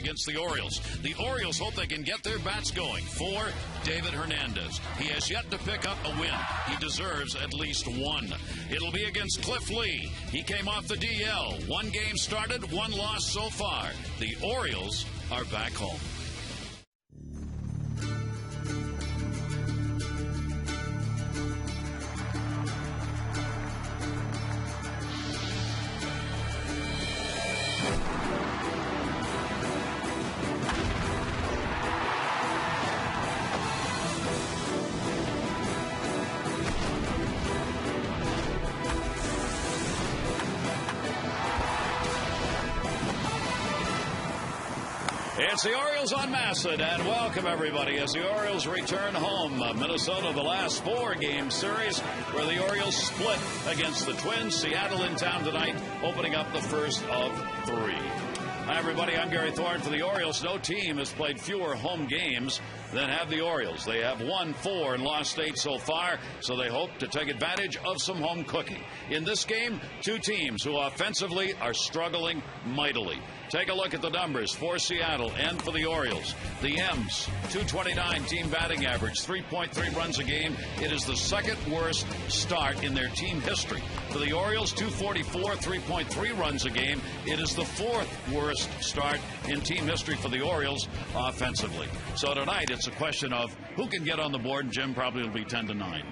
against the Orioles. The Orioles hope they can get their bats going. For David Hernandez, he has yet to pick up a win. He deserves at least one. It'll be against Cliff Lee. He came off the DL. One game started, one loss so far. The Orioles are back home. It's the Orioles on Masset, and welcome everybody as the Orioles return home. Minnesota, the last 4-game series where the Orioles split against the Twins. Seattle in town tonight, opening up the first of 3. Hi everybody, I'm Gary Thorne for the Orioles. No team has played fewer home games than have the Orioles. They have won 4 and lost 8 so far, so they hope to take advantage of some home cooking. In this game, 2 teams who offensively are struggling mightily. Take a look at the numbers for Seattle and for the Orioles. The M's, 229 team batting average, 3.3 runs a game. It is the second worst start in their team history. For the Orioles, 244, 3.3 runs a game. It is the 4th worst start in team history for the Orioles offensively. So tonight, it's a question of who can get on the board, and Jim probably will be 10-9.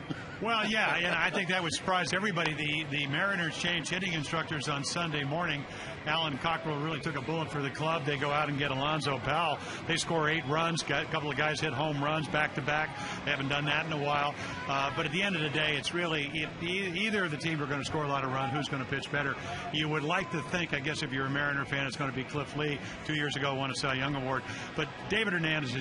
Well, yeah, and I think that would surprise everybody. The Mariners changed hitting instructors on Sunday morning. Alan Cockrell really took a bullet for the club. They go out and get Alonzo Powell. They score 8 runs. Got a couple of guys hit home runs back-to-back. They haven't done that in a while. But at the end of the day, it's really either of the teams are going to score a lot of runs. Who's going to pitch better? You would like to think, I guess, if you're a Mariner fan, it's going to be Cliff Lee. 2 years ago, won a Cy Young Award. But David Hernandez,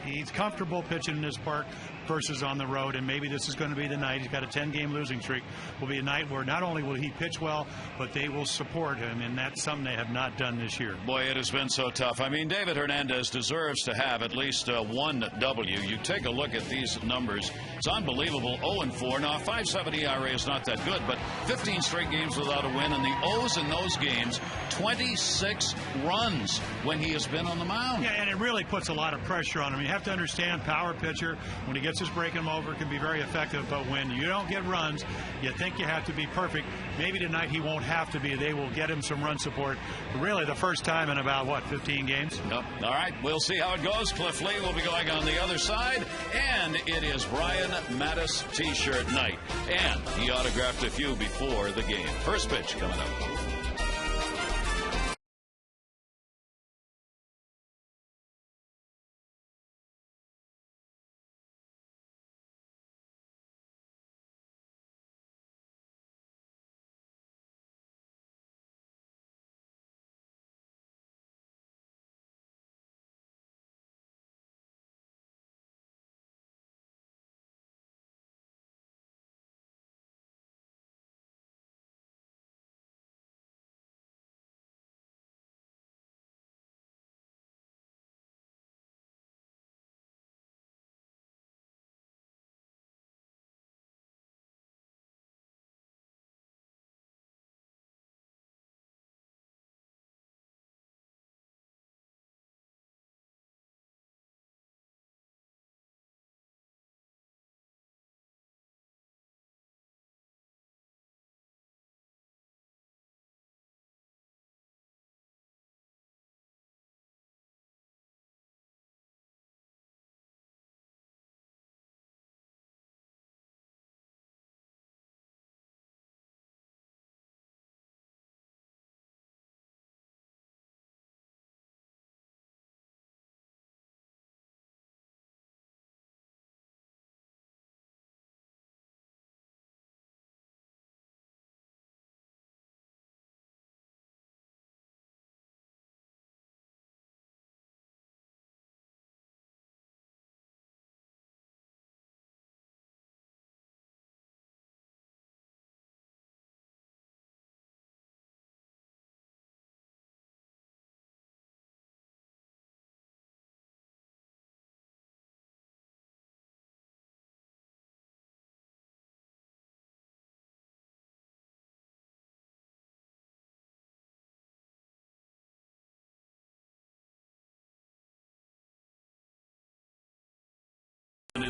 he's comfortable pitching in this park versus on the road, and maybe this is going to be the night. He's got a 10-game losing streak. Will be a night where not only will he pitch well, but they will support him, and that's something they have not done this year. Boy, it has been so tough. I mean, David Hernandez deserves to have at least one W. You take a look at these numbers. It's unbelievable. 0-4. Now, a 5.70 ERA is not that good, but 15 straight games without a win, and the O's in those games, 26 runs when he has been on the mound. Yeah, and it really puts a lot of pressure on him. You have to understand, power pitcher, when he gets his breaking him over, can be very effective, but when you don't get runs, you think you have to be perfect. Maybe tonight he won't have to be. They will get him some run support. Really the first time in about, 15 games? Yep. All right, we'll see how it goes. Cliff Lee will be going on the other side, and it is Brian Mattis T-shirt night, and he autographed a few before the game. First pitch coming up.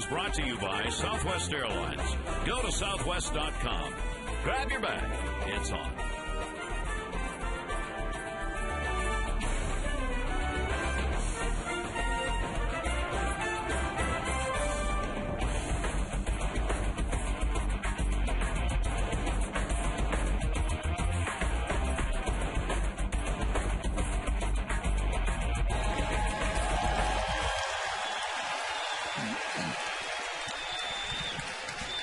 brought to you by Southwest Airlines. Go to southwest.com. Grab your bag. It's on.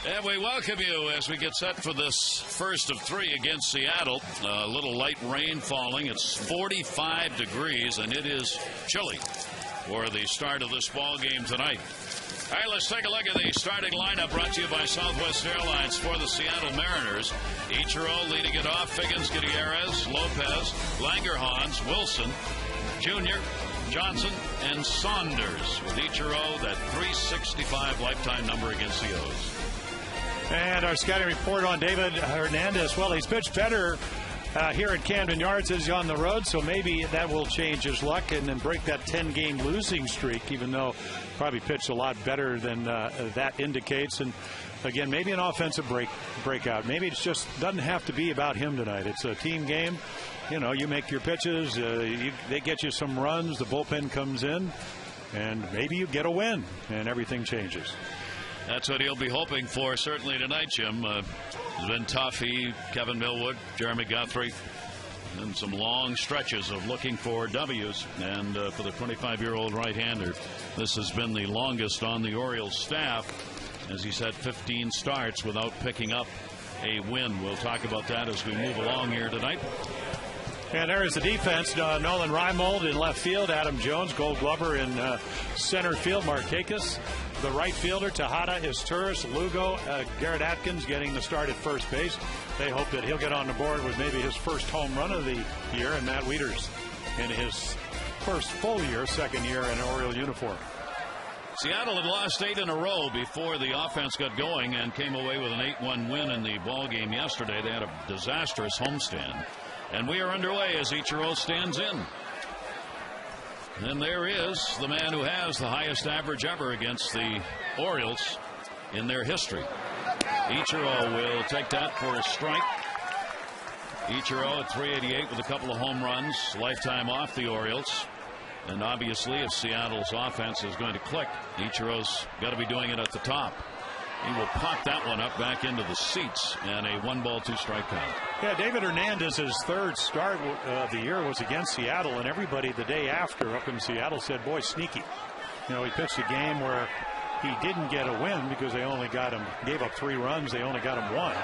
And we welcome you as we get set for this first of three against Seattle. A little light rain falling. It's 45 degrees, and it is chilly for the start of this ball game tonight. All right, let's take a look at the starting lineup brought to you by Southwest Airlines for the Seattle Mariners. Ichiro leading it off. Figgins, Gutierrez, Lopez, Langerhans, Wilson, Jr., Johnson, and Saunders. With Ichiro, that 365 lifetime number against the O's. And our scouting report on David Hernandez. Well, he's pitched better here at Camden Yards as he's on the road, so maybe that will change his luck and then break that 10-game losing streak, even though probably pitched a lot better than that indicates. And again, maybe an offensive breakout. Maybe it just doesn't have to be about him tonight. It's a team game. You know, you make your pitches, they get you some runs, the bullpen comes in, and maybe you get a win, and everything changes. That's what he'll be hoping for certainly tonight, Jim. It's been tough. Kevin Millwood, Jeremy Guthrie, and some long stretches of looking for W's. And for the 25-year-old right-hander, this has been the longest on the Orioles staff, as he's had 15 starts without picking up a win. We'll talk about that as we move along here tonight. And there is the defense. Nolan Reimold in left field. Adam Jones, Gold Glover in center field. Markakis, the right fielder. Tejada, Izturis, Lugo, Garrett Atkins getting the start at first base. They hope that he'll get on the board with maybe his first home run of the year. And Matt Wieters in his first full year, second year in an Oriole uniform. Seattle had lost 8 in a row before the offense got going and came away with an 8-1 win in the ball game yesterday. They had a disastrous homestand. And we are underway as Ichiro stands in. And there is the man who has the highest average ever against the Orioles in their history. Ichiro will take that for a strike. Ichiro at 388 with a couple of home runs. Lifetime off the Orioles. And obviously, if Seattle's offense is going to click, Ichiro's got to be doing it at the top. He will pop that one up back into the seats, and a 1-ball, 2-strike count. Yeah, David Hernandez's third start of the year was against Seattle, and everybody the day after up in Seattle said, boy, sneaky. You know, he pitched a game where he didn't get a win because they only got him, gave up 3 runs, they only got him 1.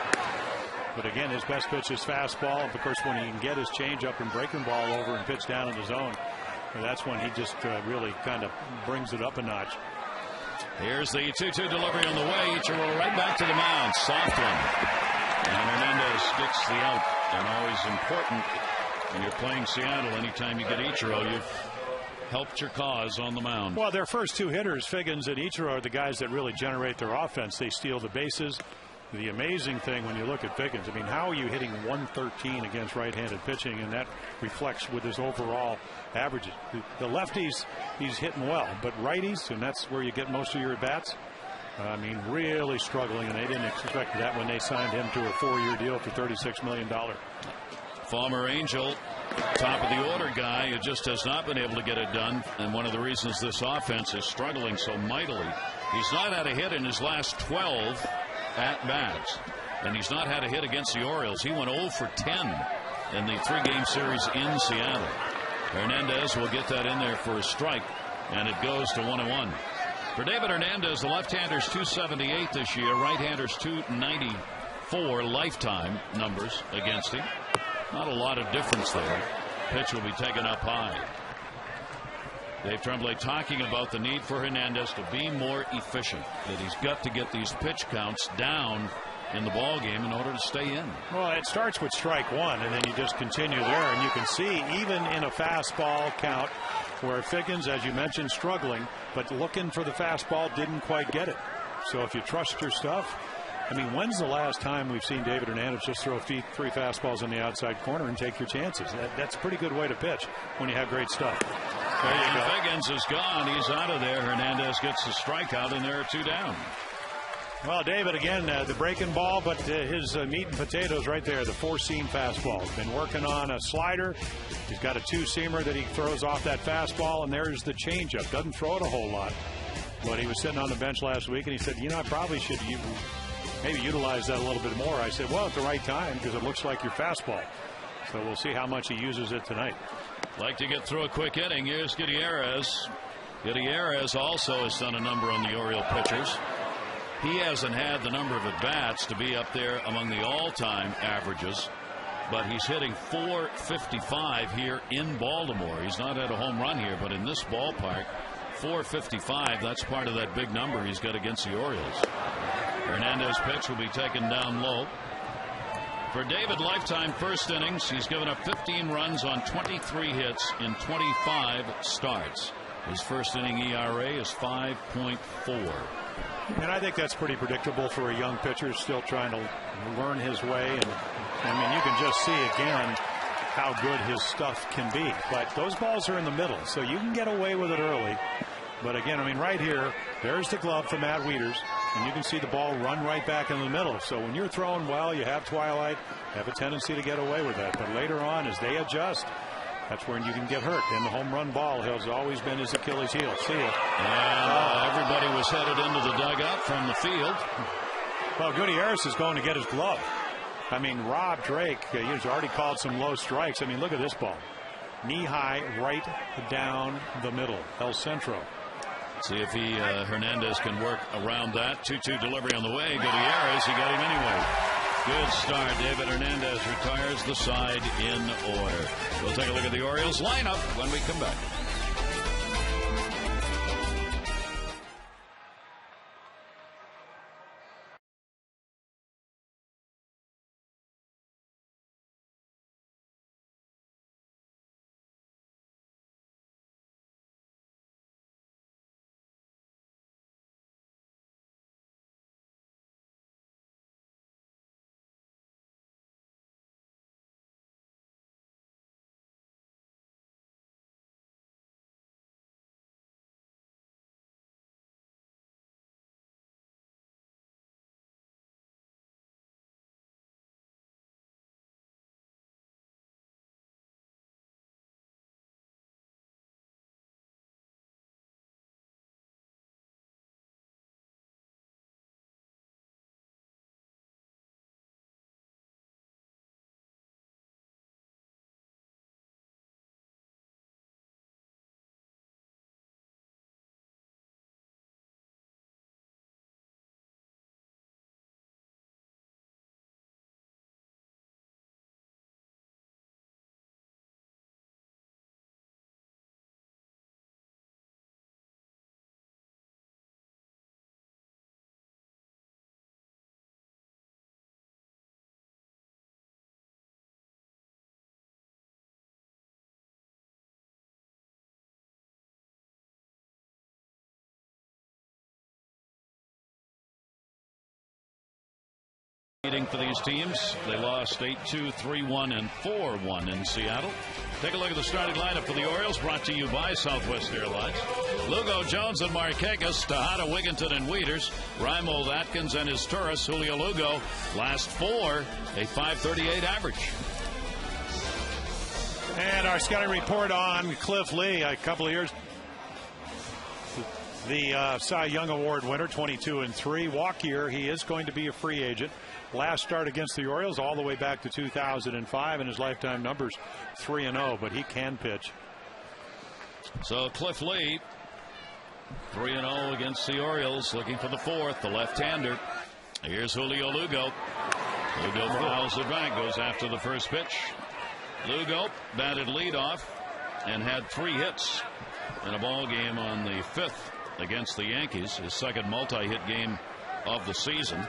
But again, his best pitch is fastball, and of course when he can get his changeup and breaking ball over and pitch down in the zone, that's when he just really kind of brings it up a notch. Here's the 2-2 delivery on the way. Ichiro right back to the mound. Soft one. And Hernandez gets the out. And always important when you're playing Seattle. Anytime you get Ichiro, you've helped your cause on the mound. Well, their first 2 hitters, Figgins and Ichiro, are the guys that really generate their offense. They steal the bases. The amazing thing when you look at Figgins, I mean, how are you hitting 113 against right-handed pitching, and that reflects with his overall averages. The lefties, he's hitting well, but righties, and that's where you get most of your at-bats, I mean, really struggling, and they didn't expect that when they signed him to a 4-year deal for $36 million. Former Angel, top of the order guy, who just has not been able to get it done, and one of the reasons this offense is struggling so mightily. He's not had a hit in his last 12 at-bats, and he's not had a hit against the Orioles. He went 0 for 10 in the 3-game series in Seattle. Hernandez will get that in there for a strike, and it goes to 1-1. For David Hernandez, the left-hander's 278 this year, right-hander's 294 lifetime numbers against him. Not a lot of difference there. Pitch will be taken up high. Dave Tremblay talking about the need for Hernandez to be more efficient, that he's got to get these pitch counts down in the ball game in order to stay in. Well, it starts with strike 1, and then you just continue there, and you can see even in a fastball count where Figgins, as you mentioned, struggling, but looking for the fastball, didn't quite get it. So if you trust your stuff, I mean, when's the last time we've seen David Hernandez just throw 3 fastballs in the outside corner and take your chances? That's a pretty good way to pitch when you have great stuff. There you go. Evans is gone. He's out of there. Hernandez gets the strikeout, and there are 2 down. Well, David, again, the breaking ball, but his meat and potatoes right there, the 4-seam fastball. Been working on a slider. He's got a 2-seamer that he throws off that fastball, and there's the changeup. Doesn't throw it a whole lot, but he was sitting on the bench last week, and he said, I probably should maybe utilize that a little bit more. I said, well, at the right time, because it looks like your fastball. So we'll see how much he uses it tonight. Like to get through a quick inning. Here's Gutierrez. Gutierrez also has done a number on the Oriole pitchers. He hasn't had the number of at-bats to be up there among the all-time averages, but he's hitting .455 here in Baltimore. He's not had a home run here, but in this ballpark, .455, that's part of that big number he's got against the Orioles. Hernandez pitch will be taken down low. For David, lifetime first innings, he's given up 15 runs on 23 hits in 25 starts. His first inning ERA is 5.4. And I think that's pretty predictable for a young pitcher still trying to learn his way. And I mean, you can just see again how good his stuff can be. But those balls are in the middle, so you can get away with it early. But again, I mean, right here, there's the glove for Matt Wieters, and you can see the ball run right back in the middle. So when you're throwing well, you have twilight, have a tendency to get away with that. But later on, as they adjust, that's when you can get hurt. And the home run ball has always been his Achilles heel. See ya. And everybody was headed into the dugout from the field. Well, Gutierrez is going to get his glove. I mean, Rob Drake, he's already called some low strikes. I mean, look at this ball. Knee high, right down the middle. El Centro. See if Hernandez can work around that. 2-2 delivery on the way. Gutierrez, he got him anyway. Good start. David Hernandez retires the side in order. We'll take a look at the Orioles lineup when we come back. Meeting for these teams. They lost 8-2, 3-1, and 4-1 in Seattle. Take a look at the starting lineup for the Orioles, brought to you by Southwest Airlines. Lugo, Jones, and Marquez, Tejada, Wigginton, and Wieters, Reimold, Atkins, and his tourist, Julio Lugo. Last 4, a .538 average. And our scouting report on Cliff Lee, a couple of years. The Cy Young Award winner, 22-3. Walk year, he is going to be a free agent. Last start against the Orioles all the way back to 2005, and his lifetime numbers 3-0, but he can pitch. So Cliff Lee, 3-0 against the Orioles, looking for the fourth, the left-hander. Here's Julio Lugo. Lugo fouls it back, goes after the first pitch. Lugo batted leadoff and had 3 hits in a ball game on the 5th against the Yankees, his second multi-hit game of the season,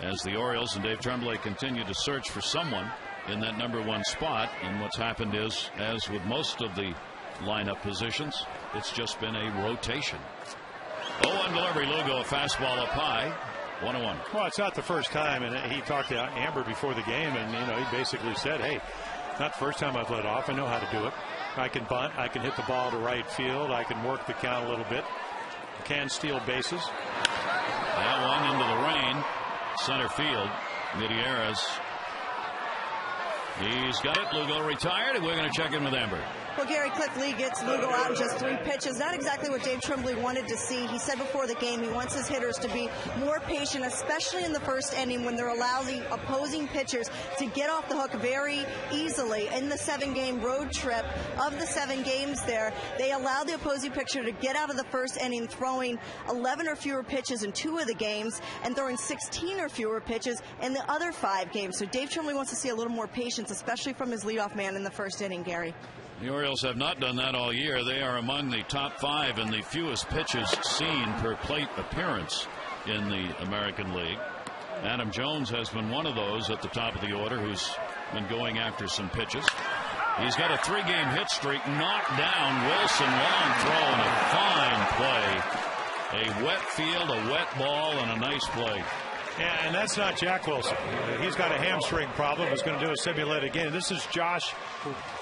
as the Orioles and Dave Tremblay continue to search for someone in that #1 spot. And what's happened is, as with most of the lineup positions, it's just been a rotation. 0-1 delivery. Lugo, a fastball up high. 1-1. Well, it's not the first time, and he talked to Amber before the game, and he basically said, hey, not the first time I've led off. I know how to do it. I can bunt. I can hit the ball to right field. I can work the count a little bit. Can steal bases. That one into the rain. Center field. Gutierrez. He's got it. Lugo retired, and we're going to check in with Amber. Well, Gary, Cliff Lee gets Lugo out in just 3 pitches. Not exactly what Dave Tremblay wanted to see. He said before the game he wants his hitters to be more patient, especially in the first inning when they're allowing opposing pitchers to get off the hook very easily. In the 7-game road trip of the 7 games there, they allowed the opposing pitcher to get out of the first inning throwing 11 or fewer pitches in 2 of the games and throwing 16 or fewer pitches in the other 5 games. So Dave Tremblay wants to see a little more patience, especially from his leadoff man in the first inning, Gary. The Orioles have not done that all year. They are among the top 5 in the fewest pitches seen per plate appearance in the American League. Adam Jones has been one of those at the top of the order who's been going after some pitches. He's got a 3-game hit streak. Knocked down Wilson. Long throw and a fine play. A wet field, a wet ball, and a nice play. Yeah, and that's not Jack Wilson. He's got a hamstring problem. He's going to do a simulated game. This is Josh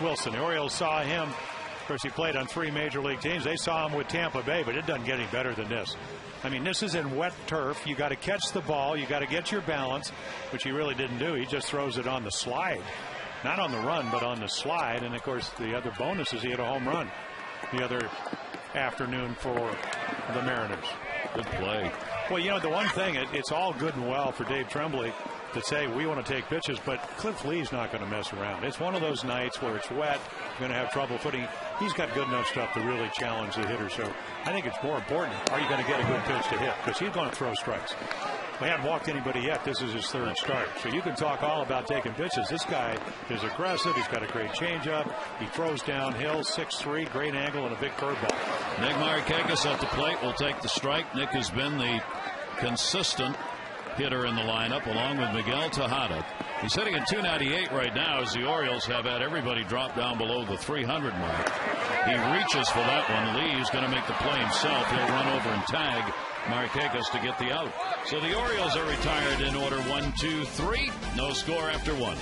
Wilson. The Orioles saw him. Of course, he played on 3 major league teams. They saw him with Tampa Bay, but it doesn't get any better than this. I mean, this is in wet turf. You got to catch the ball. You got to get your balance, which he really didn't do. He just throws it on the slide. Not on the run, but on the slide. And, of course, the other bonus is he hit a home run the other afternoon for the Mariners. Good play. Well, you know, the one thing, it's all good and well for Dave Tremblay to say we want to take pitches, but Cliff Lee's not going to mess around. It's one of those nights where it's wet, going to have trouble footing. He's got good enough stuff to really challenge the hitter. So I think it's more important, are you going to get a good pitch to hit? Because he's going to throw strikes. We haven't walked anybody yet. This is his 3rd start. So you can talk all about taking pitches. This guy is aggressive. He's got a great changeup. He throws downhill, 6'3", great angle, and a big curveball. Nick Markakis at the plate will take the strike. Nick has been the consistent hitter in the lineup along with Miguel Tejada. He's hitting at 298 right now as the Orioles have had everybody drop down below the 300 mark. He reaches for that one. Lee is going to make the play himself. He'll run over and tag Markakis to get the out. So the Orioles are retired in order 1, 2, 3. No score after 1.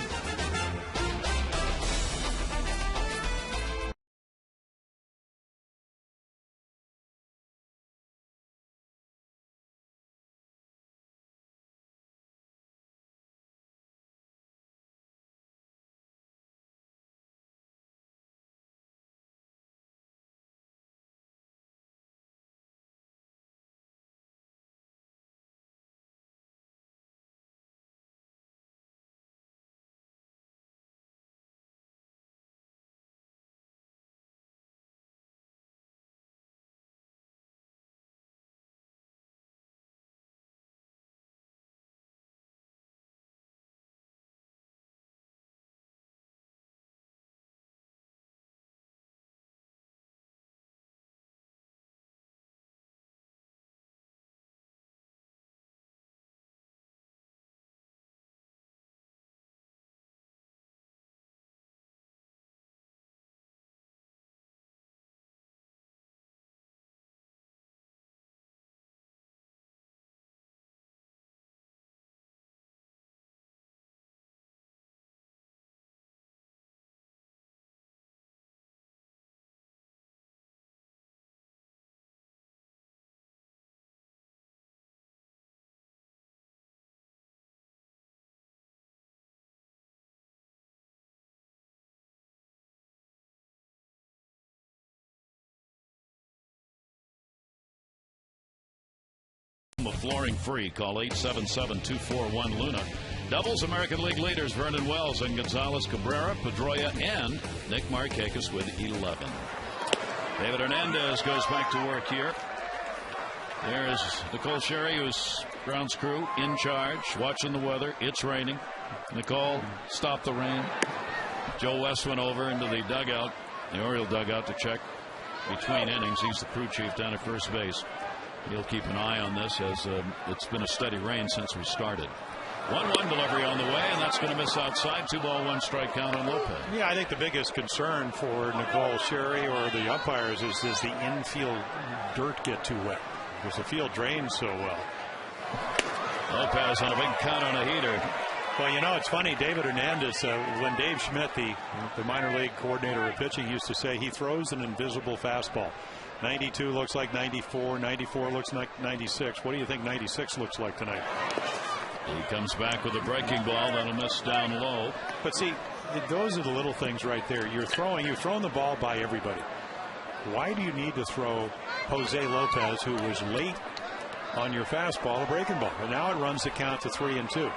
Flooring free. Call 877-241-LUNA. Doubles American League leaders Vernon Wells and Gonzalez Cabrera, Pedroia, and Nick Markakis with 11. David Hernandez goes back to work here. There's Nicole Sherry, who's grounds crew, in charge, watching the weather. It's raining. Nicole, stop the rain. Joe West went over into the dugout, the Oriole dugout, to check between innings. He's the crew chief down at first base. He'll keep an eye on this as it's been a steady rain since we started. 1-1 delivery on the way, and that's going to miss outside. 2 ball, 1 strike count on Lopez. Yeah, I think the biggest concern for Nicole Sherry or the umpires is does the infield dirt get too wet? Because the field drains so well. Lopez on a big cut on a heater. Well, you know, it's funny. David Hernandez, when Dave Schmidt, the minor league coordinator of pitching, used to say he throws an invisible fastball. 92 looks like 94. 94 looks like 96. What do you think 96 looks like tonight? He comes back with a breaking ball that'll miss down low. But see, those are the little things right there. You've thrown the ball by everybody. Why do you need to throw Jose Lopez, who was late on your fastball, a breaking ball? And now it runs the count to 3-2.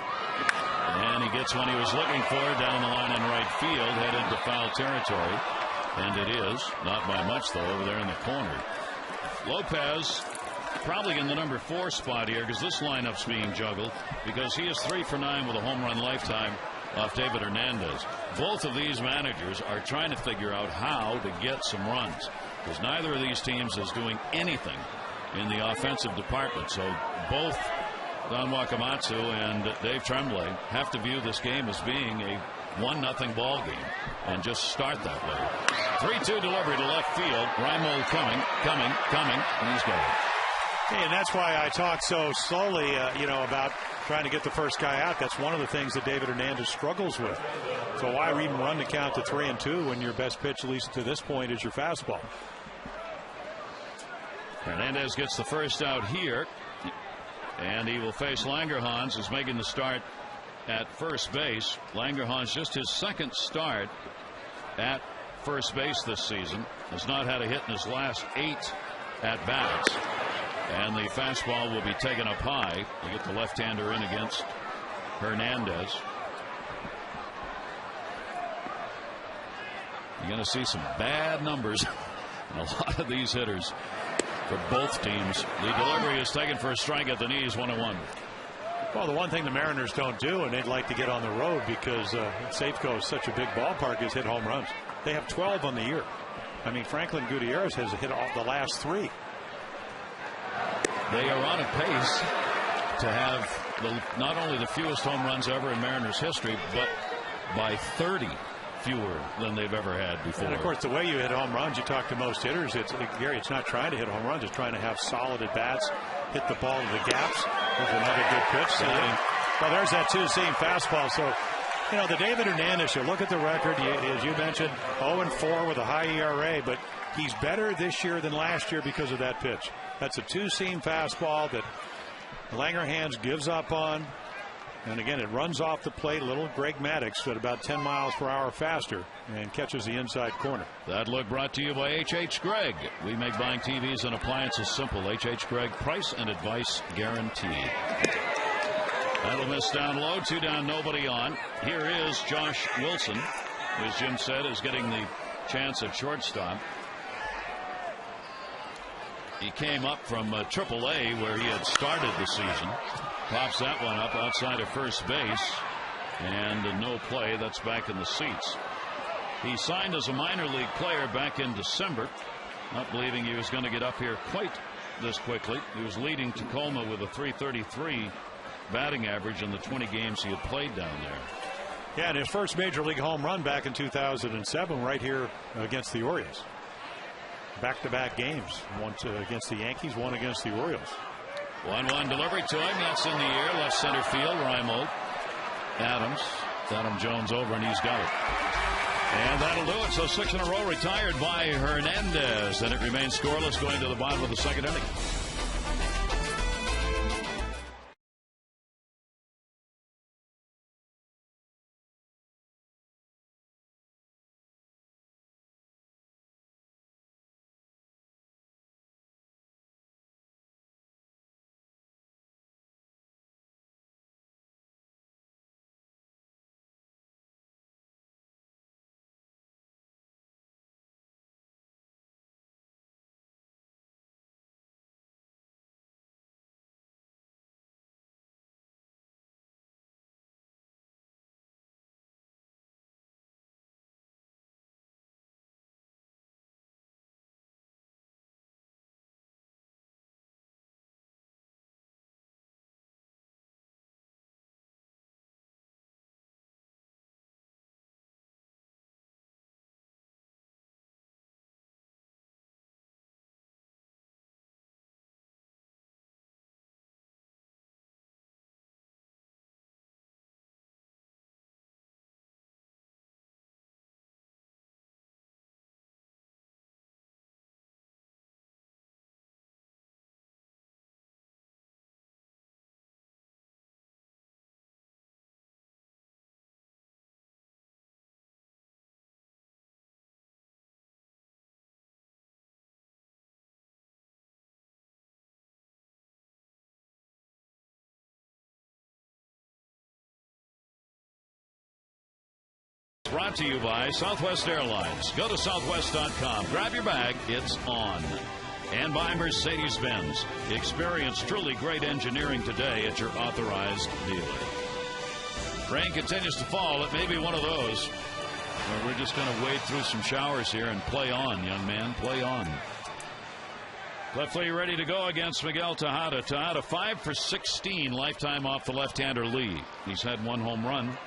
And he gets what he was looking for down the line in right field, headed to foul territory. And it is, not by much though, over there in the corner. Lopez probably in the number 4 spot here, because this lineup's being juggled, because he is 3 for 9 with a home run lifetime off David Hernandez. Both of these managers are trying to figure out how to get some runs, because neither of these teams is doing anything in the offensive department. So both Don Wakamatsu and Dave Tremblay have to view this game as being a 1-0 ball game and just start that way. 3-2 delivery to left field. Reimold coming, and he's got it. Hey, and that's why I talk so slowly, about trying to get the first guy out. That's one of the things that David Hernandez struggles with. So why even run the count to 3-2 when your best pitch, at least to this point, is your fastball? Hernandez gets the first out here, and he will face Langerhans, who's making the start at first base. Langerhans, just his second start at first base this season, has not had a hit in his last 8 at bats. And the fastball will be taken up high to get the left-hander in against Hernandez. You're going to see some bad numbers in a lot of these hitters for both teams. The delivery is taken for a strike at the knees, 1-1. Well, the one thing the Mariners don't do, and they'd like to get on the road because Safeco is such a big ballpark, is hit home runs. They have 12 on the year. I mean, Franklin Gutierrez has hit all the last 3. They are on a pace to have not only the fewest home runs ever in Mariners history, but by 30 fewer than they've ever had before. And of course, the way you hit home runs, you talk to most hitters, Gary, it's not trying to hit home runs, it's trying to have solid at bats, hit the ball to the gaps. There's another good pitch. Well, there's that 2-seam fastball. So, the David Hernandez, you look at the record, as you mentioned, 0-4 with a high ERA, but he's better this year than last year because of that pitch. That's a 2-seam fastball that Langerhans gives up on. And again, it runs off the plate. Little Greg Maddux at about 10 miles per hour faster and catches the inside corner. That look brought to you by H.H. Gregg. We make buying TVs and appliances simple. H.H. Gregg, price and advice guaranteed. That'll miss down low. 2 down, nobody on. Here is Josh Wilson, who, as Jim said, is getting the chance at shortstop. He came up from AAA, where he had started the season. Pops that one up outside of first base, and no play. That's back in the seats. He signed as a minor league player back in December, not believing he was going to get up here quite this quickly. He was leading Tacoma with a .333 batting average in the 20 games he had played down there. Yeah, and his first major league home run back in 2007 right here against the Orioles. Back-to-back games. One against the Yankees, one against the Orioles. 1-1 delivery to him. That's in the air. Left center field. Reimold. Adam Jones over, and he's got it. And that'll do it. So 6 in a row retired by Hernandez. And it remains scoreless going to the bottom of the second inning. brought to you by Southwest Airlines. Go to southwest.com. Grab your bag. It's on. And by Mercedes-Benz. Experience truly great engineering today at your authorized dealer. Rain continues to fall. It may be one of those where we're just going to wade through some showers here and play on, young man. Play on. Cliff Lee ready to go against Miguel Tejada. Tejada 5 for 16 lifetime off the left-hander Lee. He's had 1 home run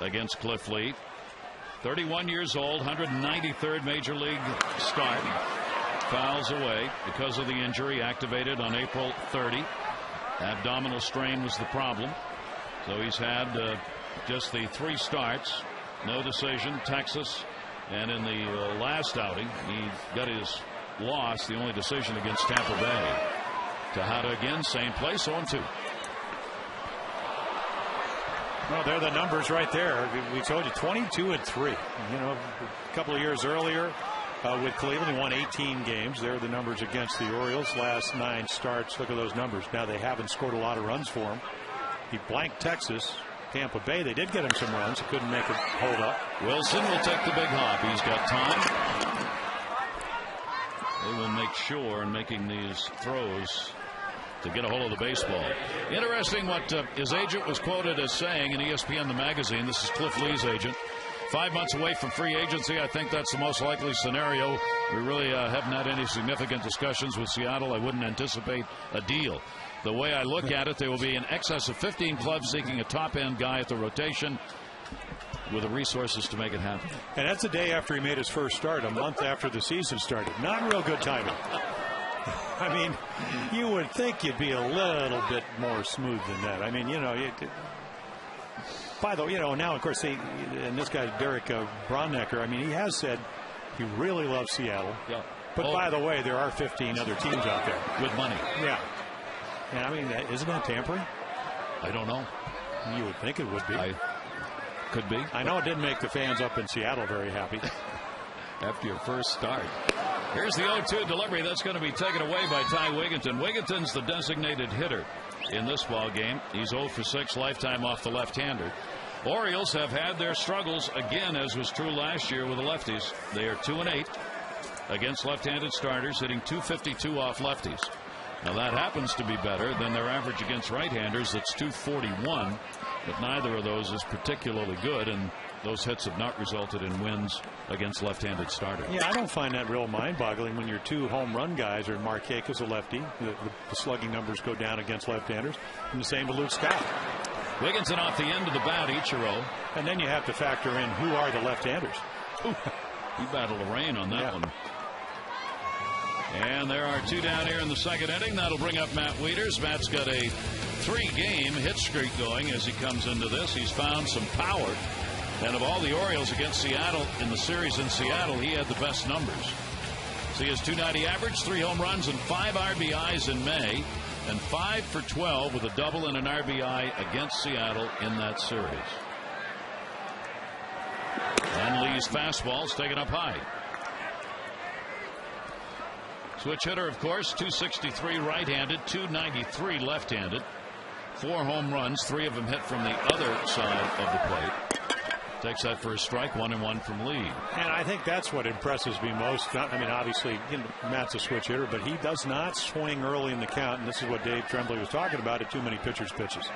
against Cliff Lee. 31 years old, 193rd Major League start. Fouls away because of the injury, activated on April 30. Abdominal strain was the problem. So he's had just the 3 starts. No decision. Texas. And in the last outing, he got his loss, the only decision against Tampa Bay. Tejada again, same place, 0-2. Well, they're the numbers right there. We told you 22-3. You know, a couple of years earlier with Cleveland, he won 18 games. They're the numbers against the Orioles. Last 9 starts. Look at those numbers. Now they haven't scored a lot of runs for him. He blanked Texas. Tampa Bay, they did get him some runs. He couldn't make it hold up. Wilson will take the big hop. He's got time. They will make sure in making these throws to get a hold of the baseball. Interesting what his agent was quoted as saying in ESPN, the magazine. This is Cliff Lee's agent. 5 months away from free agency. I think that's the most likely scenario. We really haven't had any significant discussions with Seattle. I wouldn't anticipate a deal. The way I look at it, there will be in excess of 15 clubs seeking a top-end guy at the rotation with the resources to make it happen. And that's the day after he made his first start, a month after the season started. Not real good timing. I mean, you would think you'd be a little bit more smooth than that. I mean, you know, by the way, you know, now, of course, and this guy, Derek Bronnecker, I mean, he has said he really loves Seattle. Yeah. But by the way, there are 15 other teams out there. With money. Yeah. And I mean, isn't that tampering? I don't know. You would think it would be. Could be. I know it didn't make the fans up in Seattle very happy. After your first start. Here's the 0-2 delivery. That's going to be taken away by Ty Wigginton. Wigginton's the designated hitter in this ball game. He's 0 for 6 lifetime off the left-hander. Orioles have had their struggles again, as was true last year with the lefties. They are 2-8 against left-handed starters, hitting .252 off lefties. Now that happens to be better than their average against right-handers. That's .241, but neither of those is particularly good, and those hits have not resulted in wins against left-handed starters. Yeah, I don't find that real mind-boggling when your 2 home run guys are Markakis, a lefty. The slugging numbers go down against left-handers, and the same with Luke Scott. Wigginton off the end of the bat, Ichiro. And then you have to factor in who are the left-handers. He battled the rain on that one. And there are 2 down here in the second inning. That'll bring up Matt Wieters. Matt's got a 3-game hit streak going as he comes into this. He's found some power. And of all the Orioles against Seattle in the series in Seattle, he had the best numbers. So he has .290 average, 3 home runs, and 5 RBIs in May, and 5 for 12 with a double and an RBI against Seattle in that series. And Lee's fastball's taken up high. Switch hitter, of course, .263 right-handed, .293 left-handed. 4 home runs, 3 of them hit from the other side of the plate. Takes that for a strike, 1-1 from Lee. And I think that's what impresses me most. I mean, obviously, Matt's a switch hitter, but he does not swing early in the count, and this is what Dave Tremblay was talking about at too many pitchers' pitches.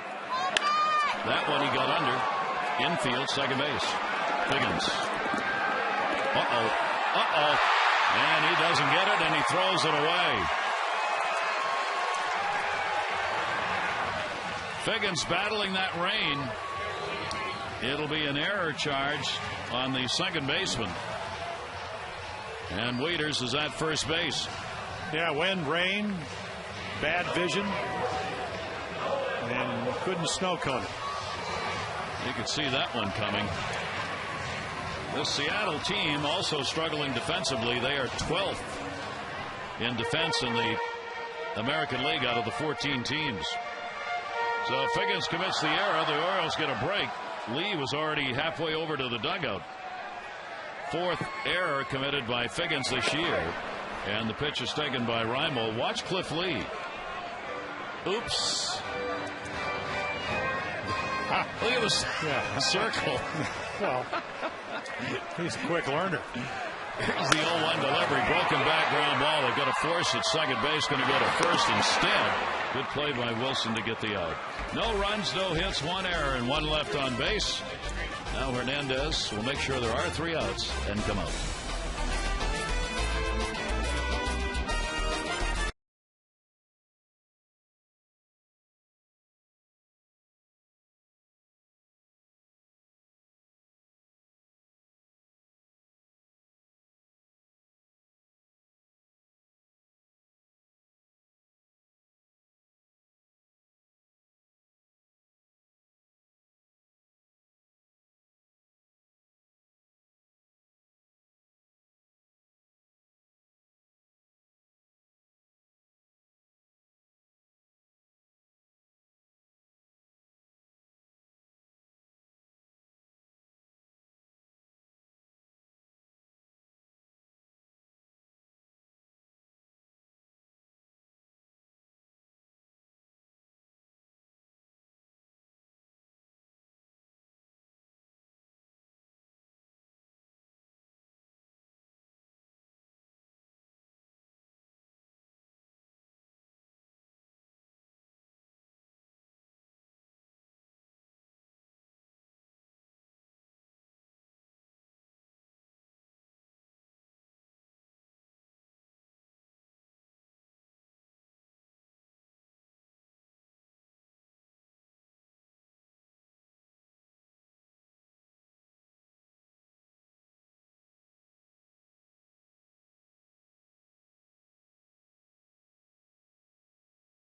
That one he got under. Infield, second base. Figgins. Uh-oh. And he doesn't get it, and he throws it away. Figgins battling that rain. It'll be an error charge on the second baseman. And Wieters is at first base. Yeah, wind, rain, bad vision, and couldn't snow cone it. You could see that one coming. The Seattle team also struggling defensively. They are 12th in defense in the American League out of the 14 teams. So if Figgins commits the error, the Orioles get a break. Lee was already halfway over to the dugout. 4th error committed by Figgins this year. And the pitch is taken by Raimel. Watch Cliff Lee. Oops. Look at this circle. Well, he's a quick learner. Here's the 0-1 delivery. Broken back ground ball. They've got to force it. Second base going to go to first instead. Good play by Wilson to get the out. No runs, no hits, 1 error, and 1 left on base. Now Hernandez will make sure there are 3 outs and come out.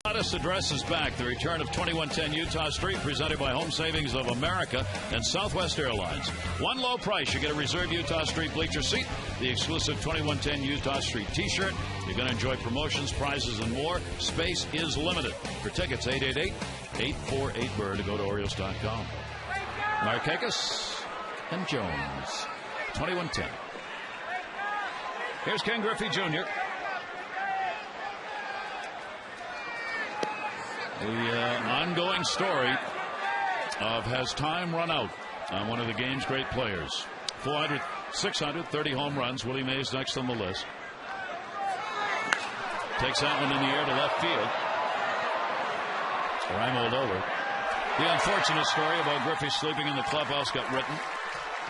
Modest addresses back the return of 2110 Utah Street, presented by Home Savings of America and Southwest Airlines. One low price. You get a reserved Utah Street bleacher seat, the exclusive 2110 Utah Street t-shirt. You're going to enjoy promotions, prizes, and more. Space is limited. For tickets, 888-848-BIRD to go to Orioles.com. Markakis and Jones. 2110. Here's Ken Griffey Jr. The ongoing story of has time run out on one of the game's great players. 630 home runs. Willie Mays next on the list. Takes that one in the air to left field. Rimold over. The unfortunate story about Griffey sleeping in the clubhouse got written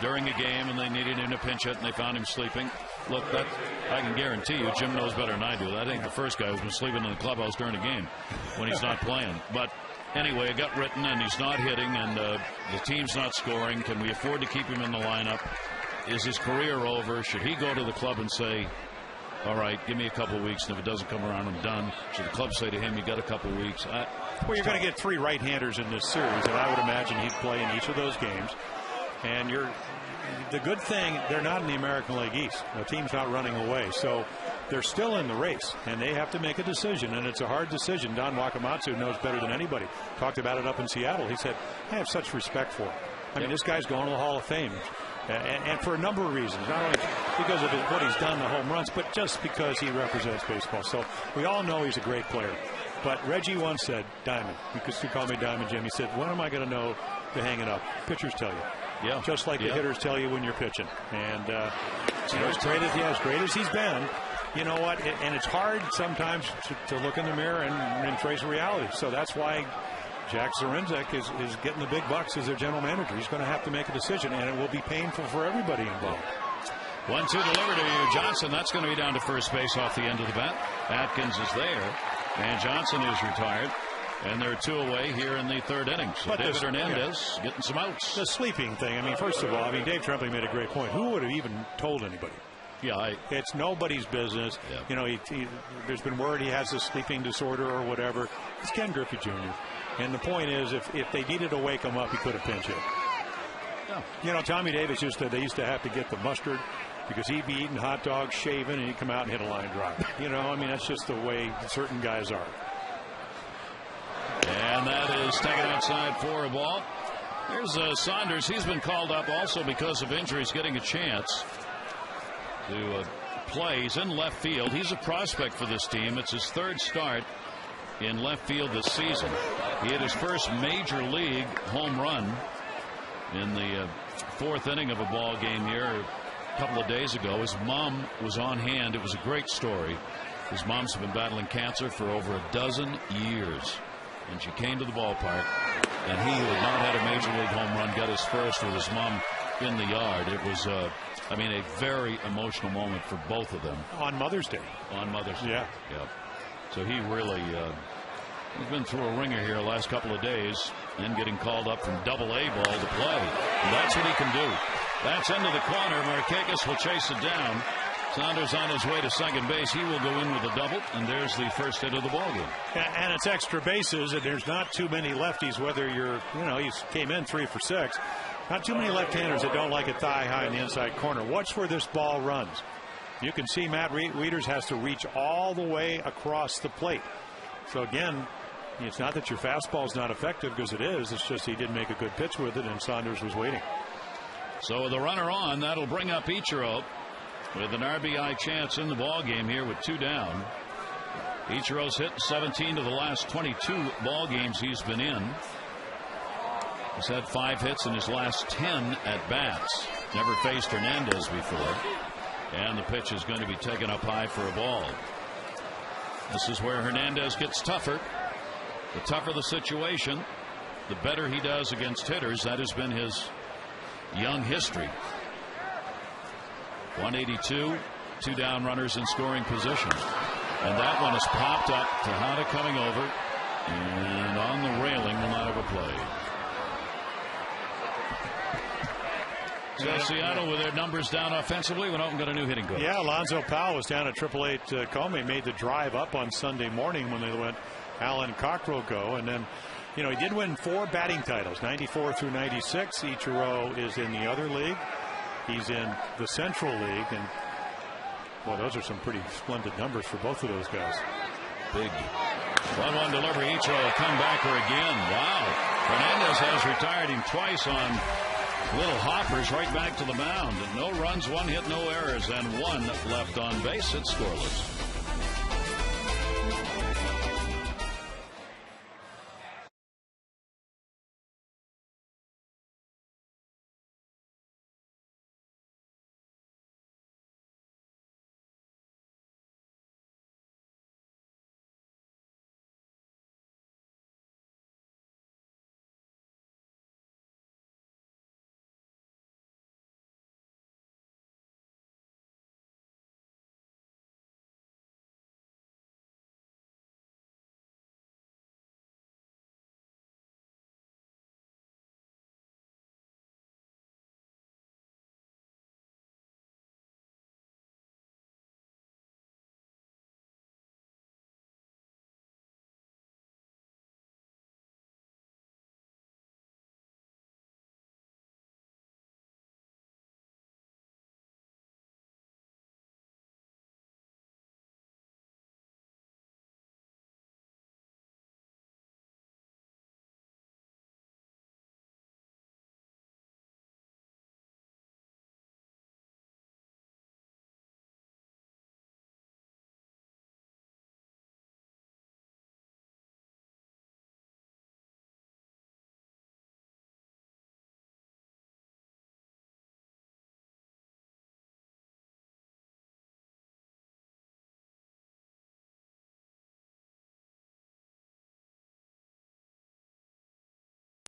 during a game, and they needed him to pinch hit, and they found him sleeping. Look, that I can guarantee you, Jim knows better than I do. That ain't the first guy who's been sleeping in the clubhouse during a game when he's not playing. But anyway, it got written, and he's not hitting, and the team's not scoring. Can we afford to keep him in the lineup? Is his career over? Should he go to the club and say, all right, give me a couple of weeks, and if it doesn't come around, I'm done? Should the club say to him, you got a couple of weeks? Well, you're going to get 3 right-handers in this series, and I would imagine he'd play in each of those games. And the good thing, they're not in the American League East. The team's not running away. So they're still in the race, and they have to make a decision, and it's a hard decision. Don Wakamatsu knows better than anybody. Talked about it up in Seattle. He said, I have such respect for him. I mean, this guy's going to the Hall of Fame. And for a number of reasons, not only because of what he's done, the home runs, but just because he represents baseball. So we all know he's a great player. But Reggie once said, Diamond, because he called me Diamond Jim, he said, when am I going to know to hang it up? Pitchers tell you. Yeah. Just like the hitters tell you when you're pitching. And as great as he's been, you know what? And it's hard sometimes to look in the mirror and face reality. So that's why Jack Zarenzek is getting the big bucks as their general manager. He's going to have to make a decision, and it will be painful for everybody involved. 1-2 delivered to Johnson. That's going to be down to first base off the end of the bat. Atkins is there, and Johnson is retired. And they're 2 away here in the 3rd inning. So but David Hernandez getting some outs. The sleeping thing. I mean, first of all, Dave Tremblay made a great point. Who would have even told anybody? Yeah, it's nobody's business. Yeah. You know, there's been word he has a sleeping disorder or whatever. It's Ken Griffey Jr. And the point is, if they needed to wake him up, he could have pinch hit. Yeah. You know, Tommy Davis they used to have to get the mustard because he'd be eating hot dogs, shaving, and he'd come out and hit a line drive. You know, I mean, that's just the way certain guys are. And that is taken outside for a ball. Here's Saunders. He's been called up also because of injuries, getting a chance to play. He's in left field. He's a prospect for this team. It's his 3rd start in left field this season. He hit his first major league home run in the fourth inning of a ball game here a couple of days ago. His mom was on hand. It was a great story. His mom's been battling cancer for over a dozen years, and she came to the ballpark, and he, who had not had a major league home run, got his first with his mom in the yard. It was I mean, a very emotional moment for both of them. On Mother's Day. On Mother's Day. Yeah. Yeah. So he really he's been through a ringer here the last couple of days, and getting called up from Double-A ball to play. And that's what he can do. That's into the corner. Markakis will chase it down. Saunders on his way to second base. He will go in with a double, and there's the first hit of the ballgame. And it's extra bases, and there's not too many lefties, whether you're, he came in 3 for 6. Not too many left-handers that don't like it thigh high in the inside corner. Watch where this ball runs. You can see Matt Wieters has to reach all the way across the plate. So again, it's not that your fastball is not effective, because it is. It's just he didn't make a good pitch with it, and Saunders was waiting. So with the runner on, that'll bring up Ichiro with an RBI chance in the ball game here with 2 down. Ichiro's hit 17 of the last 22 ball games he's been in. He's had 5 hits in his last 10 at bats. Never faced Hernandez before. And the pitch is going to be taken up high for a ball. This is where Hernandez gets tougher. The tougher the situation, the better he does against hitters. That has been his young history. 182, 2 down runners in scoring position. And that one has popped up. Tejada coming over, and on the railing will not have a play. So Seattle with their numbers down offensively went out and got a new hitting coach. Yeah, Alonzo Powell was down at 888 Comey, made the drive up on Sunday morning when they let Alan Cockrell go. And then, he did win 4 batting titles, 94 through 96. Ichiro is in the other league. He's in the Central League, and well, those are some pretty splendid numbers for both of those guys. Big 1-1 delivery. Ichiro comebacker again. Wow. Hernandez has retired him twice on little hoppers right back to the mound. No runs, 1 hit, no errors, and 1 left on base. It's scoreless.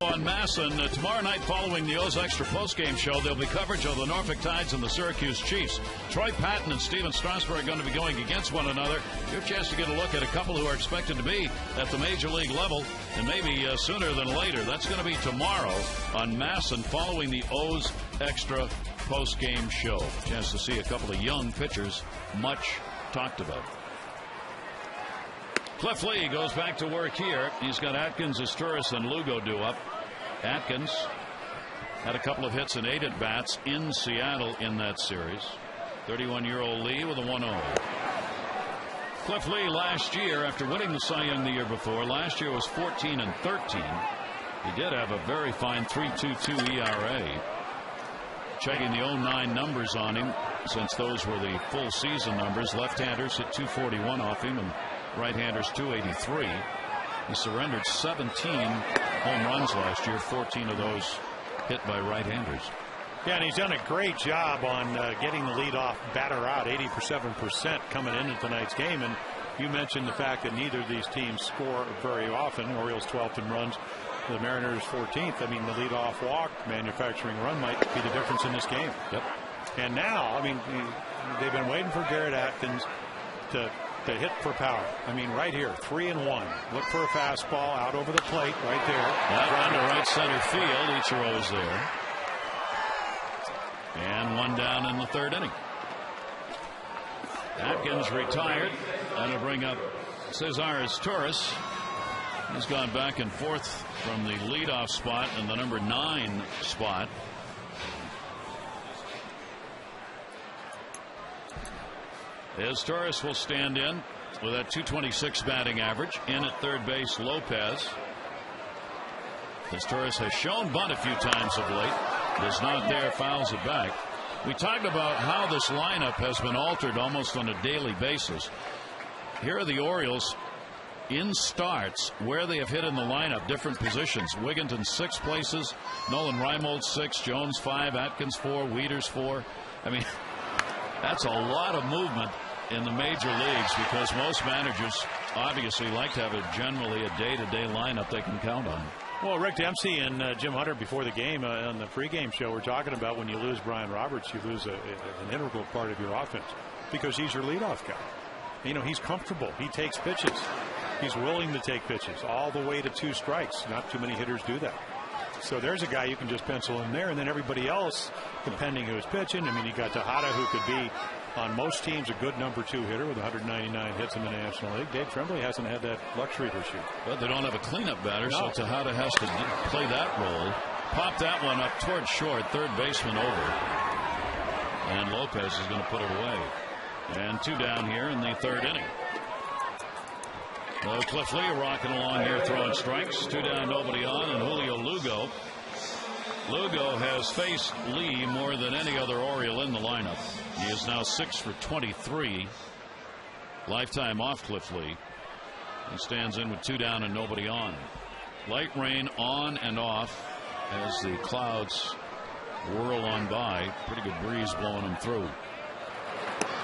On Masson tomorrow night following the O's Extra postgame show, there'll be coverage of the Norfolk Tides and the Syracuse Chiefs. Troy Patton and Steven Strasburg are going to be going against one another. Your chance to get a look at a couple who are expected to be at the major league level, and maybe sooner than later. That's going to be tomorrow on Masson following the O's Extra postgame show. Chance to see a couple of young pitchers, much talked about. Cliff Lee goes back to work here. He's got Atkins, Asturis, and Lugo due up. Atkins had a couple of hits and 8 at-bats in Seattle in that series. 31-year-old Lee with a 1-0. Cliff Lee last year, after winning the Cy Young the year before, last year was 14-13. He did have a very fine 3.22 ERA. Checking the 09 numbers on him, since those were the full season numbers. Left-handers hit 241 off him, and right-handers 283. He surrendered 17 home runs last year, 14 of those hit by right-handers. Yeah, and he's done a great job on getting the leadoff batter out, 87% coming into tonight's game. And you mentioned the fact that neither of these teams score very often. Orioles 12th in runs, the Mariners 14th. I mean, the leadoff walk, manufacturing run might be the difference in this game. Yep. And now, I mean, they've been waiting for Garrett Atkins to hit for power. I mean, right here, 3-1. Look for a fastball out over the plate right there. That run to right center field. Ichiro's there. And one down in the third inning. Atkins retired. That'll bring up Cesar's Torres. He's gone back and forth from the leadoff spot and the number 9 spot. As Torres will stand in with that .226 batting average. In at third base, Lopez. As Torres has shown bunt a few times of late. Is not there, fouls it back. We talked about how this lineup has been altered almost on a daily basis. Here are the Orioles in starts where they have hit in the lineup, different positions. Wigginton 6 places, Nolan Reimold 6, Jones 5, Atkins 4, Wieters 4. I mean, that's a lot of movement in the major leagues because most managers obviously like to have a day-to-day lineup they can count on. Well, Rick Dempsey and Jim Hunter before the game on the pregame show were talking about when you lose Brian Roberts, you lose an integral part of your offense because he's your leadoff guy. You know, he's comfortable. He takes pitches. He's willing to take pitches all the way to 2 strikes. Not too many hitters do that. So there's a guy you can just pencil in there, and then everybody else, depending who's pitching. I mean, you got Tejada, who could be on most teams a good number 2 hitter with 199 hits in the National League. Dave Tremblay hasn't had that luxury this year. But they don't have a cleanup batter, so Tejada has to play that role. Pop that one up towards short, third baseman over. And Lopez is going to put it away. And 2 down here in the third inning. So Cliff Lee rocking along here throwing strikes. 2 down, nobody on, and Julio Lugo. Lugo has faced Lee more than any other Oriole in the lineup. He is now 6 for 23. Lifetime off Cliff Lee. He stands in with 2 down and nobody on. Light rain on and off as the clouds whirl on by. Pretty good breeze blowing them through.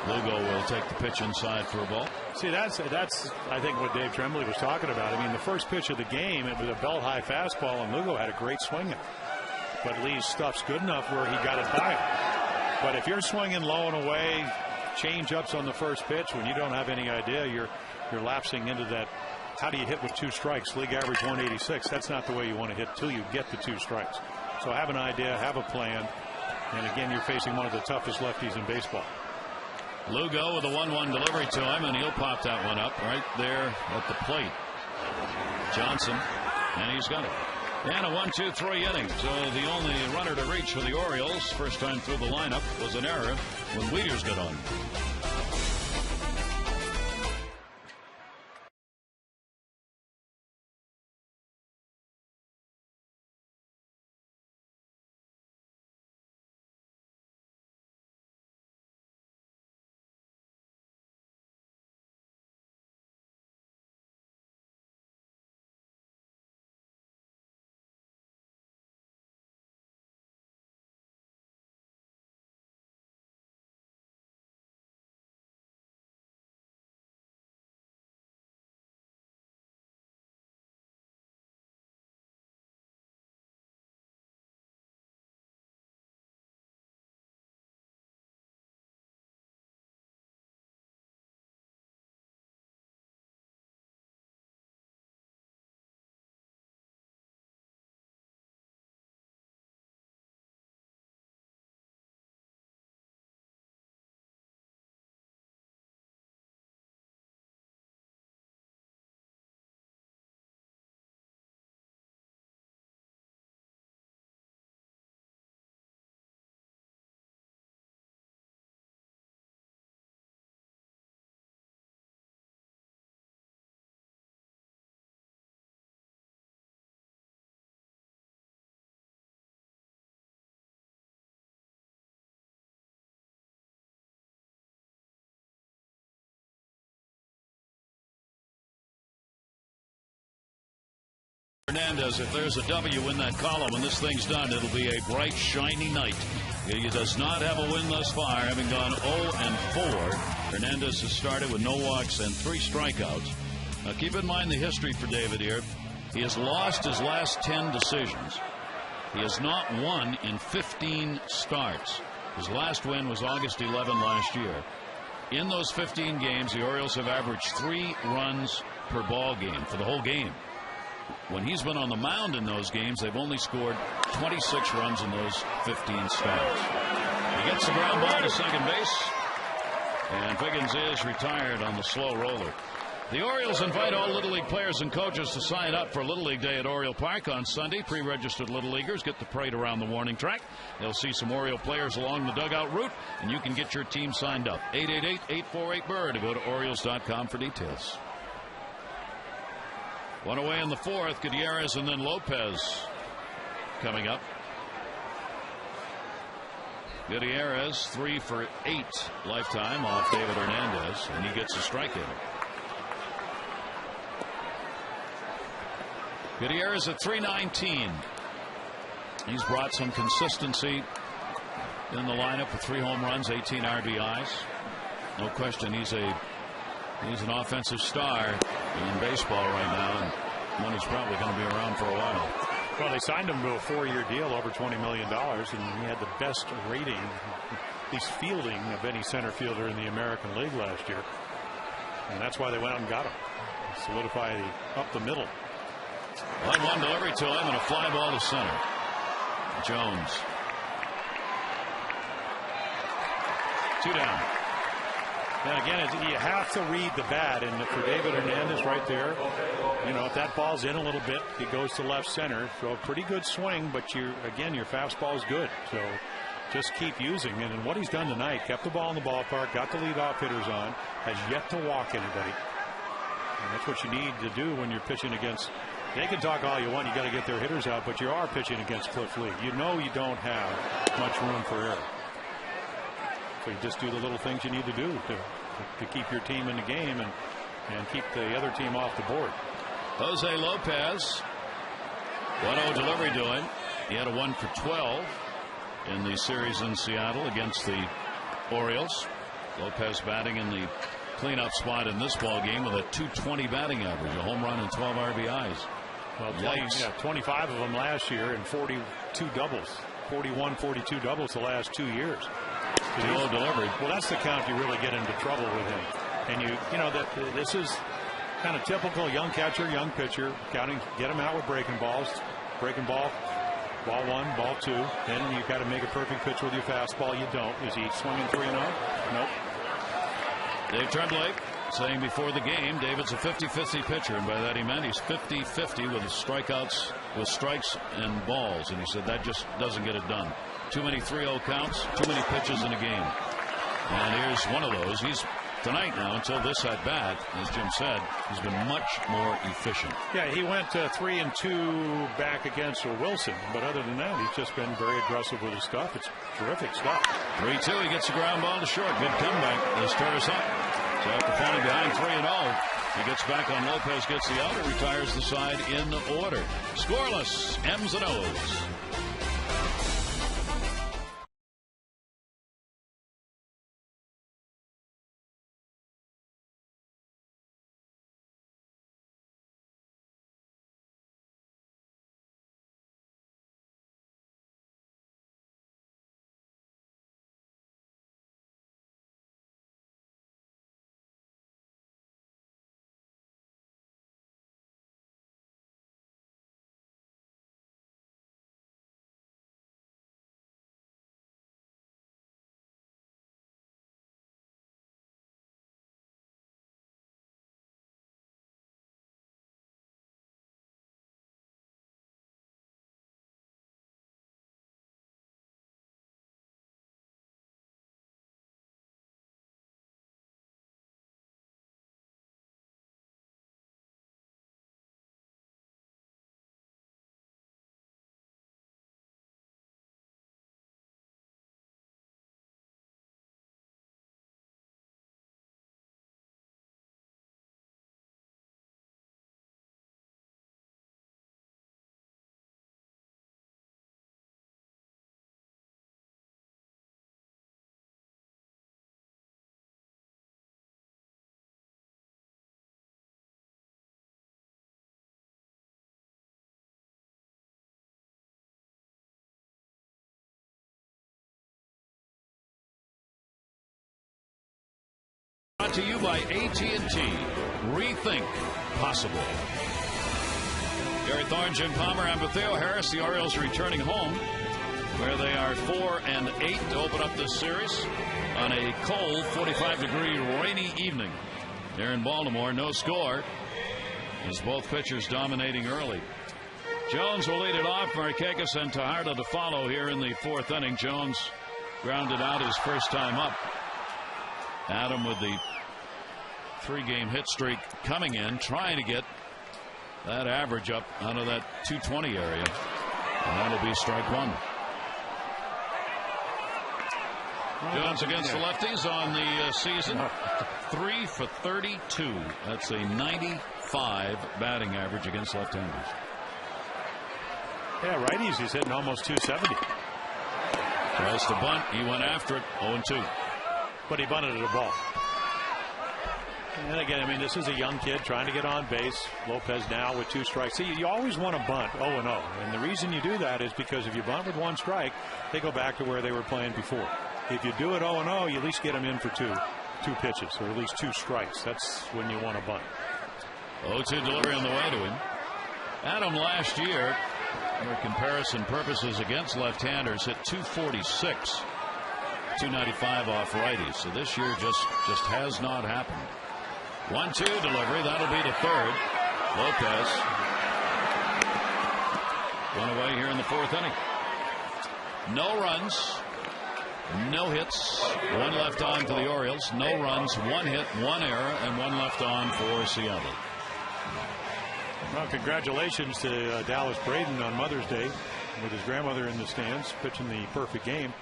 Lugo will take the pitch inside for a ball. See, that's I think what Dave Tremblay was talking about. I mean, the first pitch of the game, it was a belt high fastball, and Lugo had a great swing at it. But Lee's stuff's good enough where he got it by him. But if you're swinging low and away, change ups on the first pitch when you don't have any idea, you're lapsing into that. How do you hit with 2 strikes? League average 186. That's not the way you want to hit till you get the 2 strikes. So have an idea, have a plan, and again, you're facing one of the toughest lefties in baseball. Lugo with a 1-1 delivery to him, and he'll pop that one up right there at the plate. Johnson, and he's got it. And a 1-2-3 inning. So the only runner to reach for the Orioles, first time through the lineup, was an error when Wieters got on. Hernandez, if there's a W in that column when this thing's done, it'll be a bright, shiny night. He does not have a win thus far, having gone 0-4. Hernandez has started with no walks and 3 strikeouts. Now, keep in mind the history for David here. He has lost his last 10 decisions. He has not won in 15 starts. His last win was August 11 last year. In those 15 games, the Orioles have averaged 3 runs per ball game for the whole game. When he's been on the mound in those games, they've only scored 26 runs in those 15 starts. He gets the ground ball to second base, and Figgins is retired on the slow roller. The Orioles invite all Little League players and coaches to sign up for Little League Day at Oriole Park on Sunday. Pre-registered Little Leaguers get to parade around the warning track. They'll see some Oriole players along the dugout route, and you can get your team signed up. 888-848-BIRD. Go to Orioles.com for details. One away in the 4th. Gutierrez and then Lopez coming up. Gutierrez 3 for 8 lifetime off David Hernandez, and he gets a strike in. Gutierrez at 319. He's brought some consistency in the lineup with 3 home runs, 18 RBIs. No question he's an offensive star in baseball right now, and one who's probably going to be around for a while. Well, they signed him to a 4-year deal, over $20 million, and he had the best rating, at least fielding, of any center fielder in the American League last year. And that's why they went out and got him. Solidify up the middle. 1-1 delivery to him and a fly ball to center. Jones. 2 down. And again, you have to read the bat, and for David Hernandez right there, you know, if that ball's in a little bit, it goes to left center. So a pretty good swing, but your fastball is good. So just keep using it. And what he's done tonight, kept the ball in the ballpark, got the leadoff hitters on, has yet to walk anybody. And that's what you need to do when you're pitching against. They can talk all you want. You got to get their hitters out, but you are pitching against Cliff Lee. You know you don't have much room for error. So you just do the little things you need to do to keep your team in the game and keep the other team off the board. Jose Lopez. 1-0 delivery to him. He had a 1 for 12 in the series in Seattle against the Orioles. Lopez batting in the cleanup spot in this ball game with a .220 batting average, a home run and 12 RBIs. Well, 25 of them last year and 42 doubles. 41, 42 doubles the last 2 years. 2-0 delivery. Well, that's the count you really get into trouble with him. And you know that this is kind of typical young catcher, young pitcher, counting, get him out with breaking balls, breaking ball 1, ball 2. Then you've got to make a perfect pitch with your fastball. You don't. Is he swinging 3-0? Nope. Dave Tremblay saying before the game, David's a 50-50 pitcher, and by that he meant he's 50-50 with strikeouts, with strikes and balls, and he said that just doesn't get it done. Too many 3-0 counts, too many pitches in a game. And here's one of those. He's tonight now, until this at bat, as Jim said, he's been much more efficient. Yeah, he went 3-2 back against Wilson, but other than that, he's just been very aggressive with his stuff. It's terrific stuff. 3-2, he gets the ground ball to short. Good comeback. This turns up. So after falling behind 3-0, he gets back on Lopez, gets the out, and retires the side in order. Scoreless, M's and O's. Brought to you by AT Rethink Possible. Gary Thorne, Jim Palmer, and Theo Harris. The Orioles returning home, where they are 4-8 to open up this series on a cold 45-degree rainy evening. Here in Baltimore, no score, as both pitchers dominating early. Jones will lead it off. Markakis and Tejada to follow here in the fourth inning. Jones grounded out his first time up. Adam with the 3-game hit streak coming in, trying to get that average up out of that 220 area. And that'll be strike one. Jones against the lefties on the season. 3 for 32. That's a 95 batting average against left-handers. Yeah, righties, he's hitting almost 270. Tries to bunt. He went after it. 0-2. But he bunted at a ball. And again, I mean, this is a young kid trying to get on base. Lopez now with 2 strikes. See, you always want to bunt 0-0. And the reason you do that is because if you bunt with 1 strike, they go back to where they were playing before. If you do it 0-0, you at least get them in for two pitches, or at least 2 strikes. That's when you want to bunt. 0-2 delivery on the way to him. Adam last year, for comparison purposes against left-handers, hit 246. 295 off righties. So this year just has not happened. 1-2 delivery. That'll be to third. Lopez. One away here in the fourth inning. No runs. No hits. 1 left on for the Orioles. No runs. 1 hit, 1 error, and 1 left on for Seattle. Well, congratulations to Dallas Braden on Mother's Day with his grandmother in the stands, pitching the perfect game.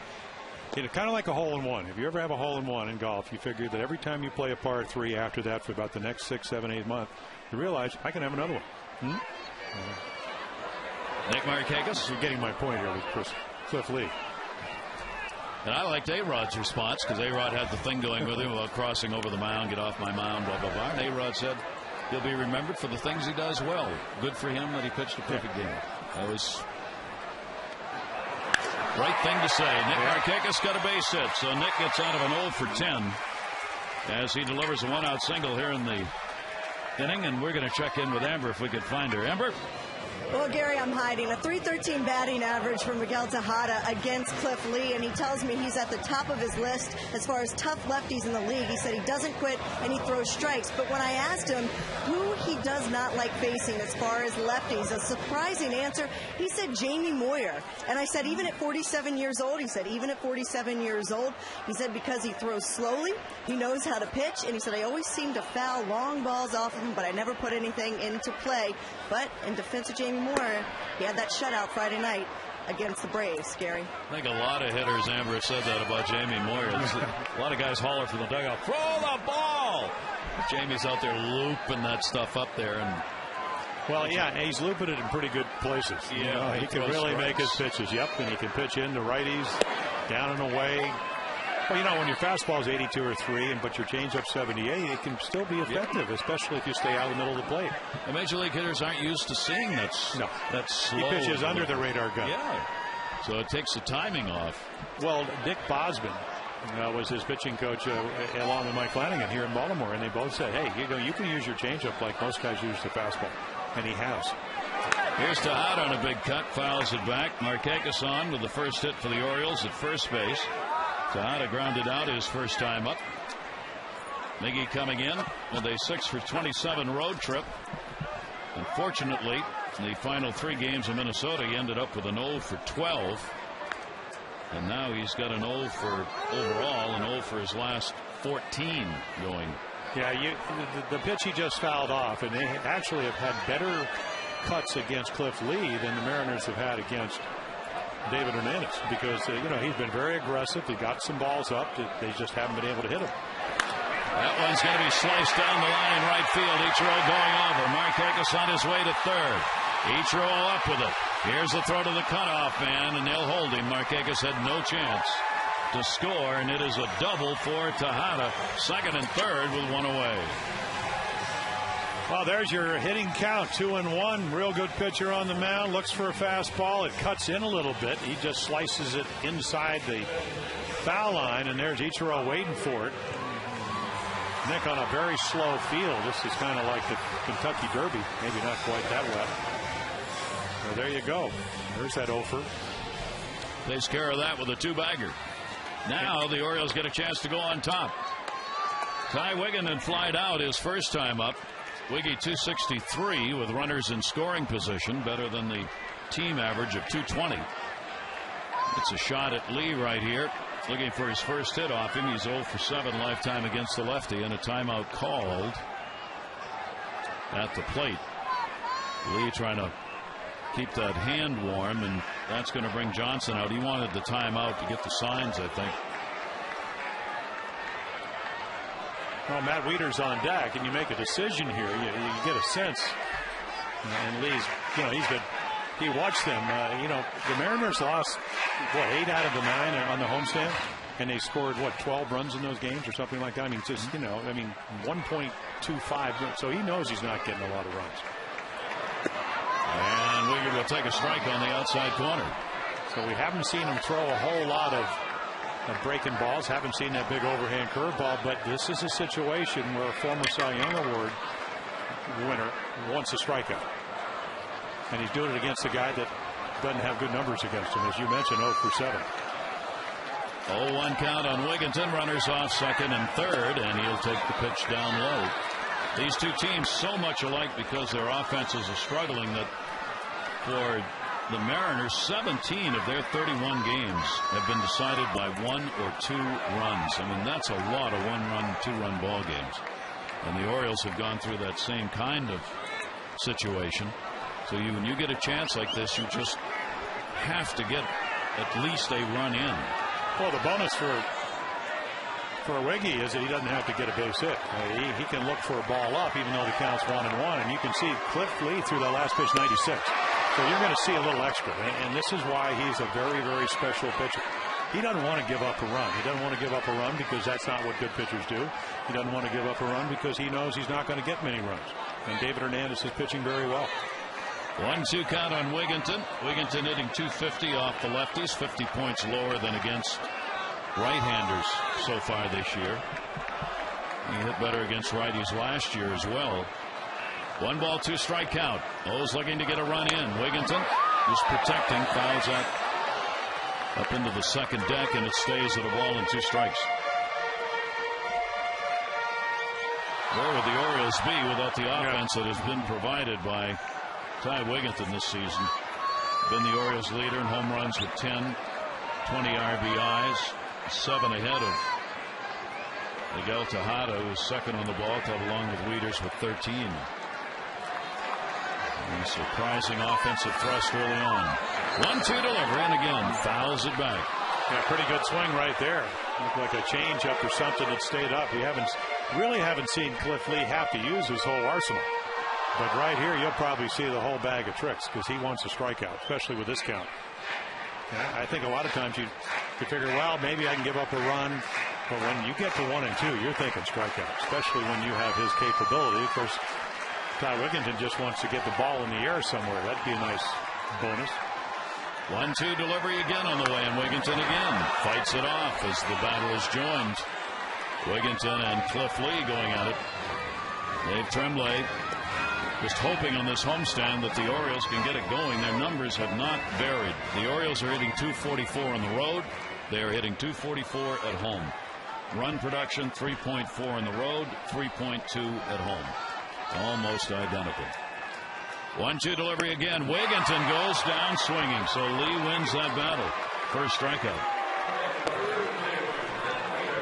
You know, kind of like a hole-in-one. If you ever have a hole-in-one in golf, you figure that every time you play a par 3 after that for about the next 6, 7, 8 months, you realize I can have another one. Nick Markakis. You're getting my point here with Cliff Lee. And I liked A-Rod's response, because A-Rod had the thing going with him about crossing over the mound, get off my mound, blah, blah, blah. And A-Rod said he'll be remembered for the things he does well. Good for him that he pitched a perfect game. That was right thing to say. Nick Markakis got a base hit, so Nick gets out of an 0 for 10 as he delivers a 1-out single here in the inning. And we're going to check in with Amber if we could find her. Amber? Well, Gary, I'm hiding. A .313 batting average for Miguel Tejada against Cliff Lee, and he tells me he's at the top of his list as far as tough lefties in the league. He said he doesn't quit and he throws strikes. But when I asked him who he does not like facing as far as lefties, a surprising answer, he said Jamie Moyer. And I said, even at 47 years old? He said, even at 47 years old? He said, because he throws slowly, he knows how to pitch, and he said, I always seem to foul long balls off of him, but I never put anything into play. But in defense of Jamie Moore, he had that shutout Friday night against the Braves, Gary. I think a lot of hitters, Amber, have said that about Jamie Moyer. A lot of guys holler from the dugout, throw the ball! Jamie's out there looping that stuff up there. And well, yeah, he's looping it in pretty good places. Yeah, you know, he can really make his pitches. Yep, and he can pitch into righties, down and away. Well, you know, when your fastball is 82 or 3, but your changeup 78, it can still be effective, especially if you stay out of the middle of the plate. The major league hitters aren't used to seeing that slow. He pitches under the radar gun. Yeah, so it takes the timing off. Well, Dick Bosman was his pitching coach along with Mike Flanagan here in Baltimore, and they both said, hey, you can use your changeup like most guys use the fastball, and he has. Here's Tejada on a big cut, fouls it back. Markakis on with the first hit for the Orioles at first base. Tejada grounded out his first time up. Miggy coming in with a 6 for 27 road trip. Unfortunately, the final 3 games in Minnesota, he ended up with an 0 for 12. And now he's got an 0 for overall, an 0 for his last 14 going. Yeah, the pitch he just fouled off, and they actually have had better cuts against Cliff Lee than the Mariners have had against David Hernandez, because he's been very aggressive. He got some balls up. They just haven't been able to hit him. That one's going to be sliced down the line in right field. Ichiro going over. Markakis on his way to third. Ichiro up with it. Here's the throw to the cutoff man, and they'll hold him. Markakis had no chance to score, and it is a double for Tejada. Second and third with 1 away. Well, there's your hitting count, 2-1. Real good pitcher on the mound. Looks for a fastball. It cuts in a little bit. He just slices it inside the foul line, and there's Ichiro waiting for it. Nick, on a very slow field. This is kind of like the Kentucky Derby. Maybe not quite that wet. Well, there you go. There's that offer. Takes care of that with a 2-bagger. Now the Orioles get a chance to go on top. Ty Wigginton flied out his first time up. Wiggy 263 with runners in scoring position, better than the team average of 220. It's a shot at Lee right here, looking for his first hit off him. He's 0 for 7 lifetime against the lefty, and a timeout called at the plate. Lee trying to keep that hand warm, and that's going to bring Johnson out. He wanted the timeout to get the signs, I think. Well, Matt Wieters on deck, and you make a decision here. You get a sense. And Lee's, he watched them. The Mariners lost, 8 out of the 9 on the homestand? And they scored, 12 runs in those games or something like that? I mean, 1.25. So he knows he's not getting a lot of runs. And Wiggy will take a strike on the outside corner. So we haven't seen him throw a whole lot of breaking balls. Haven't seen that big overhand curveball, but this is a situation where a former Cy Young Award winner wants a strikeout. And he's doing it against a guy that doesn't have good numbers against him, as you mentioned, 0 for 7. 0-1 count on Wigginton. Runners off second and third, and he'll take the pitch down low. These two teams so much alike because their offenses are struggling that for the Mariners, 17 of their 31 games have been decided by 1 or 2 runs. I mean, that's a lot of 1-run, 2-run ball games. And the Orioles have gone through that same kind of situation. So when you get a chance like this, you just have to get at least a run in. Well, the bonus for Wiggy is that he doesn't have to get a base hit. He can look for a ball up even though the count's 1-1. And you can see Cliff Lee threw that last pitch 96. So you're going to see a little extra. And this is why he's a very, very special pitcher. He doesn't want to give up a run. He doesn't want to give up a run because that's not what good pitchers do. He doesn't want to give up a run because he knows he's not going to get many runs. And David Hernandez is pitching very well. 1-2 count on Wigginton. Wigginton hitting .250 off the lefties, 50 points lower than against right-handers so far this year. He hit better against righties last year as well. 1-2 strike count. O's looking to get a run in. Wigginton is protecting, fouls out up into the second deck, and it stays at a ball and 2 strikes. Where would the Orioles be without the offense that has been provided by Ty Wigginton this season? Been the Orioles leader in home runs with 10, 20 RBIs, 7 ahead of Miguel Tejada, who's second on the ball club, along with Wieters with 13. And a surprising offensive thrust early on. 1-2 delivery, and again fouls it back. Yeah, pretty good swing right there. Looked like a change up or something that stayed up. You really haven't seen Cliff Lee have to use his whole arsenal. But right here, you'll probably see the whole bag of tricks because he wants a strikeout, especially with this count. I think a lot of times you figure, well, maybe I can give up a run. But when you get to 1 and 2, you're thinking strikeout, especially when you have his capability. Of course, Ty Wigginton just wants to get the ball in the air somewhere. That'd be a nice bonus. 1-2 delivery again on the way, and Wigginton again fights it off as the battle is joined. Wigginton and Cliff Lee going at it. Dave Tremblay just hoping on this homestand that the Orioles can get it going. Their numbers have not varied. The Orioles are hitting .244 on the road. They are hitting .244 at home. Run production 3.4 on the road, 3.2 at home. Almost identical. 1-2 delivery again. Wigginton goes down swinging, so Lee wins that battle. First strikeout.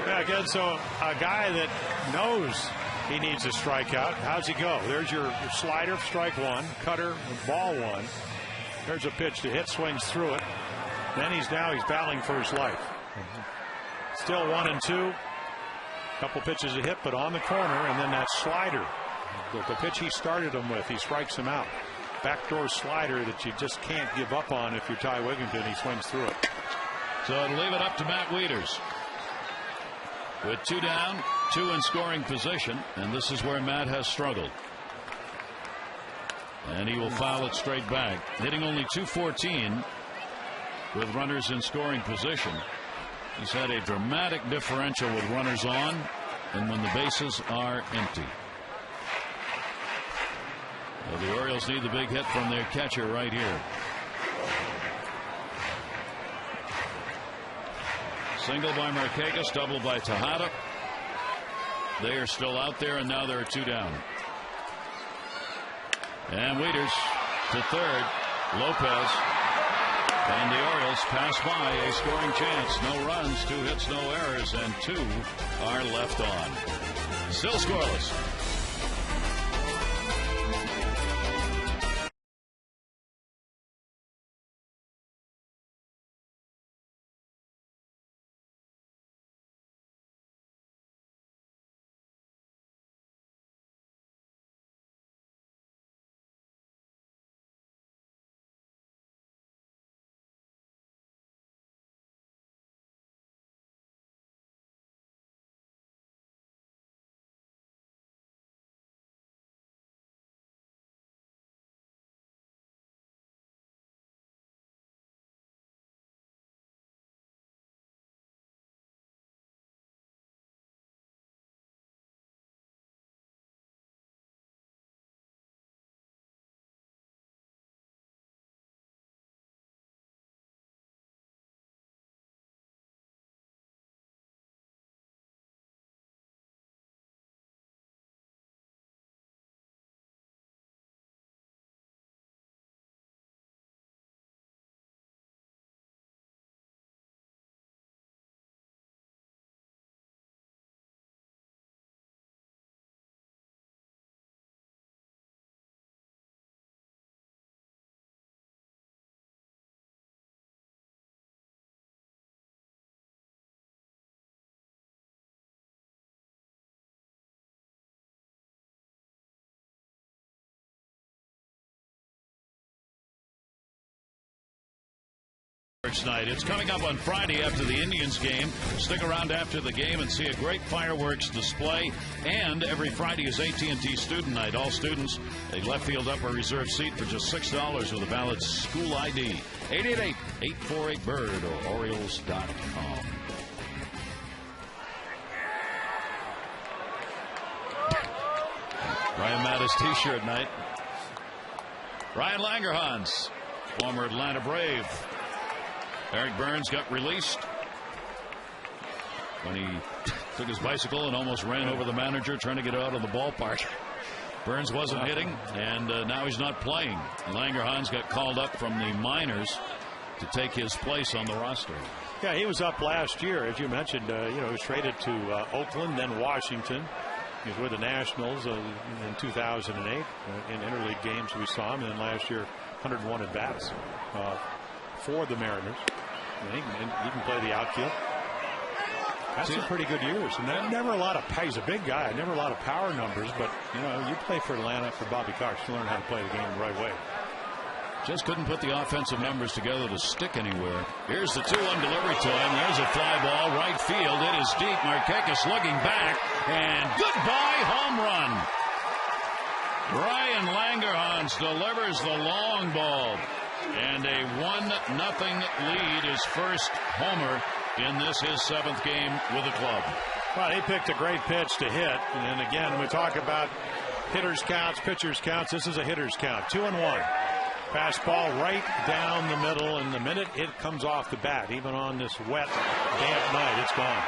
Yeah, again, so a guy that knows he needs a strikeout. How's he go? There's your slider, strike 1, cutter, ball 1. There's a pitch to hit, swings through it. Then he's battling for his life. Still 1 and 2. Couple pitches to hit, but on the corner, and then that slider. The pitch he started him with, he strikes him out. Backdoor slider that you just can't give up on if you're Ty Wigginton. He swings through it. So it'll leave it up to Matt Wieters. With 2 down, 2 in scoring position, and this is where Matt has struggled. And he will foul it straight back. Hitting only .214 with runners in scoring position. He's had a dramatic differential with runners on and when the bases are empty. Well, the Orioles need the big hit from their catcher right here. Single by Markakis, double by Tejada. They are still out there, and now there are 2 down. And Wieters to third. Lopez. And the Orioles pass by a scoring chance. No runs, 2 hits, no errors, and 2 are left on. Still scoreless. Night. It's coming up on Friday after the Indians game. Stick around after the game and see a great fireworks display. And every Friday is AT&T Student Night. All students a left field upper reserve seat for just $6 with a valid school ID. 888-848-BIRD or Orioles.com. Ryan Mattis t-shirt night. Ryan Langerhans, former Atlanta Brave. Eric Burns got released when he took his bicycle and almost ran over the manager trying to get out of the ballpark. Burns wasn't hitting, and now he's not playing. Langerhans got called up from the minors to take his place on the roster. Yeah, he was up last year, as you mentioned. He was traded to Oakland, then Washington. He was with the Nationals in 2008. In interleague games we saw him, and then last year 101 at bats for the Mariners. He can play the outfield. That's some pretty good years, and never a lot of. He's a big guy. Never a lot of power numbers, but you play for Atlanta, for Bobby Cox, to learn how to play the game the right way. Just couldn't put the offensive numbers together to stick anywhere. Here's the 2-1 delivery to him. There's a fly ball, right field. It is deep. Markakis looking back, and goodbye home run. Ryan Langerhans delivers the long ball, and a 1-0 lead. His first homer in this, his 7th game with the club. Well, he picked a great pitch to hit, and again, when we talk about hitters counts, pitchers counts, this is a hitters count. 2-1. Fastball right down the middle, and the minute it comes off the bat, even on this wet, damp night, it's gone.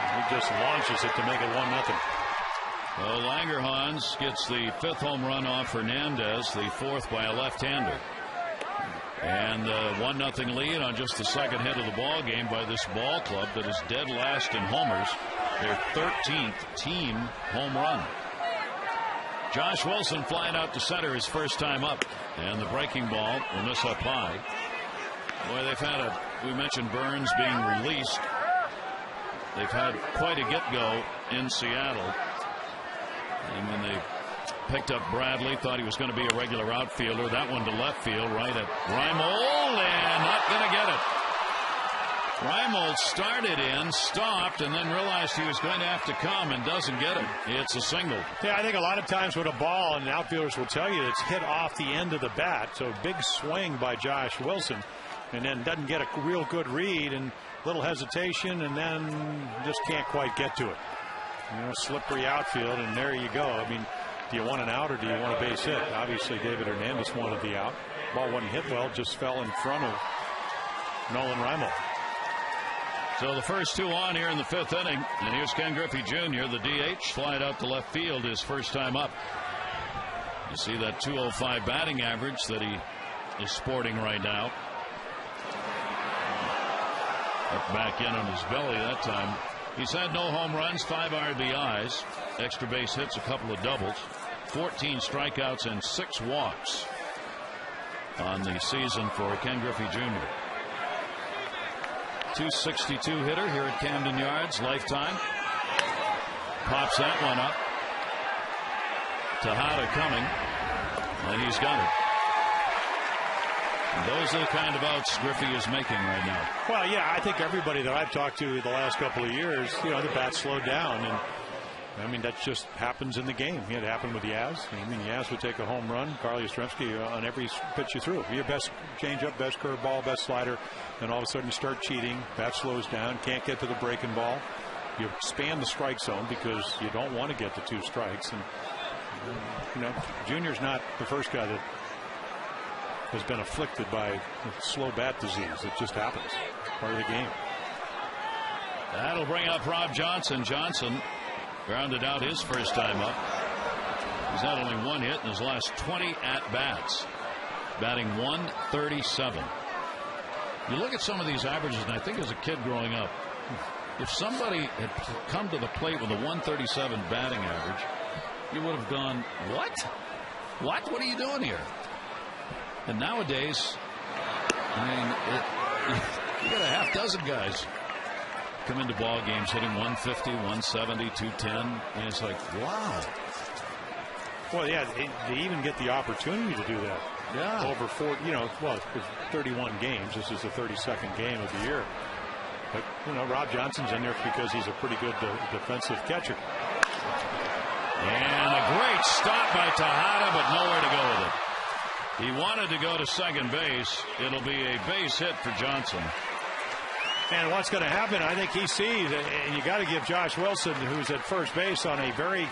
And he just launches it to make it 1-0. Well, Langerhans gets the 5th home run off Hernandez, the 4th by a left-hander. And 1-0 lead on just the 2nd hit of the ball game by this ball club that is dead last in homers. Their 13th team home run. Josh Wilson flying out to center his first time up, and the breaking ball will miss up high. Boy, they've had we mentioned Burns being released. They've had quite a get-go in Seattle. And when they picked up Bradley, thought he was going to be a regular outfielder. That one to left field, right at Reimold, and not going to get it. Reimold started in, stopped, and then realized he was going to have to come and doesn't get it. It's a single. Yeah, I think a lot of times with a ball, and outfielders will tell you, it's hit off the end of the bat. So big swing by Josh Wilson. and then doesn't get a real good read and little hesitation, and then just can't quite get to it. Slippery outfield, and there you go. I mean, do you want an out or do you want a base hit? Obviously, David Hernandez wanted the out. Ball wasn't hit well, just fell in front of Nolan Reimold. So the first two on here in the 5th inning, and here's Ken Griffey Jr., the DH, flying out to left field his first time up. You see that 205 batting average that he is sporting right now. Up back in on his belly that time. He's had no home runs, 5 RBIs, extra base hits, a couple of doubles, 14 strikeouts, and 6 walks on the season for Ken Griffey Jr. 262 hitter here at Camden Yards, lifetime. Pops that one up. Tejada coming, and he's got it. And those are the kind of outs Griffey is making right now. Well, yeah, I think everybody that I've talked to the last couple of years, the bat slowed down, and I mean that just happens in the game. It happened with Yaz. I mean, Yaz would take a home run, Carl Yastrzemski on every pitch you threw. Your best changeup, best curveball, best slider, then all of a sudden you start cheating. Bat slows down, can't get to the breaking ball. You expand the strike zone because you don't want to get to 2 strikes. And Junior's not the first guy that has been afflicted by slow bat disease. It just happens. Part of the game. That'll bring up Rob Johnson. Johnson grounded out his first time up. He's had only 1 hit in his last 20 at-bats. Batting .137. You look at some of these averages, and I think as a kid growing up, if somebody had come to the plate with a .137 batting average, you would have gone, what? What are you doing here? And nowadays, I mean, you got a half dozen guys come into ball games hitting 150, 170, 210, and it's like, wow. Well, yeah, they even get the opportunity to do that. Yeah. Over 31 games. This is the 32nd game of the year. But, Rob Johnson's in there because he's a pretty good defensive catcher. And a great stop by Tejada, but nowhere to go with it. He wanted to go to second base. It'll be a base hit for Johnson. And what's going to happen, I think he sees, and you got to give Josh Wilson, who's at first base, on a great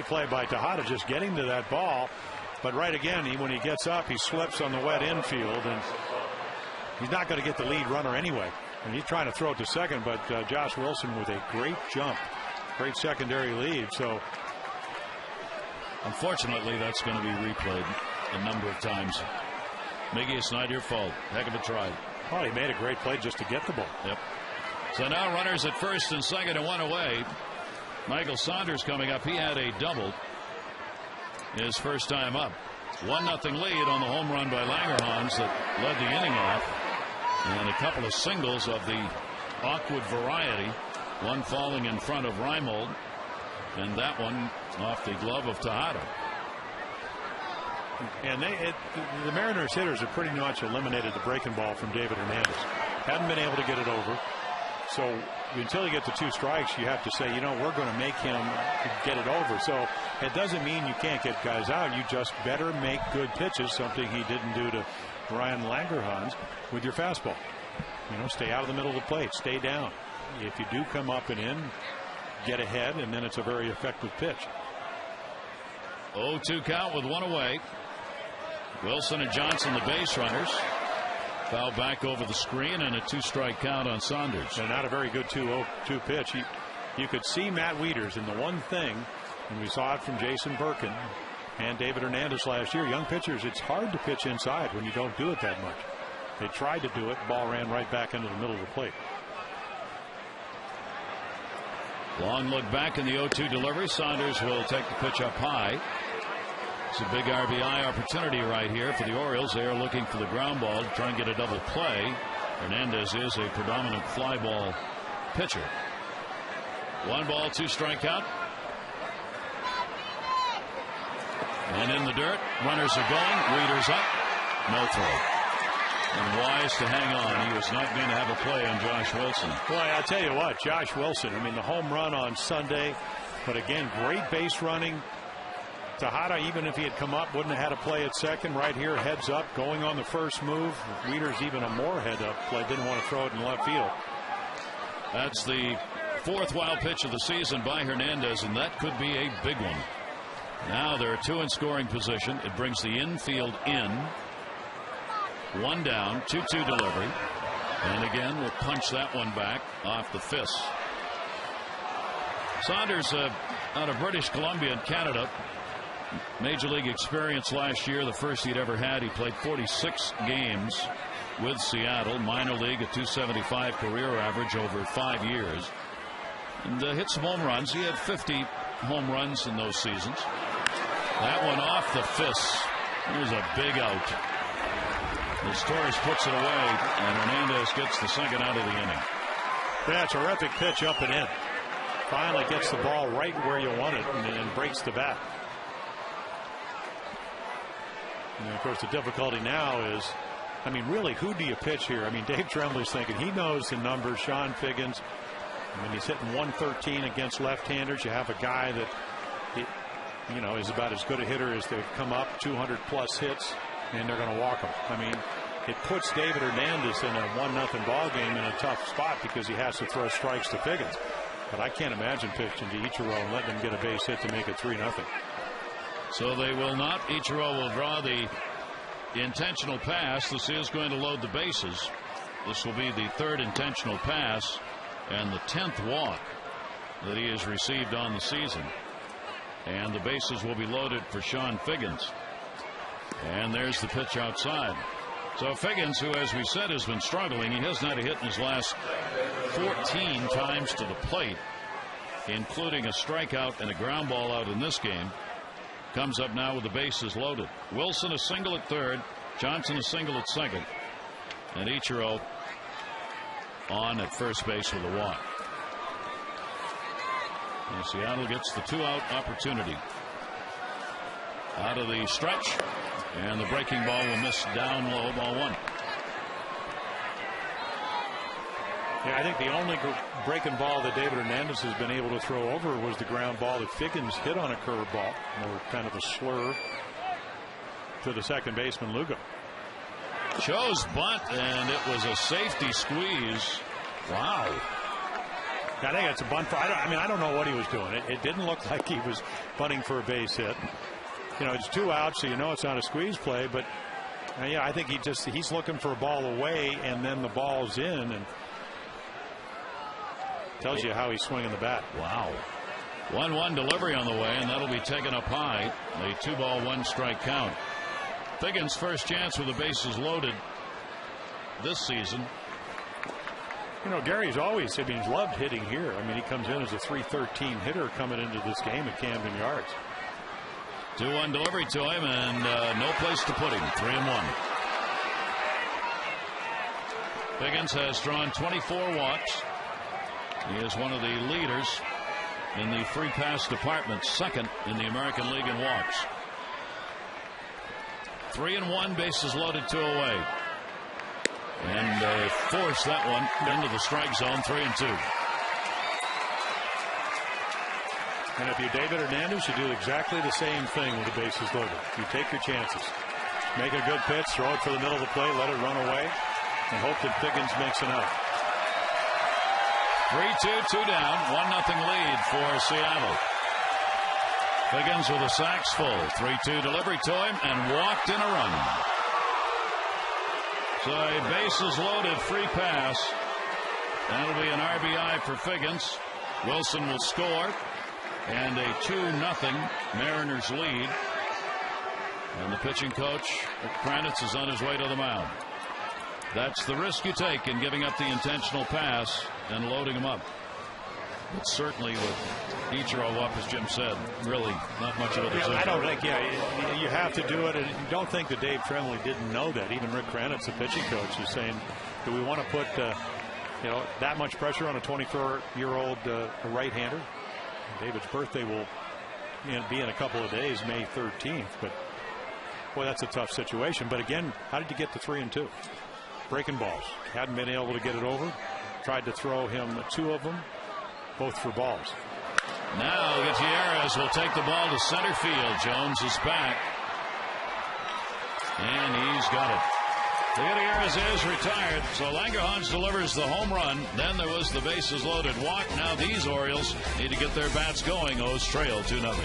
play by Tejada, just getting to that ball. But right again, when he gets up, he slips on the wet infield, and he's not going to get the lead runner anyway. And he's trying to throw it to second, but Josh Wilson with a great jump, great secondary lead. So, unfortunately, that's going to be replayed a number of times. Miggy, it's not your fault. Heck of a try. Well, he made a great play just to get the ball. Yep. So now runners at first and second and 1 away. Michael Saunders coming up. He had a double his first time up. 1-0 lead on the home run by Langerhans that led the inning off. And a couple of singles of the awkward variety. One falling in front of Reimold, and that one off the glove of Tejada. And the Mariners hitters have pretty much eliminated the breaking ball from David Hernandez. Hadn't been able to get it over. So until you get to 2 strikes, you have to say, we're going to make him get it over. So it doesn't mean you can't get guys out. You just better make good pitches, something he didn't do to Ryan Langerhans with your fastball. Stay out of the middle of the plate. Stay down. If you do come up and in, get ahead, and then it's a very effective pitch. 0-2 count with 1 away. Wilson and Johnson, the base runners. Foul back over the screen, and a 2-strike count on Saunders. And not a very good 2-0 pitch. You could see Matt Wieters, and the one thing, and we saw it from Jason Birkin and David Hernandez last year, young pitchers, it's hard to pitch inside when you don't do it that much. They tried to do it. Ball ran right back into the middle of the plate. Long look back in the 0-2 delivery. Saunders will take the pitch up high. It's a big RBI opportunity right here for the Orioles. They are looking for the ground ball to try and get a double play. Hernandez is a predominant fly ball pitcher. 1 ball, 2-strike count. And in the dirt, runners are going. Wieters up. No throw. And Wise to hang on. He was not going to have a play on Josh Wilson. Boy, I'll tell you what, Josh Wilson, the home run on Sunday, but again, great base running. Tejada, even if he had come up, wouldn't have had to play at second. Right here, heads up, going on the first move. Weeder's even a more head up play. Didn't want to throw it in left field. That's the 4th wild pitch of the season by Hernandez, and that could be a big one. Now there are 2 in scoring position. It brings the infield in. 1 down, 2-2 delivery. And again, we'll punch that one back off the fist. Saunders out of British Columbia in Canada. Major League experience last year, the first he'd ever had. He played 46 games with Seattle. Minor league, a .275 career average over 5 years. And hit some home runs. He had 50 home runs in those seasons. That one off the fist. There's a big out. As Torres puts it away, and Hernandez gets the second out of the inning. Yeah, terrific pitch up and in. Finally gets the ball right where you want it and breaks the bat. And of course, the difficulty now is, I mean, really, who do you pitch here? I mean, Dave Tremblay's thinking he knows the numbers. Sean Figgins, I mean, he's hitting 113 against left-handers. You have a guy that, you know, is about as good a hitter as they've come up, 200-plus hits, and they're going to walk him. I mean, it puts David Hernandez in a 1-0 ball game in a tough spot because he has to throw strikes to Figgins. But I can't imagine pitching to Ichiro and letting him get a base hit to make it 3-0. So they will not. Ichiro will draw the intentional pass. This is going to load the bases. This will be the 3rd intentional pass and the 10th walk that he has received on the season. And the bases will be loaded for Sean Figgins. And there's the pitch outside. So Figgins, who, as we said, has been struggling, he hasn't had a hit in his last 14 times to the plate, including a strikeout and a ground ball out in this game. Comes up now with the bases loaded. Wilson a single at 3rd. Johnson a single at 2nd. And Ichiro on at first base with a walk. And Seattle gets the 2-out opportunity. Out of the stretch. And the breaking ball will miss down low, ball 1. Yeah, I think the only breaking ball that David Hernandez has been able to throw over was the ground ball that Figgins hit on a curveball, or kind of a slurve to the second baseman Lugo. Cho's bunt, and it was a safety squeeze. Wow. I think it's a bunt. I don't know what he was doing. It didn't look like he was bunting for a base hit. You know, it's 2 outs, so you know it's not a squeeze play. But yeah, I think he's looking for a ball away, and then the ball's in, and tells you how he's swinging the bat. Wow. 1-1 delivery on the way, and that'll be taken up high. A 2-ball, 1-strike count. Figgins' first chance with the bases loaded this season. You know, Gary's always, I mean, he's loved hitting here. I mean, he comes in as a .313 hitter coming into this game at Camden Yards. 2-1 delivery to him, and no place to put him. 3-1. Figgins has drawn 24 walks. He is one of the leaders in the free pass department, 2nd in the American League in walks. 3-1, bases loaded, 2 away. And they force that one into the strike zone, 3-2. And if you're David Hernandez, you do exactly the same thing with the bases loaded. You take your chances. Make a good pitch, throw it for the middle of the plate, let it run away, and hope that Figgins makes an out. 3-2, 2 down, 1-0 lead for Seattle. Figgins with a sacks full. 3-2 delivery to him, and walked in a run. So a bases loaded free pass. That'll be an RBI for Figgins. Wilson will score, and a 2-0 Mariners lead. And the pitching coach, Kranitz, is on his way to the mound. That's the risk you take in giving up the intentional pass and loading him up. But certainly with Ichiro up, as Jim said, really not much of a decision. I don't think, you have to do it. And you don't think that Dave Tremblay didn't know that. Even Rick Kranitz, the pitching coach, is saying, do we want to put that much pressure on a 24-year-old right-hander? David's birthday will be in a couple of days, May 13th. But, boy, that's a tough situation. But, again, how did you get to 3-2? Breaking balls. Hadn't been able to get it over. Tried to throw him 2 of them, both for balls. Now Gutierrez will take the ball to center field. Jones is back. And he's got it. Gutierrez is retired. So Langerhans delivers the home run. Then there was the bases loaded walk. Now these Orioles need to get their bats going. O's trail 2-0.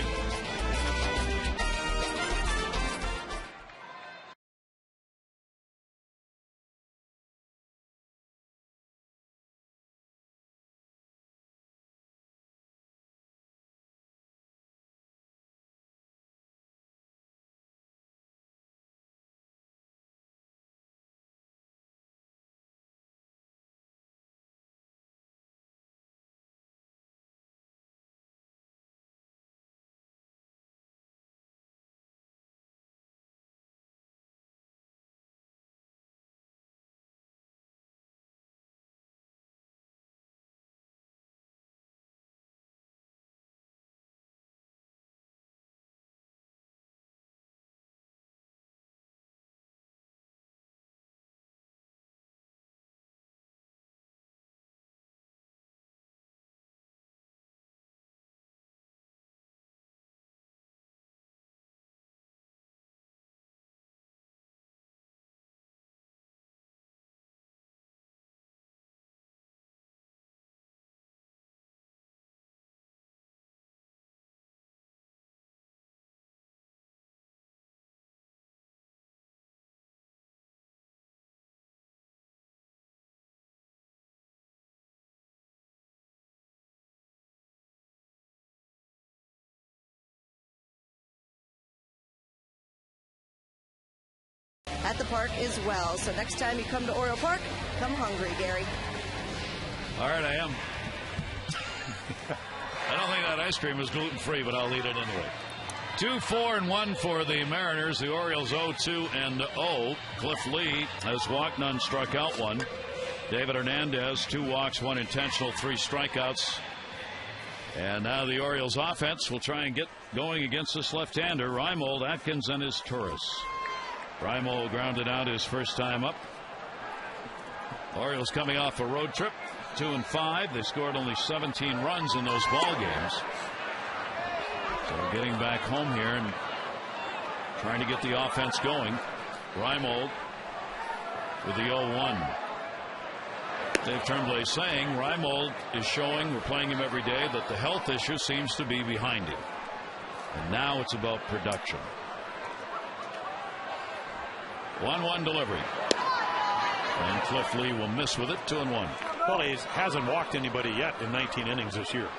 At the park as well. So next time you come to Oriole Park, come hungry, Gary. All right, I am. I don't think that ice cream is gluten-free, but I'll eat it anyway. 2-4-1 for the Mariners. The Orioles 0-2-0. Cliff Lee has walked, none struck out, one. David Hernandez, 2 walks, 1 intentional, 3 strikeouts. And now the Orioles offense will try and get going against this left-hander, Reimold, Atkins, and his Turris. Reimold grounded out his first time up. Orioles coming off a road trip, 2-5. They scored only 17 runs in those ball games. So getting back home here and trying to get the offense going. Reimold with the 0-1. Dave Tremblay saying Reimold is showing, we're playing him every day, that the health issue seems to be behind him. And now it's about production. 1-1 delivery. And Cliff Lee will miss with it, 2-1. Well, he hasn't walked anybody yet in 19 innings this year.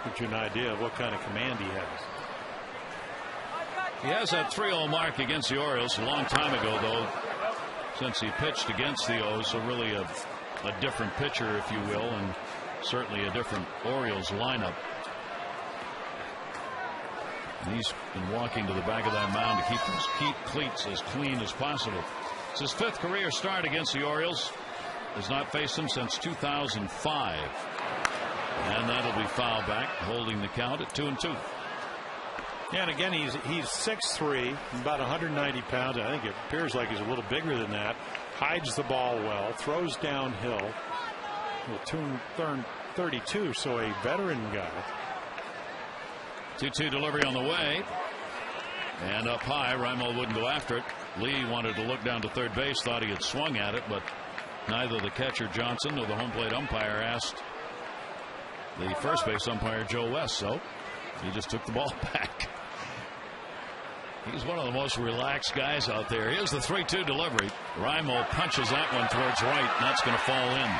Gives you an idea of what kind of command he has. He has that 3-0 mark against the Orioles a long time ago, though, since he pitched against the O's. So really a different pitcher, if you will, and certainly a different Orioles lineup. And he's been walking to the back of that mound to keep cleats as clean as possible. It's his 5th career start against the Orioles. Has not faced them since 2005. And that'll be foul back, holding the count at 2-2. Yeah, and again, he's 6'3", about 190 pounds. I think it appears like he's a little bigger than that. Hides the ball well, throws downhill. Will turn 32, so a veteran guy. 2-2 delivery on the way. And up high, Reimold wouldn't go after it. Lee wanted to look down to third base, thought he had swung at it, but neither the catcher Johnson nor the home plate umpire asked the first base umpire Joe West, so he just took the ball back. He's one of the most relaxed guys out there. Here's the 3-2 delivery. Reimold punches that one towards right, and that's going to fall in.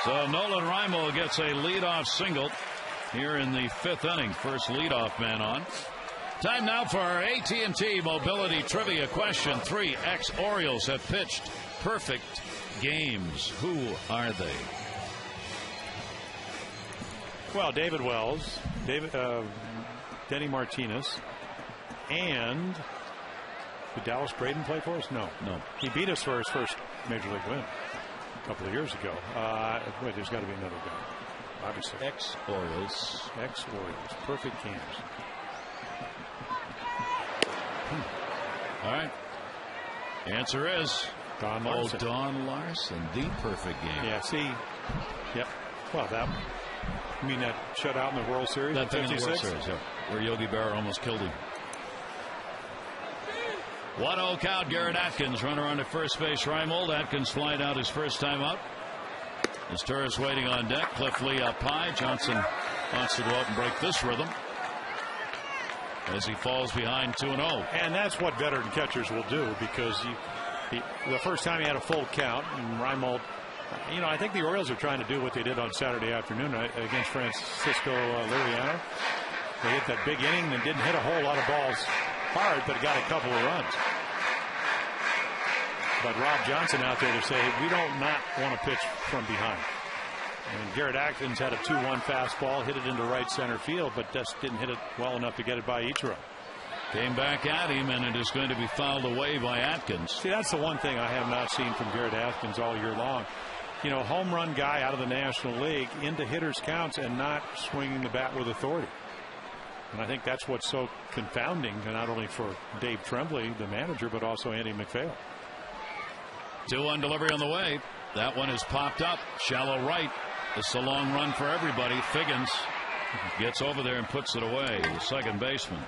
So Nolan Reimold gets a leadoff single here in the 5th inning. First leadoff man on. Time now for our AT&T Mobility Trivia question. 3 ex-Orioles have pitched perfect games. Who are they? Well, David Wells, Denny Martinez, and did Dallas Braden play for us? No. He beat us for his first Major League win a couple of years ago. Wait, there's got to be another guy. Obviously. Ex-Orioles. Perfect games. All right. Answer is Don Larson. Don Larson, the perfect game. Yeah, see. Yep. Well, You mean that shutout in the World Series? That thing in the World Series, yeah, where Yogi Berra almost killed him. 1-0 count. Garrett Atkins, runner on at first base. Reimold. Atkins flying out his first time out. As Torres waiting on deck. Cliff Lee up high. Johnson wants to go out and break this rhythm as he falls behind 2-0. And that's what veteran catchers will do, because the first time he had a full count, and Reimold, I think the Orioles are trying to do what they did on Saturday afternoon against Francisco Liriano. They hit that big inning and didn't hit a whole lot of balls hard, but got a couple of runs. But Rob Johnson out there to say, we don't not want to pitch from behind. And Garrett Atkins had a 2-1 fastball, hit it into right center field, but just didn't hit it well enough to get it by Ichiro. Came back at him, and it is going to be fouled away by Atkins. See, that's the one thing I have not seen from Garrett Atkins all year long. Home run guy out of the National League into hitters' counts and not swinging the bat with authority. And I think that's what's so confounding, not only for Dave Tremblay, the manager, but also Andy MacPhail. 2-1 delivery on the way. That one is popped up. Shallow right. It's a long run for everybody. Figgins gets over there and puts it away. The second baseman.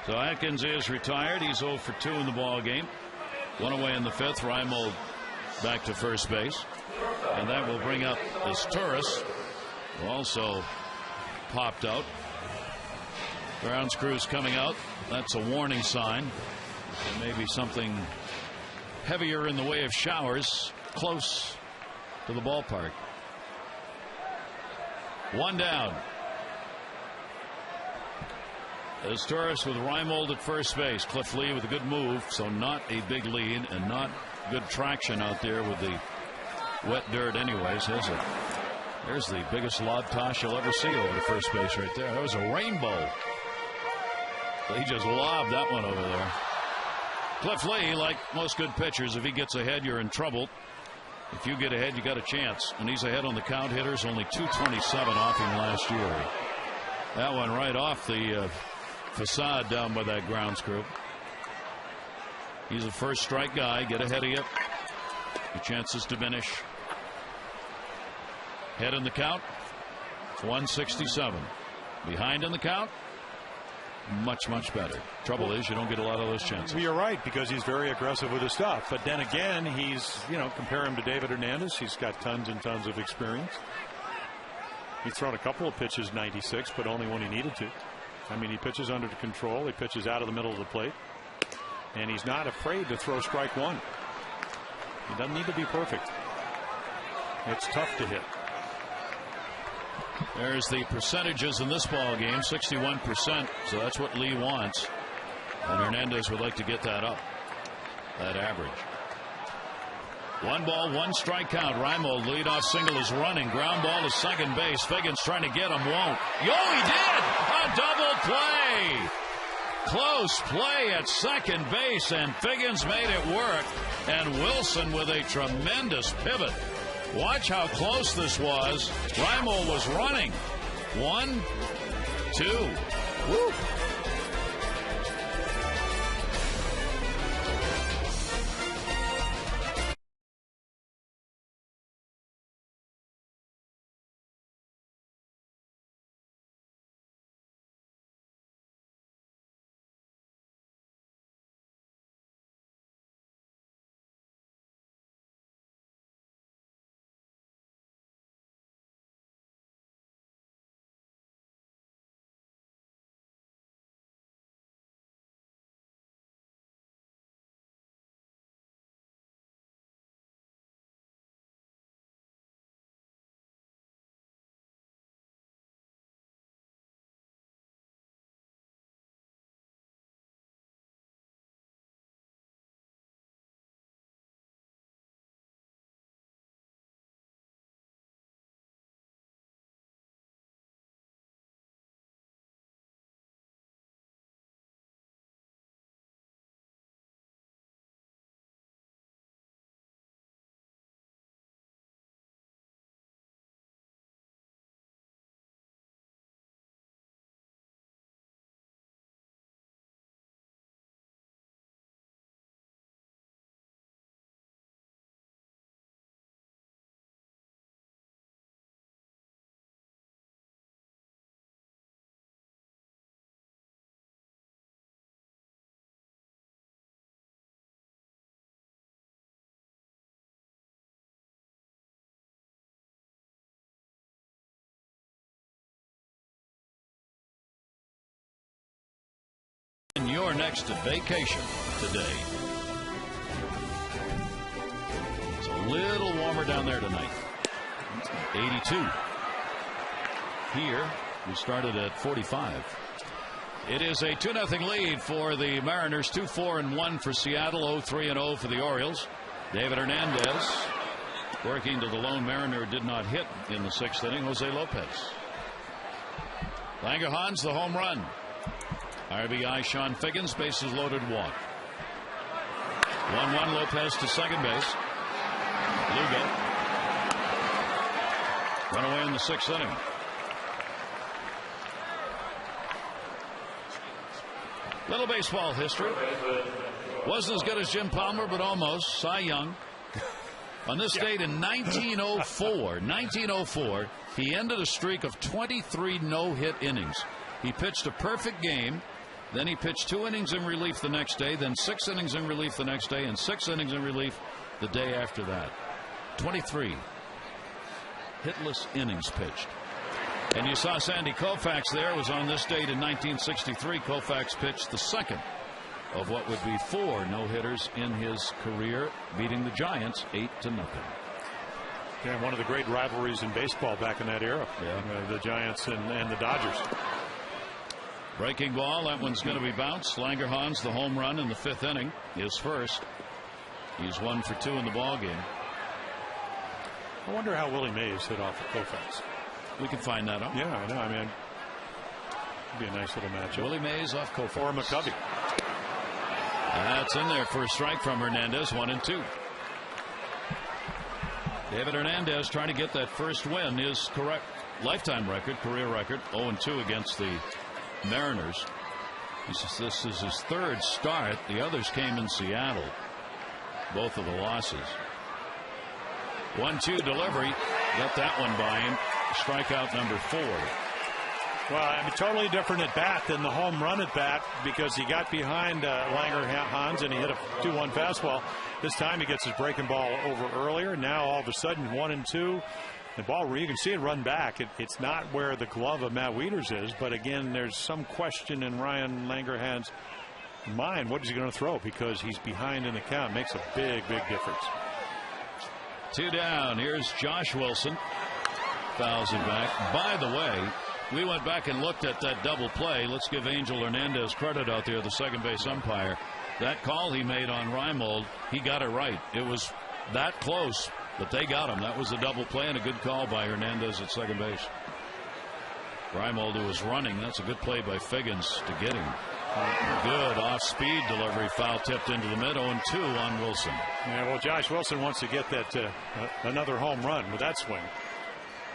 So Atkins is retired. He's 0 for 2 in the ball game. One away in the fifth. Reimold back to first base. And that will bring up this Torres, who also popped out. Grounds crews coming out. That's a warning sign. There may be something heavier in the way of showers close to the ballpark. One down. As Torres with Reimold at first base. Cliff Lee with a good move, so not a big lead and not good traction out there with the wet dirt anyways, is it? There's the biggest lob toss you'll ever see over to first base right there. That was a rainbow. He just lobbed that one over there. Cliff Lee, like most good pitchers, if he gets ahead, you're in trouble. If you get ahead, you got a chance. And he's ahead on the count hitters, only 227 off him last year. That one right off the facade down by that grounds crew. He's a first strike guy. Get ahead of you. The chances diminish. Head in the count. 167. Behind in the count. Much, much better. Trouble is, you don't get a lot of those chances. Well, you're right, because he's very aggressive with his stuff. But then again, he's, compare him to David Hernandez. He's got tons and tons of experience. He's thrown a couple of pitches 96, but only when he needed to. I mean, he pitches under control. He pitches out of the middle of the plate. And he's not afraid to throw strike one. He doesn't need to be perfect. It's tough to hit. There's the percentages in this ball game, 61%. So that's what Lee wants. And Hernandez would like to get that up, that average. 1 ball, 1 strike count. Reimold leadoff single is running. Ground ball to second base. Figgins trying to get him, won't. Yo, he did! A double play! Close play at second base, and Figgins made it work. And Wilson with a tremendous pivot. Watch how close this was. Reimold was running. 1, 2. Woo. next vacation today. It's a little warmer down there tonight. 82. Here, we started at 45. It is a 2-0 lead for the Mariners. 2-4-1 for Seattle. 0-3-0 for the Orioles. David Hernandez working to the lone Mariner, did not hit in the 6th inning. Jose Lopez. Langerhans, the home run. RBI Sean Figgins, bases loaded, walk. 1-1 Lopez to second base. Lugo. Run away in the 6th inning. Little baseball history. Wasn't as good as Jim Palmer, but almost. Cy Young. On this date in 1904, he ended a streak of 23 no-hit innings. He pitched a perfect game. Then he pitched 2 innings in relief the next day, then 6 innings in relief the next day, and 6 innings in relief the day after that. 23 hitless innings pitched. And you saw Sandy Koufax there. It was on this date in 1963. Koufax pitched the second of what would be 4 no-hitters in his career, beating the Giants 8-0. Yeah, one of the great rivalries in baseball back in that era. Yeah. The Giants and the Dodgers. Breaking ball. That one's going to be bounced. Langerhans, the home run in the 5th inning, is first. He's 1 for 2 in the ball game. I wonder how Willie Mays hit off of Koufax. We can find that out. Yeah, I know. I mean, it'd be a nice little matchup. Willie Mays off Koufax. Or McCovey. That's in there for a strike from Hernandez. 1-2. David Hernandez trying to get that first win. His correct lifetime record, career record, 0-2 against the Mariners. This is his 3rd start. The others came in Seattle. Both of the losses. 1-2 delivery. Got that one by him. Strikeout number 4. Well, I mean, totally different at bat than the home run at bat, because he got behind Langerhans and he hit a 2-1 fastball. This time he gets his breaking ball over earlier. Now all of a sudden 1-2. The ball, where you can see it run back. It's not where the glove of Matt Wieters is, but again, there's some question in Ryan Langerhans' mind. What is he going to throw? Because he's behind in the count. Makes a big, big difference. 2 down. Here's Josh Wilson. Fouls it back. By the way, we went back and looked at that double play. Let's give Angel Hernandez credit out there, the second base umpire. That call he made on Reimold, he got it right. It was that close, but they got him. That was a double play and a good call by Hernandez at second base. Reimold, who was running, that's a good play by Figgins to get him. Good off-speed delivery, foul tipped into the mid. 0-2 on Wilson. Yeah, well, Josh Wilson wants to get that another home run with that swing.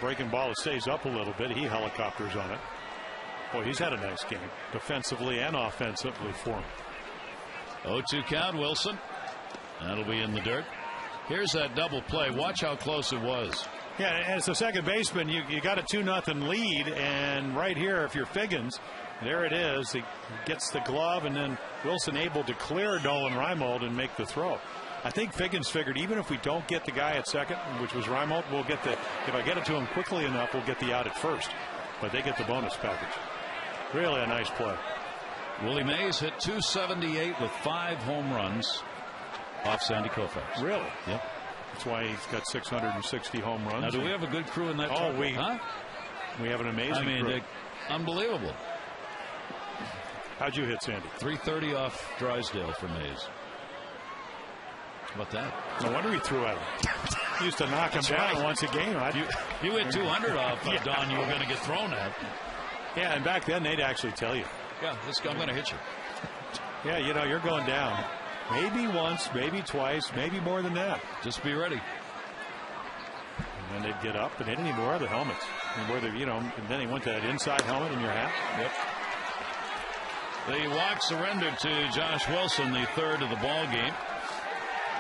Breaking ball, it stays up a little bit. He helicopters on it. Boy, he's had a nice game, defensively and offensively for him. 0-2 count, Wilson. That'll be in the dirt. Here's that double play. Watch how close it was. Yeah, and as a second baseman, you got a 2-0 lead, and right here, if you're Figgins, there it is. He gets the glove, and then Wilson able to clear Nolan Reimold and make the throw. I think Figgins figured even if we don't get the guy at second, which was Reimold, we'll get the, if I get it to him quickly enough, we'll get the out at first. But they get the bonus package. Really a nice play. Willie Mays hit .278 with 5 home runs off Sandy Koufax. Really? Yep. That's why he's got 660 home runs. Now, do we have a good crew in that? Oh, we have an amazing crew. Unbelievable. How'd you hit, Sandy? 330 off Drysdale for Mays. How about that? No wonder he threw at him. He used to knock him down once a game. You hit 200 off Don, you were going to get thrown at. Yeah, and back then they'd actually tell you. Yeah, I'm going to hit you. Yeah, you know, you're going down. Maybe once, maybe twice, maybe more than that. Just be ready. And then they'd get up, and they didn't even wear the helmets. And wear the, and then he went to that inside helmet in your hat. Yep. The walk surrendered to Josh Wilson, the 3rd of the ball game.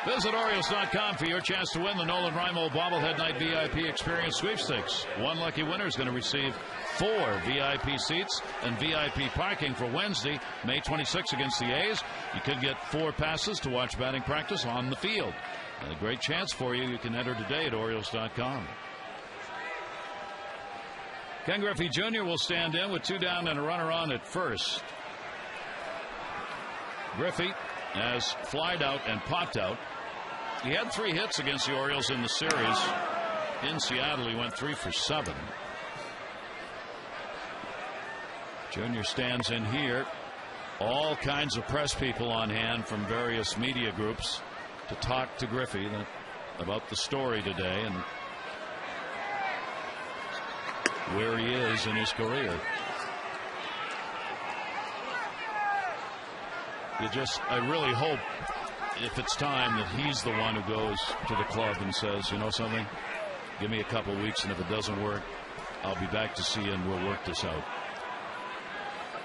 Visit Orioles.com for your chance to win the Nolan Reimold Bobblehead Night VIP Experience Sweepstakes. One lucky winner is going to receive 4 VIP seats and VIP parking for Wednesday, May 26 against the A's. You could get 4 passes to watch batting practice on the field. And a great chance for you. You can enter today at Orioles.com. Ken Griffey Jr. will stand in with 2 down and a runner on at first. Griffey has flied out and popped out. He had 3 hits against the Orioles in the series. In Seattle, he went 3 for 7. Junior stands in here. All kinds of press people on hand from various media groups to talk to Griffey about the story today and where he is in his career. I really hope, if it's time, that he's the one who goes to the club and says, you know something, give me a couple of weeks, and if it doesn't work, I'll be back to see you and we'll work this out.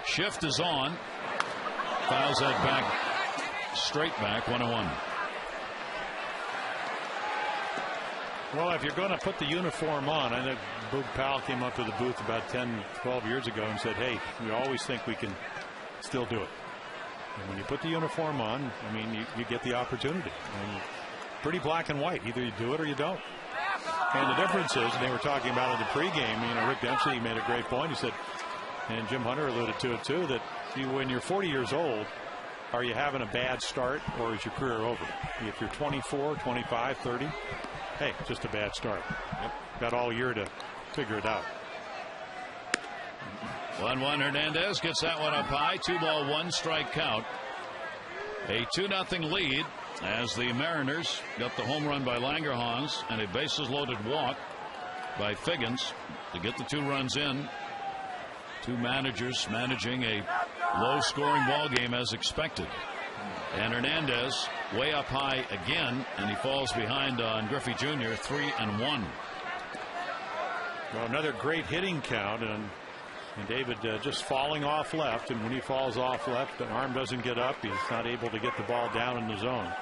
Shift is on. Fouls that back, straight back, 1-1. Well, if you're going to put the uniform on, I know Boog Powell came up to the booth about 10, 12 years ago and said, hey, we always think we can still do it. And when you put the uniform on, I mean, you get the opportunity. And pretty black and white. Either you do it or you don't. And the difference is, and they were talking about in the pregame, Rick Dempsey made a great point. He said, and Jim Hunter alluded to it too, that when you're 40 years old, are you having a bad start or is your career over? If you're 24, 25, 30, hey, just a bad start. Yep. Got all year to figure it out. 1-1. Hernandez gets that one up high. 2-ball, 1-strike count. A 2-0 lead as the Mariners got the home run by Langerhans and a bases loaded walk by Figgins to get the 2 runs in. 2 managers managing a low scoring ball game as expected. And Hernandez way up high again, and he falls behind on Griffey Jr. 3-1. Well, another great hitting count, and David just falling off left, and when he falls off left, the arm doesn't get up. He's not able to get the ball down in the zone.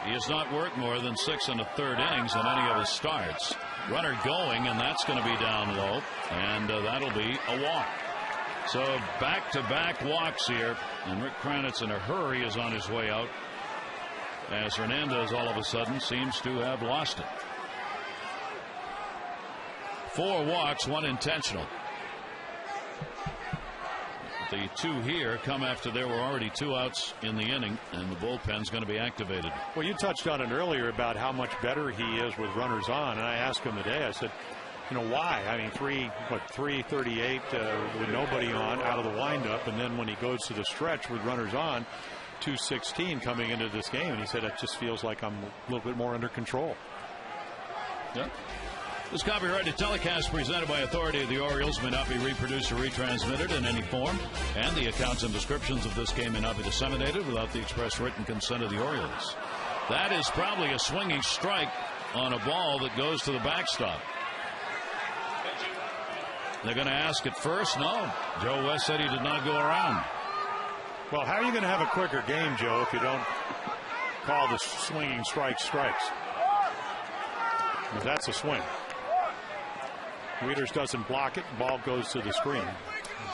He has not worked more than 6 1/3 innings in any of his starts. Runner going, and that's going to be down low, and that'll be a walk. So back-to-back walks here, and Rick Kranitz in a hurry is on his way out as Hernandez all of a sudden seems to have lost it. 4 walks, 1 intentional. The 2 here come after there were already 2 outs in the inning, and the bullpen's going to be activated. Well, you touched on it earlier about how much better he is with runners on, and I asked him today, I said, why? I mean, 338 with nobody on out of the windup, and then when he goes to the stretch with runners on, 216 coming into this game, and he said, it just feels like I'm a little bit more under control. Yep. This copyrighted telecast presented by authority of the Orioles may not be reproduced or retransmitted in any form, and the accounts and descriptions of this game may not be disseminated without the express written consent of the Orioles. That is probably a swinging strike on a ball that goes to the backstop. They're going to ask it first. No. Joe West said he did not go around. Well, how are you going to have a quicker game, Joe, if you don't call the swinging strikes? Because that's a swing. Wieters doesn't block it. Ball goes to the screen.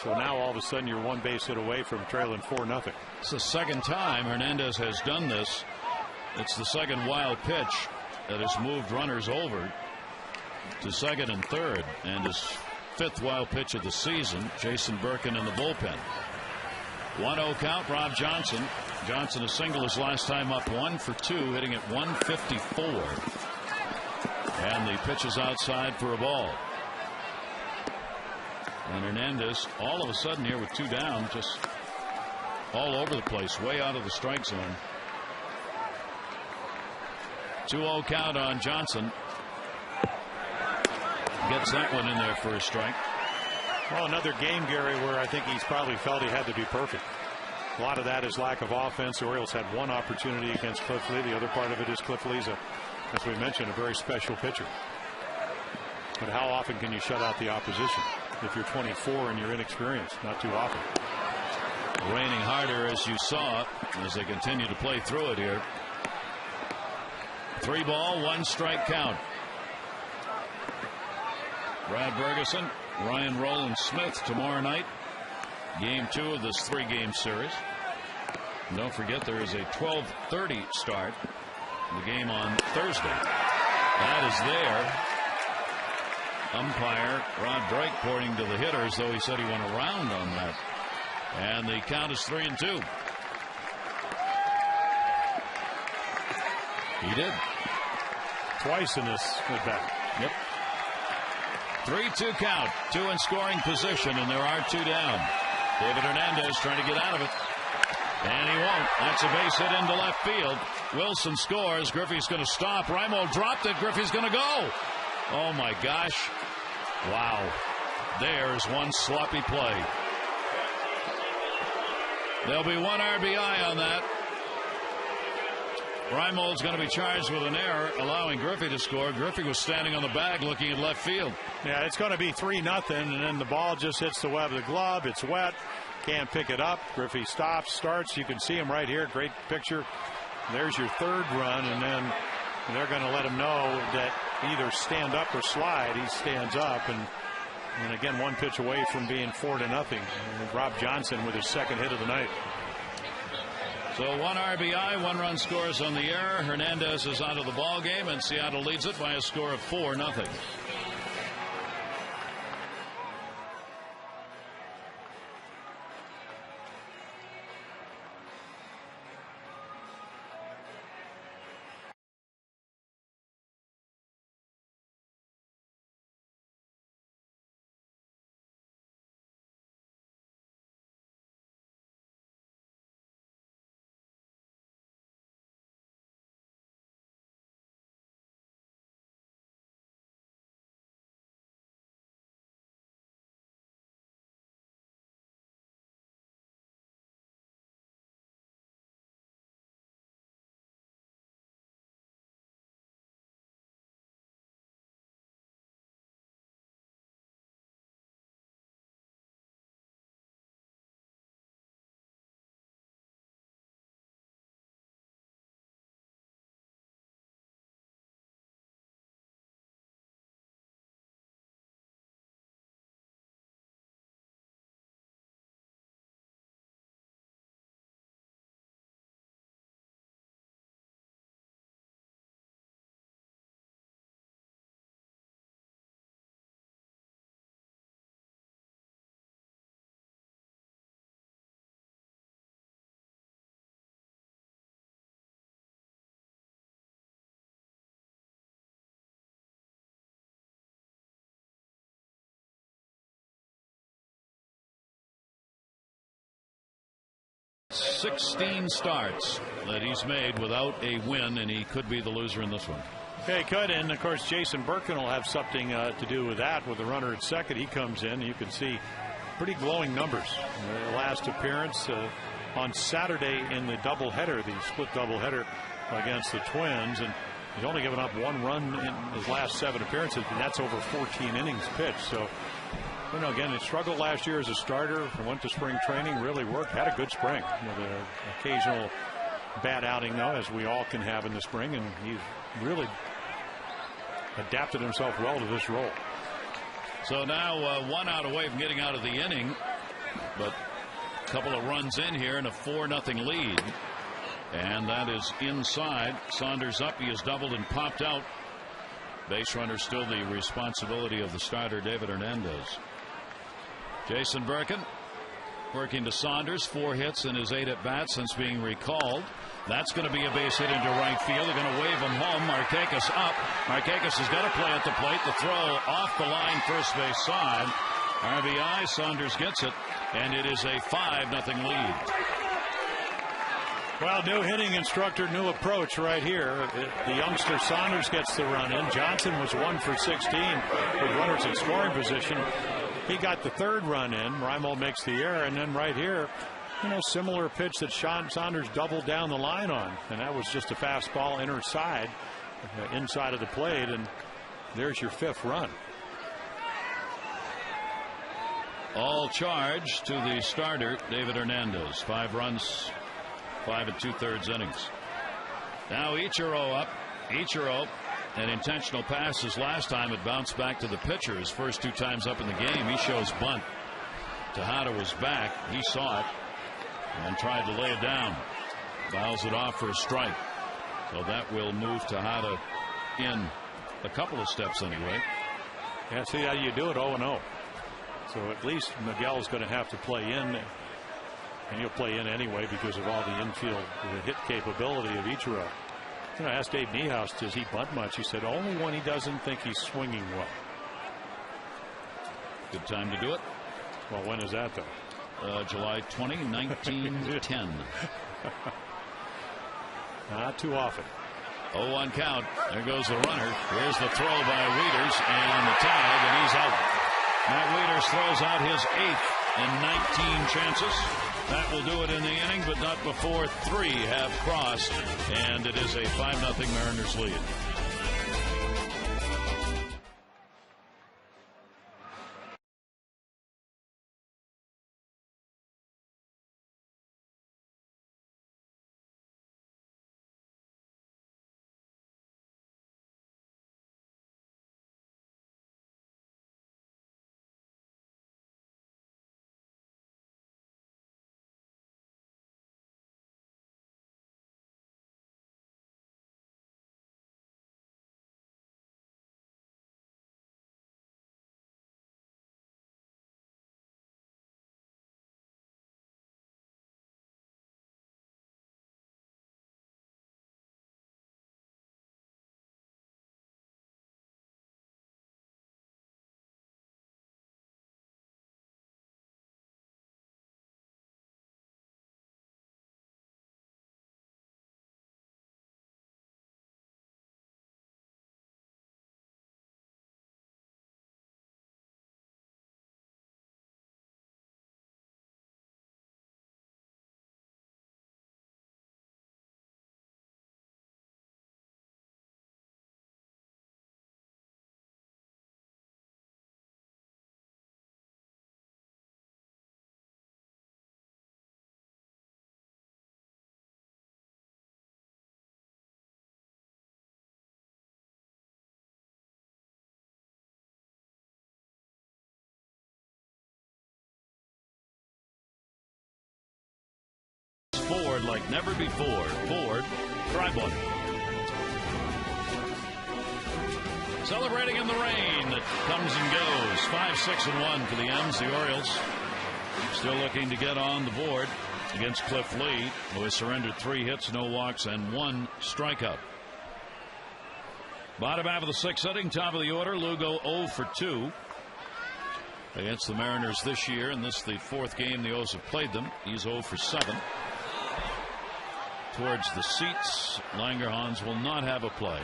So now all of a sudden you're 1 base hit away from trailing 4-0. It's the second time Hernandez has done this. It's the second wild pitch that has moved runners over to second and third, and his 5th wild pitch of the season. Jason Birkin in the bullpen. 1-0 count. Rob Johnson. Johnson a single his last time up, 1 for 2, hitting at 154. And the pitch is outside for a ball. And Hernandez all of a sudden here with 2 down, just all over the place, way out of the strike zone. 2-0 count on Johnson. Gets that one in there for a strike. Well, another game, Gary, where I think he's probably felt he had to be perfect. A lot of that is lack of offense. The Orioles had 1 opportunity against Cliff Lee. The other part of it is Cliff Lee's, as we mentioned, a very special pitcher. But how often can you shut out the opposition? If you're 24 and you're inexperienced, not too often. Raining harder, as you saw, as they continue to play through it here. 3-ball, 1-strike count. Brad Bergeson, Ryan Roland Smith tomorrow night. Game 2 of this 3-game series. And don't forget there is a 12:30 start. The game on Thursday. That is there. Umpire Rod Drake pointing to the hitter as though he said he went around on that And the count is 3-2. He did. Twice in this at bat. Yep. 3-2 count. 2 in scoring position, and there are 2 down. David Hernandez trying to get out of it. And he won't. That's a base hit into left field. Wilson scores. Griffey's going to stop. Raimo dropped it. Griffey's going to go. Oh, my gosh. Wow. There's one sloppy play. There'll be 1 RBI on that. Reimold's going to be charged with an error, allowing Griffey to score. Griffey was standing on the bag looking at left field. Yeah, it's going to be 3-0, and then the ball just hits the web of the glove. It's wet. Can't pick it up. Griffey stops, starts. You can see him right here. Great picture. There's your 3rd run, and then they're going to let him know that either stand up or slide. He stands up, and again, 1 pitch away from being 4-0. And Rob Johnson with his 2nd hit of the night. So 1 RBI, 1 run scores on the error. Hernandez is out of the ball game, and Seattle leads it by a score of 4-0. "16 starts that he's made without a win, and he could be the loser in this one." Yeah, he could, and of course Jason Birkin will have something to do with that. With the runner at second, he comes in. You can see pretty glowing numbers. The last appearance on Saturday in the doubleheader, the split doubleheader against the Twins, and he's only given up 1 run in his last 7 appearances, and that's over 14 innings pitched. So, you know, again, he struggled last year as a starter. Went to spring training, really worked, had a good spring. With an occasional bad outing, though, as we all can have in the spring, and he's really adapted himself well to this role. So now 1 out away from getting out of the inning, but a couple of runs in here and a 4-0 lead. And that is inside. Saunders up. He has doubled and popped out. Base runner still the responsibility of the starter, David Hernandez. Jason Birkin working to Saunders. 4 hits in his 8 at-bats since being recalled. That's going to be a base hit into right field. They're going to wave him home. Markakis up. Markakis has got to play at the plate. The throw off the line, first base side. RBI. Saunders gets it, and it is a 5-0 lead. Well, new hitting instructor, new approach right here. The youngster Saunders gets the run in. Johnson was 1 for 16 with runners in scoring position. He got the 3rd run in. Reimold makes the error, and then right here, you know, similar pitch that Saunders doubled down the line on, and that was just a fastball inner side, inside of the plate, and there's your 5th run. All charge to the starter, David Hernandez. 5 runs, 5 2/3 innings. Now Ichiro up. Ichiro, an intentional pass his last time. It bounced back to the pitcher. His first 2 times up in the game. He shows bunt. Tejada was back. He saw it and tried to lay it down. Fouls it off for a strike. So that will move Tejada in a couple of steps anyway. Yeah, see how you do it, 0-0. So at least Miguel's going to have to play in And he'll play in anyway because of all the infield hit capability of Ichiro. I asked Dave Niehaus, does he bunt much? He said only when he doesn't think he's swinging well. Good time to do it. Well, when is that, though? July 20, 1910. Not too often. 0-1 count. There goes the runner. Here's the throw by Wieters and the tag, and he's out. Matt Wieters throws out his 8th in 19 chances. That will do it in the inning, but not before 3 have crossed, and it is a 5-0 Mariners lead. Ford like never before. Ford, drive one. Celebrating in the rain. It comes and goes. 5-6-1 for the M's. The Orioles still looking to get on the board against Cliff Lee, who has surrendered 3 hits, no walks, and 1 strikeout. Bottom half of the 6th inning, top of the order. Lugo 0 for 2 against the Mariners this year, and this is the 4th game the O's have played them. He's 0 for 7. Towards the seats, Langerhans will not have a play.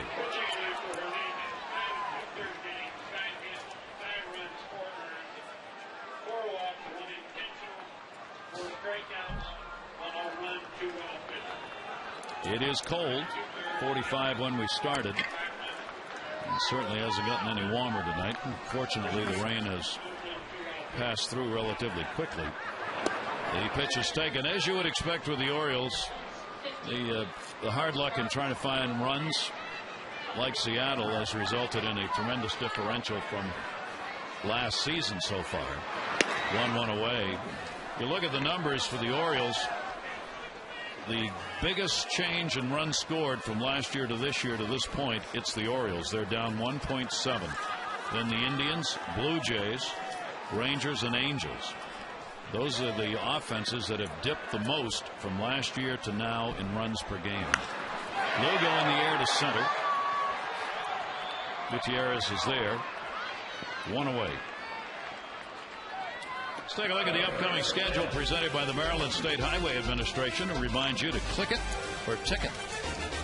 It is cold, 45 when we started. It certainly hasn't gotten any warmer tonight. Fortunately, the rain has passed through relatively quickly. The pitch is taken, as you would expect with the Orioles. The hard luck in trying to find runs like Seattle has resulted in a tremendous differential from last season so far. 1-1 away. You look at the numbers for the Orioles. The biggest change in runs scored from last year to this year to this point, it's the Orioles. They're down 1.7. Then the Indians, Blue Jays, Rangers, and Angels. Those are the offenses that have dipped the most from last year to now in runs per game. Lugo in the air to center. Gutierrez is there. 1 away. Let's take a look at the upcoming schedule presented by the Maryland State Highway Administration and remind you to click it or ticket.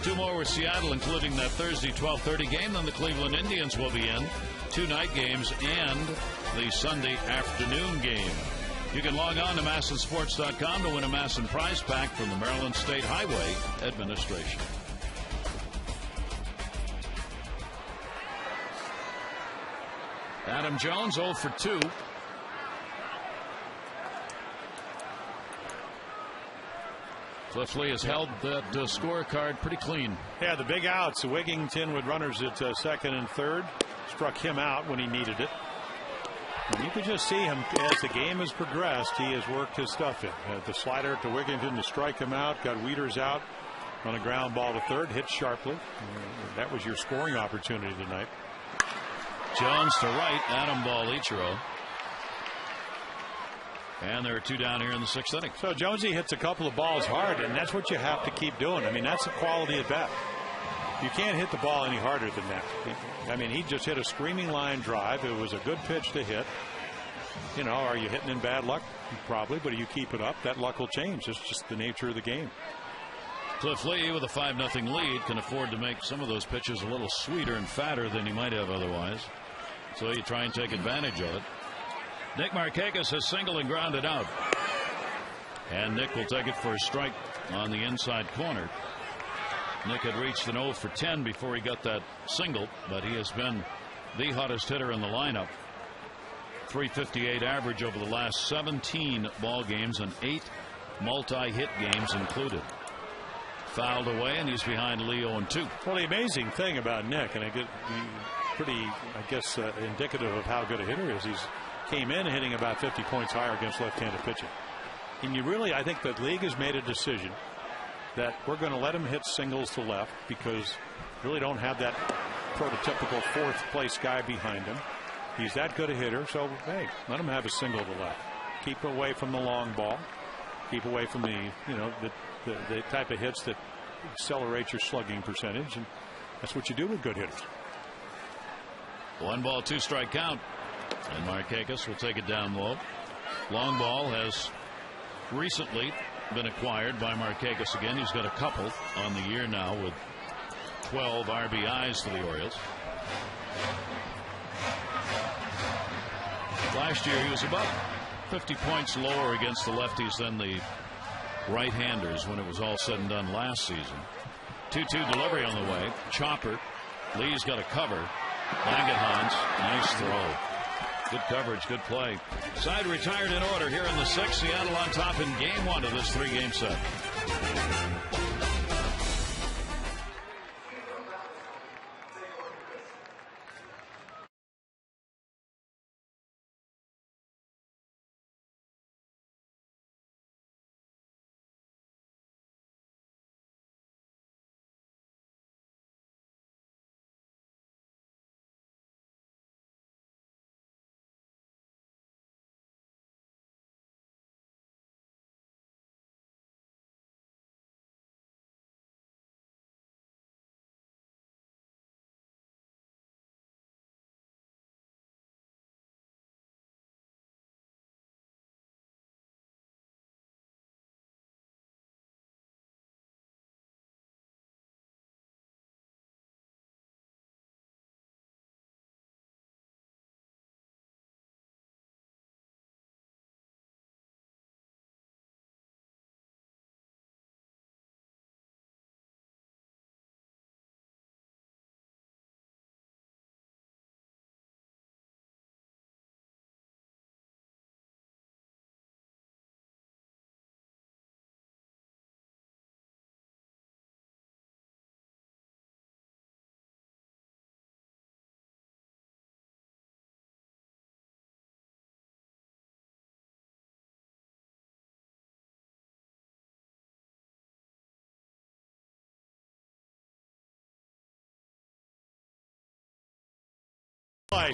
2 more with Seattle, including that Thursday 12:30 game. Then the Cleveland Indians will be in. 2 night games and the Sunday afternoon game. You can log on to MASSonSports.com to win a Masson prize pack from the Maryland State Highway Administration. Adam Jones 0 for 2. Cliff Lee has held that scorecard pretty clean. Yeah, the big outs. Wigington with runners at second and third. Struck him out when he needed it. And you can just see him as the game has progressed. He has worked his stuff in. The slider to Wigington to strike him out. Got Wieters out on a ground ball to third. Hit sharply. That was your scoring opportunity tonight. Jones to right. Adam ball Ichiro. And there are 2 down here in the 6th inning. So Jonesy hits a couple of balls hard, and that's what you have to keep doing. I mean, that's a quality at bat. You can't hit the ball any harder than that. I mean, he just hit a screaming line drive. It was a good pitch to hit. You know, are you hitting in bad luck? Probably, but if you keep it up, that luck will change. It's just the nature of the game. Cliff Lee, with a 5-0 lead, can afford to make some of those pitches a little sweeter and fatter than he might have otherwise. So you try and take advantage of it. Nick Markakis has singled and grounded out. And Nick will take it for a strike on the inside corner. Nick had reached an 0 for 10 before he got that single, but he has been the hottest hitter in the lineup. .358 average over the last 17 ball games and 8 multi-hit games included. Fouled away, and he's behind Lee 0-2. Well, the amazing thing about Nick, and I get pretty, I guess, indicative of how good a hitter he is. He's came in hitting about 50 points higher against left-handed pitching. And you really, I think the league has made a decision that we're going to let him hit singles to left because really don't have that prototypical 4th place guy behind him. He's that good a hitter, so hey, let him have a single to left. Keep away from the long ball. Keep away from the, you know, the type of hits that accelerate your slugging percentage, and that's what you do with good hitters. 1 ball, 2 strike count, and Markakis will take it down low. Long ball has recently been acquired by Markakis again. He's got a couple on the year now with 12 RBIs for the Orioles. Last year he was about 50 points lower against the lefties than the right-handers when it was all said and done last season. 2-2 delivery on the way. Chopper. Lee's got a cover. Langenhans. Nice throw. Good coverage. Good play. Side retired in order here in the 6th. Seattle on top in game 1 of this 3-game set.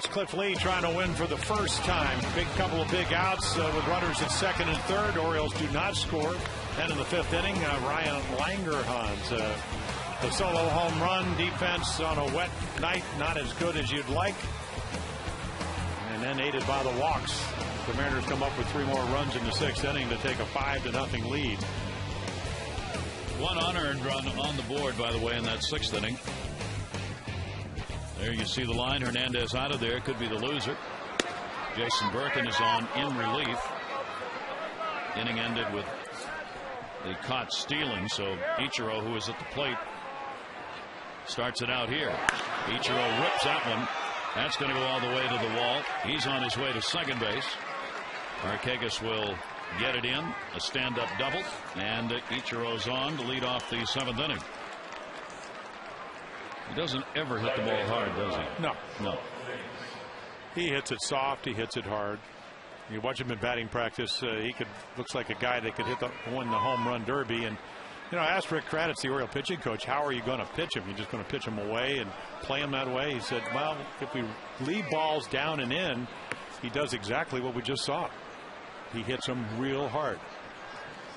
Cliff Lee trying to win for the first time. Couple of big outs with runners at 2nd and 3rd. Orioles do not score. And in the 5th inning, Ryan Langerhans, the solo home run. Defense on a wet night, not as good as you'd like. And then aided by the walks. The Mariners come up with 3 more runs in the 6th inning to take a 5-0 lead. 1 unearned run on the board, by the way, in that 6th inning. There you see the line. Hernandez out of there. Could be the loser. Jason Birkin is on in relief. Inning ended with the caught stealing. So Ichiro, who is at the plate, starts it out here. Ichiro rips that one. That's going to go all the way to the wall. He's on his way to second base. Markakis will get it in. A stand-up double. And Ichiro's on to lead off the 7th inning. He doesn't ever hit the ball hard, does he? No. No. He hits it soft. He hits it hard. You watch him in batting practice. Looks like a guy that could win the home run derby. And you know, I asked Rick Kratitz, the Oriole pitching coach, how are you going to pitch him? You're just going to pitch him away and play him that way? He said, well, if we leave balls down and in, he does exactly what we just saw. he hits them real hard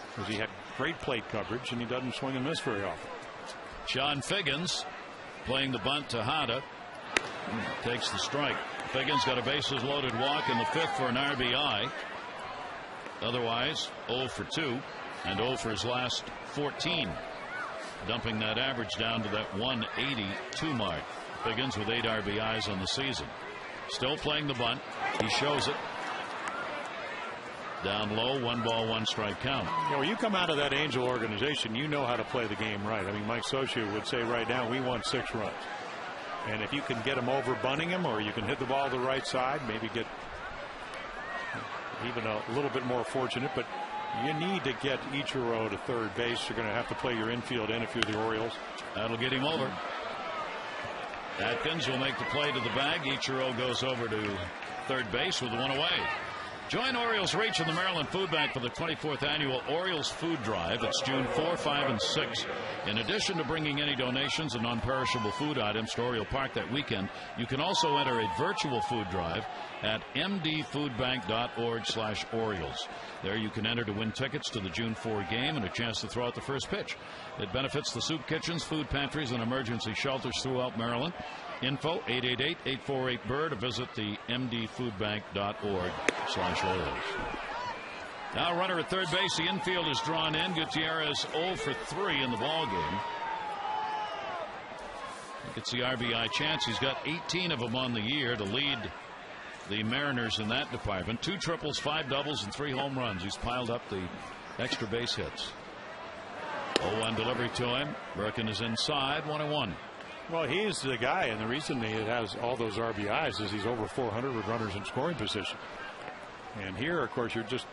because he had great plate coverage and he doesn't swing and miss very often. John Figgins playing the bunt to Hada. Takes the strike. Figgins got a bases loaded walk in the 5th for an RBI. Otherwise 0 for 2 and 0 for his last 14, dumping that average down to that 182 mark. Figgins with 8 RBIs on the season. Still playing the bunt. He shows it. Down low, 1 ball, 1 strike count. When you come out of that Angel organization, you know how to play the game right. I mean, Mike Socia would say right now, we want 6 runs. And if you can get him over bunting him, or you can hit the ball to the right side, maybe get even a little bit more fortunate, but you need to get Ichiro to third base. You're going to have to play your infield in if you're the Orioles. That'll get him over. Atkins will make the play to the bag. Ichiro goes over to third base with 1 away. Join Orioles Reach in the Maryland Food Bank for the 24th annual Orioles Food Drive. It's June 4, 5, and 6. In addition to bringing any donations and non-perishable food items to Oriole Park that weekend, you can also enter a virtual food drive at mdfoodbank.org/Orioles. There you can enter to win tickets to the June 4 game and a chance to throw out the first pitch. It benefits the soup kitchens, food pantries, and emergency shelters throughout Maryland. Info 888-848-BIRD, or visit the mdfoodbank.org/Orioles. Now runner at third base. The infield is drawn in. Gutierrez 0 for 3 in the ball game. It's the RBI chance. He's got 18 of them on the year to lead the Mariners in that department. 2 triples, 5 doubles, and 3 home runs. He's piled up the extra base hits. 0-1 delivery to him. Birkin is inside, 1-1. Well, he's the guy, and the reason he has all those RBIs is he's over 400 with runners in scoring position. And here, of course, you're just,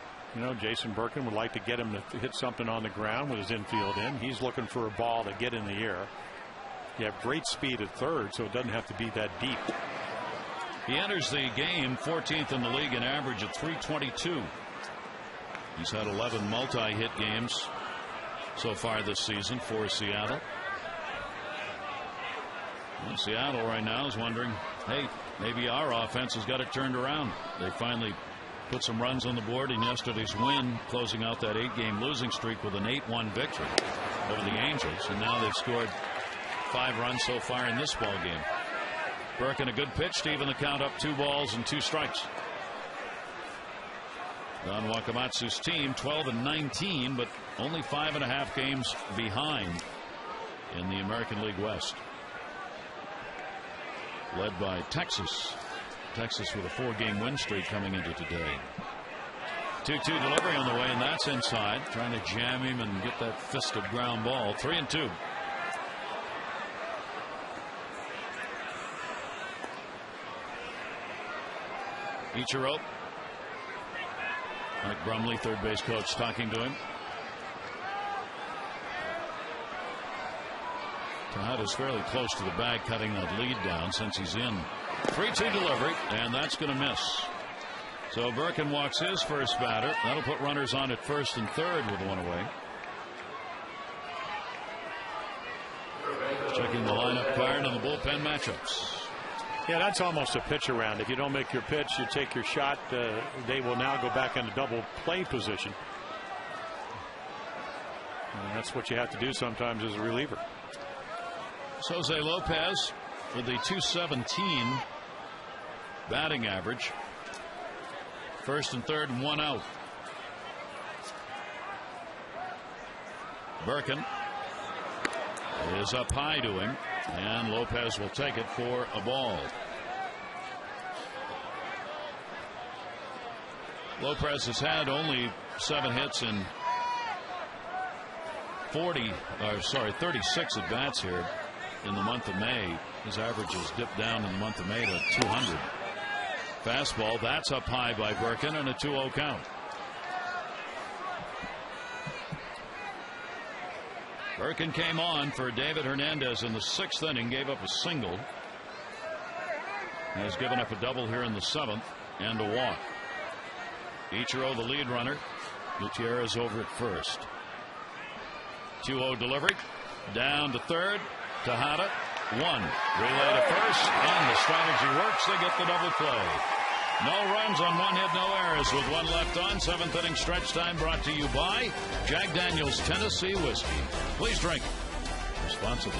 Jason Birkin would like to get him to hit something on the ground with his infield in. He's looking for a ball to get in the air. You have great speed at third, so it doesn't have to be that deep. He enters the game 14th in the league in average at .322. He's had 11 multi-hit games so far this season for Seattle. Well, Seattle right now is wondering, hey, maybe our offense has got it turned around. They finally put some runs on the board in yesterday's win, closing out that 8-game losing streak with an 8-1 victory over the Angels. And now they've scored 5 runs so far in this ball game. Birkin a good pitch to even the count up, 2 balls and 2 strikes. Don Wakamatsu's team 12-19, but only 5.5 games behind in the American League West. Led by Texas. Texas with a 4-game win streak coming into today. 2-2 delivery on the way, and that's inside. Trying to jam him and get that fisted ground ball. 3-2. Ichiro. Mike Brumley, third base coach, talking to him. Tejada's fairly close to the bag, cutting that lead down since he's in. 3-2 delivery, and that's going to miss. So Birkin walks his first batter. That'll put runners on at first and third with 1 away. Checking the lineup card and the bullpen matchups. Yeah, that's almost a pitch around. If you don't make your pitch, you take your shot. They will now go back into double play position. And that's what you have to do sometimes as a reliever. Jose Lopez with the .217 batting average. First and third and 1 out. Birkin is up high to him, and Lopez will take it for a ball. Lopez has had only 7 hits in 36 at bats here in the month of May. His average has dipped down in the month of May to 200. Fastball, that's up high by Birkin, and a 2-0 count. Birkin came on for David Hernandez in the 6th inning, gave up a single. Has given up a double here in the 7th and a walk. Ichiro the lead runner. Gutierrez over at first. 2-0 delivery. Down to third. Tejada. 1. Relay to first, and the strategy works. They get the double play. No runs on 1 hit, no errors with 1 left on. 7th inning stretch time brought to you by Jack Daniel's Tennessee Whiskey. Please drink responsibly.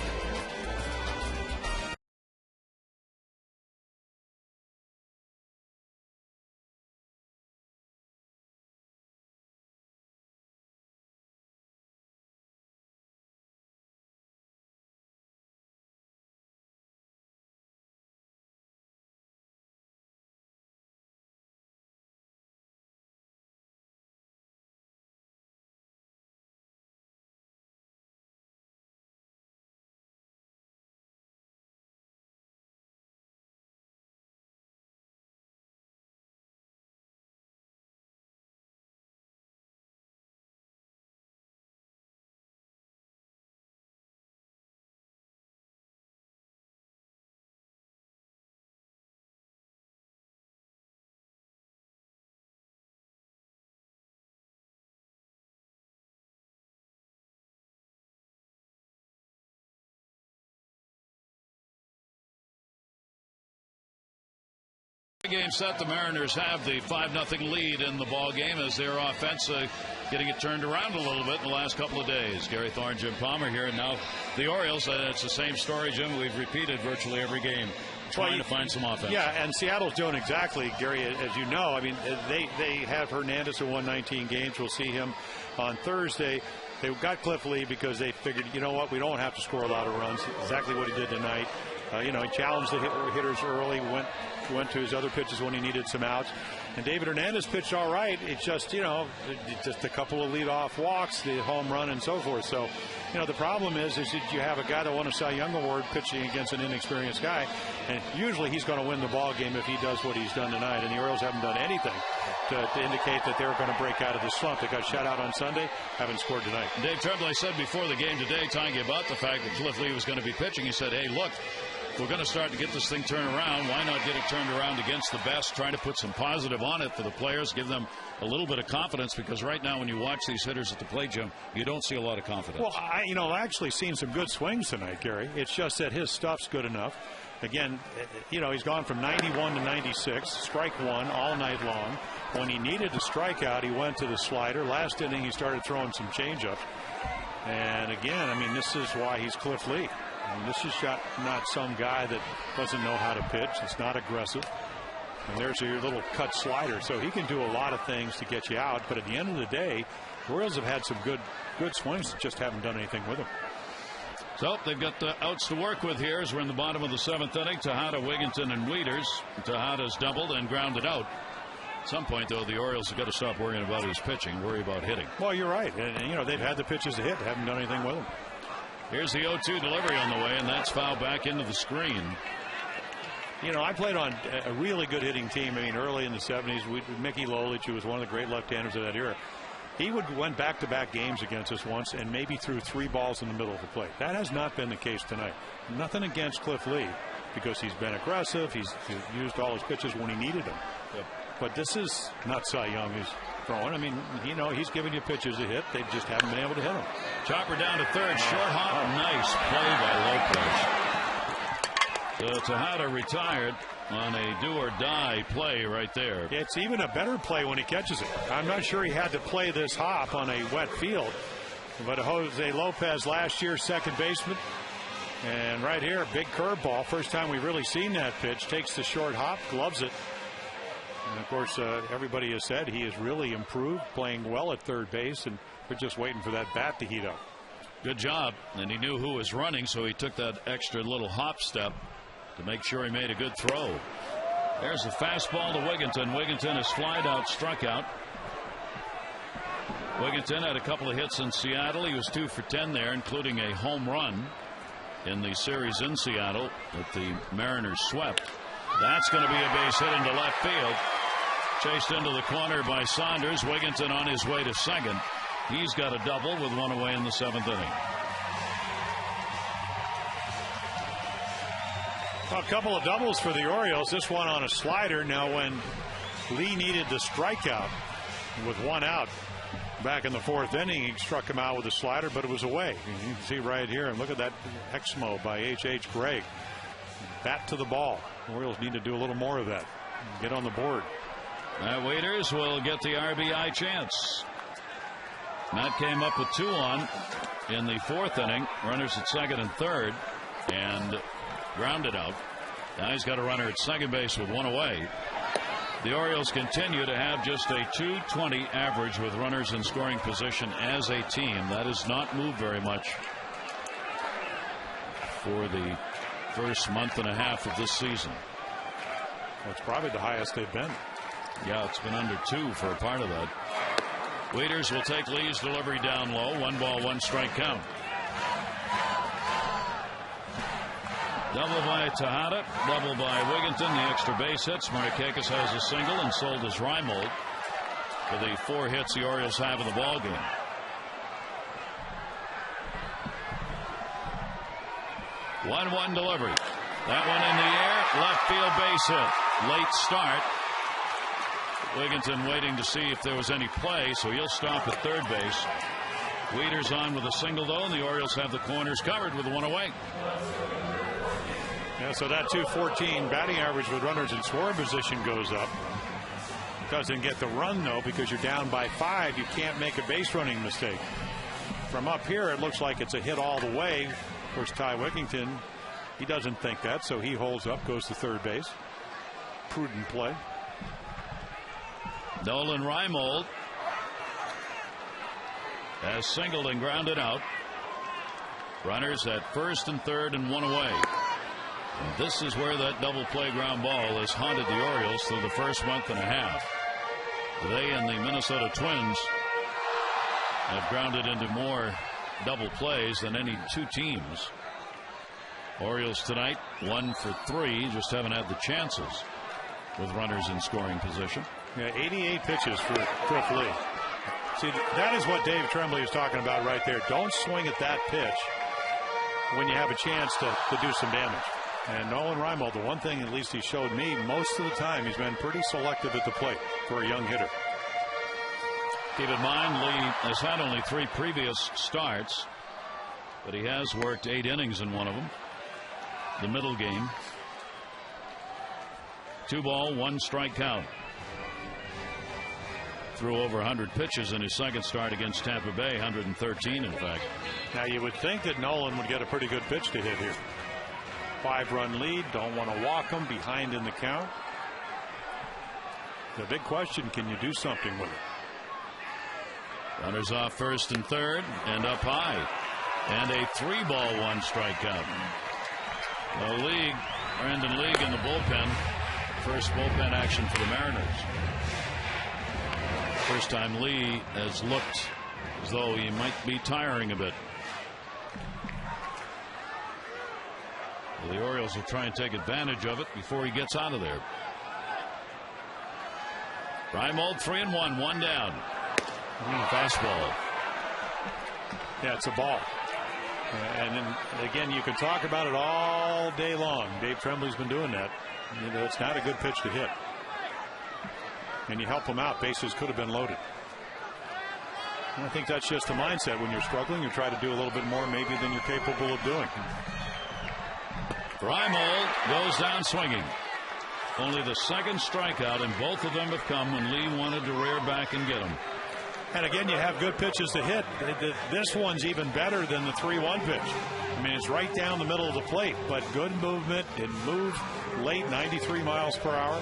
Game set. The Mariners have the 5-0 lead in the ball game as their offense getting it turned around a little bit in the last couple of days. Gary Thorne, Jim Palmer here, and now the Orioles. It's the same story, Jim. We've repeated virtually every game, trying to find some offense. Yeah, and Seattle's doing exactly, Gary, as you know. I mean, they have Hernandez who won 19 games. We'll see him on Thursday. They got Cliff Lee because they figured, you know what, we don't have to score a lot of runs. Exactly what he did tonight. He challenged the hitters early, went to his other pitches when he needed some outs. And David Hernandez pitched all right. It's just, just a couple of leadoff walks, the home run and so forth. So, the problem is that you have a guy that won a Cy Young Award pitching against an inexperienced guy. And usually he's going to win the ball game if he does what he's done tonight. And the Orioles haven't done anything to indicate that they're going to break out of the slump. They got shut out on Sunday, haven't scored tonight. Dave Tremblay said before the game today, talking about the fact that Cliff Lee was going to be pitching, he said, hey, look, we're going to start to get this thing turned around. Why not get it turned around against the best? Trying to put some positive on it for the players, give them a little bit of confidence, because right now when you watch these hitters at the plate, Jim, you don't see a lot of confidence. Well, I've actually seen some good swings tonight, Gary. It's just that his stuff's good enough. Again, he's gone from 91 to 96, strike one all night long. When he needed to strike out, he went to the slider. Last inning, he started throwing some changeups. And again, this is why he's Cliff Lee. This is not some guy that doesn't know how to pitch. It's not aggressive. And there's your little cut slider. So he can do a lot of things to get you out. But at the end of the day, the Orioles have had some good swings that just haven't done anything with them. So they've got the outs to work with here as we're in the bottom of the 7th inning. Tejada, Wigginton, and Wieters. Tejada's doubled and grounded out. At some point, though, the Orioles have got to stop worrying about his pitching, worry about hitting. Well, you're right. And they've had the pitches to hit, haven't done anything with them. Here's the 0-2 delivery on the way, and that's fouled back into the screen. I played on a really good hitting team. Early in the 70s, Mickey Lolich, who was one of the great left-handers of that era, he went back-to-back games against us once and maybe threw 3 balls in the middle of the plate. That has not been the case tonight. Nothing against Cliff Lee, because he's been aggressive. He's used all his pitches when he needed them. Yep. But this is not Cy Young who's throwing. He's giving you pitches to hit. They just haven't been able to hit them. Chopper down to third. Short hop. Nice play by Lopez. Tejada retired on a do-or-die play right there. It's even a better play when he catches it. I'm not sure he had to play this hop on a wet field. But Jose Lopez, last year's second baseman. And right here, big curveball. First time we've really seen that pitch. Takes the short hop, gloves it. And, of course, everybody has said he has really improved, playing well at third base, and we're just waiting for that bat to heat up. Good job. And he knew who was running, so he took that extra little hop step to make sure he made a good throw. There's the fastball to Wigginton. Wigginton has flied out, struck out. Wigginton had a couple of hits in Seattle. He was 2 for 10 there, including a home run in the series in Seattle that the Mariners swept. That's going to be a base hit into left field. Chased into the corner by Saunders. Wigginton on his way to second. He's got a double with 1 away in the 7th inning. A couple of doubles for the Orioles. This one on a slider. Now, when Lee needed the strikeout with 1 out back in the 4th inning, he struck him out with a slider, but it was away. You can see right here, and look at that Exmo by H.H. Gregg. Bat to the ball. The Orioles need to do a little more of that. get on the board. Waiters will get the RBI chance. Matt came up with 2 on in the 4th inning. Runners at second and third, and grounded out. Now he's got a runner at second base with 1 away. The Orioles continue to have just a .220 average with runners in scoring position as a team. That has not moved very much for the first month and a half of this season. That's probably the highest they've been. Yeah, it's been under 2 for a part of that. Waiters will take Lee's delivery down low. 1 ball, 1 strike count. Double by Tejada, double by Wigginton. The extra base hits. Markakis has a single, and sold as Reimold for the 4 hits the Orioles have in the ball game. One delivery. That one in the air. Left field base hit. Late start. Wigginton waiting to see if there was any play, so he'll stop at third base. Wieters on with a single, though, and the Orioles have the corners covered with 1 away. Yeah, so that .214 batting average with runners in scoring position goes up. Doesn't get the run, though, because you're down by 5. You can't make a base running mistake. From up here, it looks like it's a hit all the way. Of course, Ty Wigginton, he doesn't think that, so he holds up, goes to third base. Prudent play. Nolan Reimold has singled and grounded out. Runners at first and third and 1 away. And this is where that double play ground ball has haunted the Orioles through the first month and a half. They and the Minnesota Twins have grounded into more double plays than any 2 teams. Orioles tonight 1 for 3, just haven't had the chances with runners in scoring position. Yeah, 88 pitches for Cliff Lee. See, that is what Dave Tremblay is talking about right there. Don't swing at that pitch when you have a chance to do some damage. And Nolan Reimold, the one thing at least he showed me, most of the time he's been pretty selective at the plate for a young hitter. Keep in mind, Lee has had only 3 previous starts, but he has worked 8 innings in one of them. The middle game. 2 ball, 1 strike count. Threw over 100 pitches in his second start against Tampa Bay, 113 in fact. Now you would think that Nolan would get a pretty good pitch to hit here. 5-run lead, don't want to walk him, behind in the count. The big question, can you do something with it? Runners off first and third, and up high, and a 3 ball, 1 strike count. Brandon League in the bullpen. First bullpen action for the Mariners. First time Lee has looked as though he might be tiring a bit. Well, the Orioles will try and take advantage of it before he gets out of there. Reimold 3-1, 1 down. Fastball. Yeah, it's a ball. And then again, you can talk about it all day long. Dave Tremblay's been doing that. You know, it's not a good pitch to hit. And you help him out. Bases could have been loaded. And I think that's just a mindset. When you're struggling, you try to do a little bit more maybe than you're capable of doing. Reimold goes down swinging. Only the second strikeout, and both of them have come when Lee wanted to rear back and get him. And again, you have good pitches to hit. This one's even better than the 3-1 pitch. I mean, it's right down the middle of the plate, but good movement. It moved late, 93 miles per hour.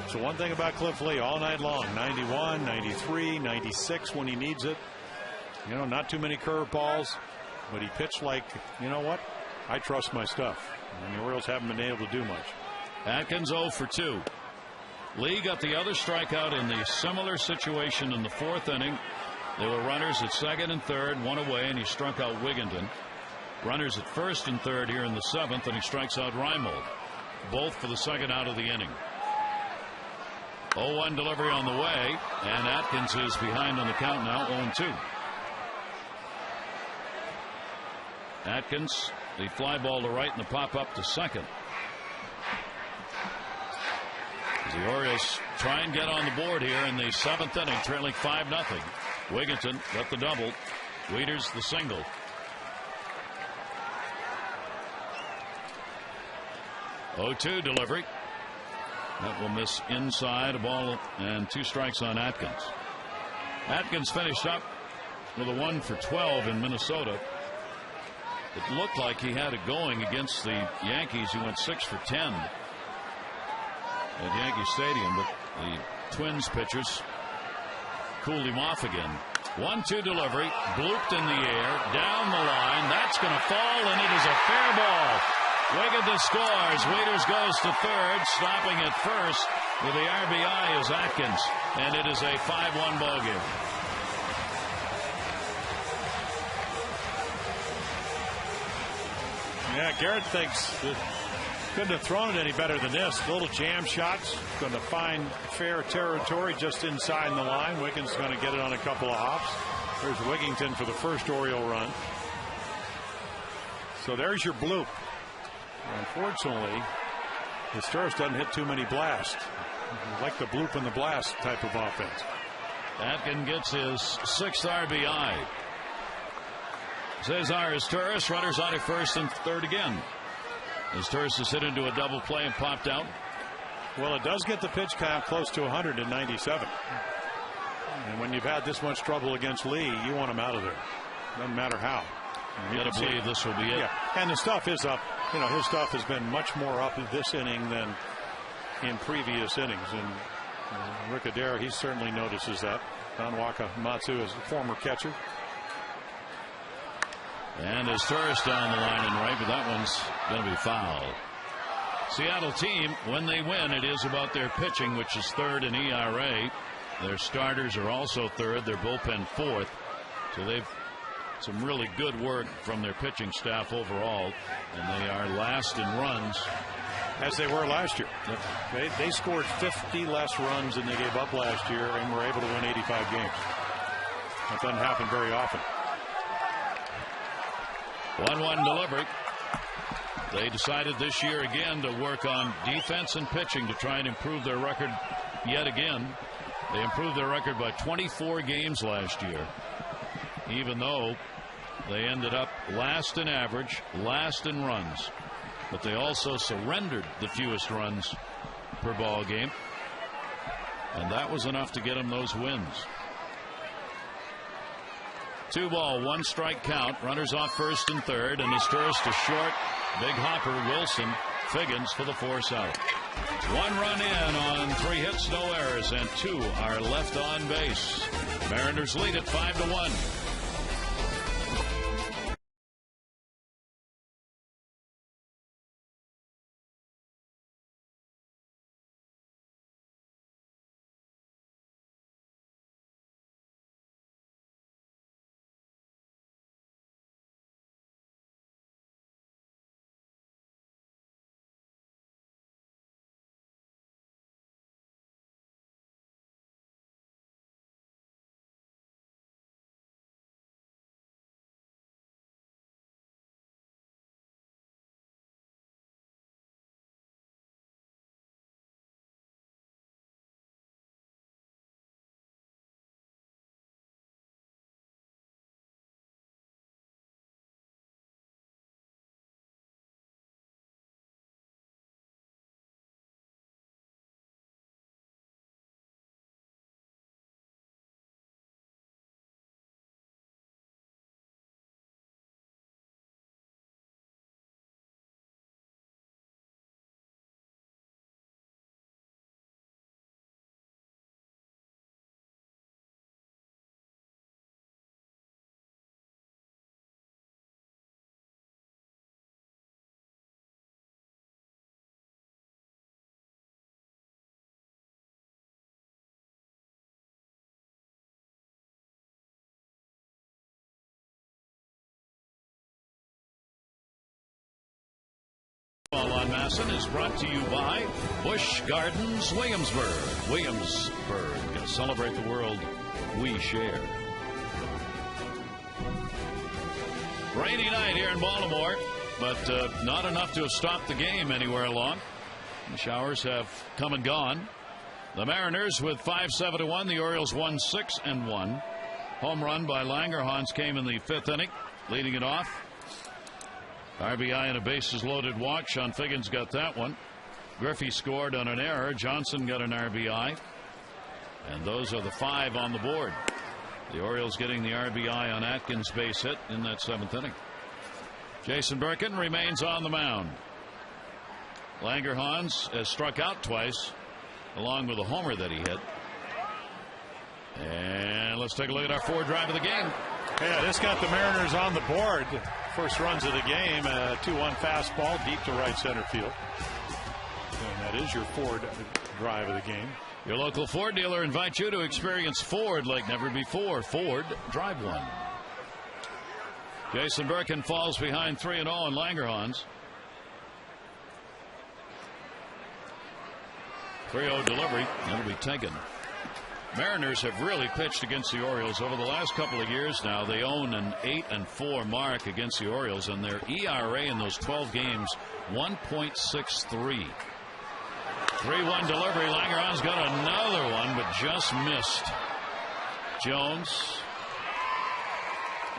So one thing about Cliff Lee all night long, 91, 93, 96 when he needs it. You know, not too many curveballs, but he pitched like, you know what? I trust my stuff. And the Orioles haven't been able to do much. Atkins 0 for 2. Lee got the other strikeout in the similar situation in the 4th inning. There were runners at second and third, 1 away, and he struck out Wigginton. Runners at first and third here in the 7th, and he strikes out Reimold. Both for the second out of the inning. 0-1 delivery on the way, and Atkins is behind on the count now, 0-2. Atkins, the fly ball to right and the pop up to second. As the Orioles try and get on the board here in the 7th inning, trailing 5-0. Wigginton got the double. Wieters the single. Oh, 2 delivery. That will miss inside. A ball and 2 strikes on Atkins. Atkins finished up with a 1 for 12 in Minnesota. It looked like he had it going against the Yankees. He went 6 for 10 at Yankee Stadium, but the Twins pitchers cooled him off again. 1-2 delivery, blooped in the air, down the line. That's going to fall, and it is a fair ball. Wiggins scores. Wieters goes to third, stopping at first with the RBI is Atkins, and it is a 5-1 ball game. Yeah, Garrett thinks that couldn't have thrown it any better than this. Little jam shots, going to find fair territory just inside the line. Wiggins going to get it on a couple of hops. There's Wigington for the first Oriole run. So there's your bloop. Unfortunately, the Stars doesn't hit too many blasts. Like the bloop and the blast type of offense. Atkins gets his 6th RBI. Cesar Izturis, runners on at first and third again. Izturis is hit into a double play and popped out. Well, it does get the pitch count close to 197. And when you've had this much trouble against Lee, you want him out of there. Doesn't matter how. You got to believe this will be it. Yeah, and the stuff is up. You know, his stuff has been much more up in this inning than in previous innings. And Rick Adair, he certainly notices that. Don Wakamatsu is a former catcher. And his tourist down the line and right, but that one's going to be foul. Seattle team, when they win, it is about their pitching, which is third in ERA. Their starters are also third, their bullpen fourth. So they've some really good work from their pitching staff overall, and they are last in runs. As they were last year. Yep. They scored 50 less runs than they gave up last year and were able to win 85 games. That doesn't happen very often. 1-1 delivery. They decided this year again to work on defense and pitching to try and improve their record yet again. They improved their record by 24 games last year, even though they ended up last in average, last in runs. But they also surrendered the fewest runs per ball game, and that was enough to get them those wins. 2 ball, 1 strike count. Runners off first and third, and his tourist is short. Big hopper, Wilson. Figgins for the force out. 1 run in on 3 hits, no errors, and 2 are left on base. Mariners lead it 5-1. On Masson is brought to you by Busch Gardens, Williamsburg. Williamsburg, celebrate the world we share. Rainy night here in Baltimore, but not enough to have stopped the game anywhere along. The showers have come and gone. The Mariners with 5-7 to 1. The Orioles won 6-1. Home run by Langerhans came in the 5th inning, leading it off. RBI and a bases loaded walk. Sean Figgins got that one. Griffey scored on an error. Johnson got an RBI. And those are the 5 on the board. The Orioles getting the RBI on Atkins' base hit in that 7th inning. Jason Birkin remains on the mound. Langerhans has struck out twice, along with a homer that he hit. And let's take a look at our 4th drive of the game. Yeah, this got the Mariners on the board. First runs of the game, a 2-1 fastball deep to right center field. And that is your Ford drive of the game. Your local Ford dealer invites you to experience Ford like never before. Ford, drive one. Jason Birkin falls behind 3-0 on Langerhans. 3-0 delivery. That'll be taken. Mariners have really pitched against the Orioles over the last couple of years now. They own an 8-4 mark against the Orioles, and their ERA in those 12 games, 1.63. 3-1 delivery. Langerhans got another one, but just missed. Jones.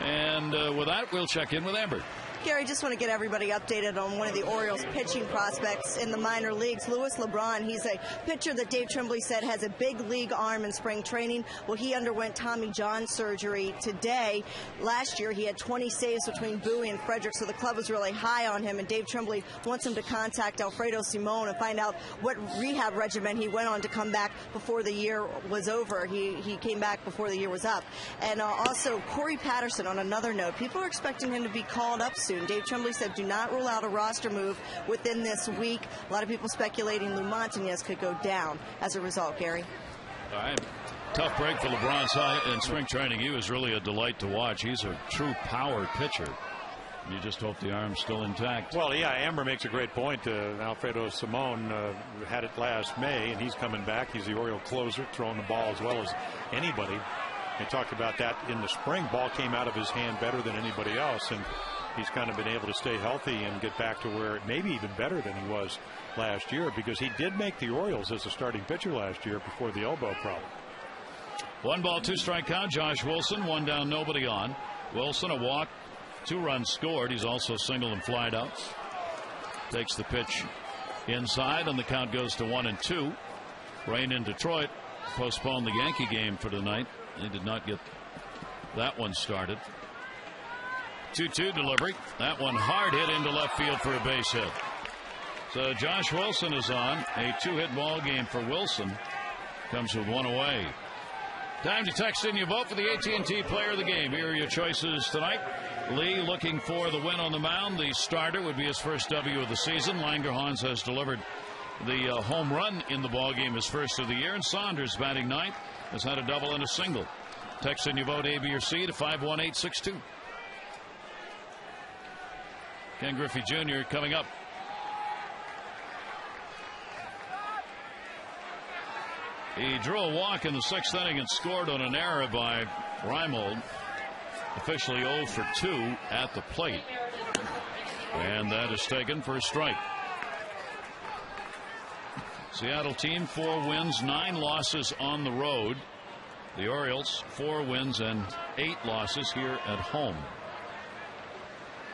And with that, we'll check in with Amber. Gary, just want to get everybody updated on one of the Orioles pitching prospects in the minor leagues, Louis LeBron. He's a pitcher that Dave Tremblay said has a big league arm in spring training. Well, he underwent Tommy John surgery today. Last year, he had 20 saves between Bowie and Frederick, so the club was really high on him, and Dave Tremblay wants him to contact Alfredo Simon and find out what rehab regimen he went on to come back before the year was over. He came back before the year was up. And also, Corey Patterson, on another note, people are expecting him to be called up soon. Dave Tremblay said do not rule out a roster move within this week. A lot of people speculating Lou Montañez could go down as a result, Gary. All right. Tough break for LeBron in spring training. He was really a delight to watch. He's a true power pitcher. You just hope the arm's still intact. Well, yeah, Amber makes a great point. Alfredo Simon had it last May, and he's coming back. He's the Oriole closer, throwing the ball as well as anybody. They talked about that in the spring. Ball came out of his hand better than anybody else, and he's kind of been able to stay healthy and get back to where maybe even better than he was last year, because he did make the Orioles as a starting pitcher last year before the elbow problem. 1 ball, 2 strike count. Josh Wilson, 1 down, nobody on. Wilson, a walk, 2 runs scored. He's also singled and flied out. Takes the pitch inside, and the count goes to 1-2. Rain in Detroit postponed the Yankee game for tonight. They did not get that one started. 2-2 delivery. That one hard hit into left field for a base hit. So Josh Wilson is on. A 2-hit ball game for Wilson. Comes with 1 away. Time to text in your vote for the AT&T Player of the Game. Here are your choices tonight. Lee looking for the win on the mound. The starter would be his first W of the season. Langerhans has delivered the home run in the ball game, his first of the year. And Saunders, batting 9th, has had a double and a single. Text in your vote A, B, or C to 51862. Ken Griffey Jr. coming up. He drew a walk in the 6th inning and scored on an error by Reimold. Officially 0 for 2 at the plate. And that is taken for a strike. Seattle team 4 wins, 9 losses on the road. The Orioles 4 wins and 8 losses here at home.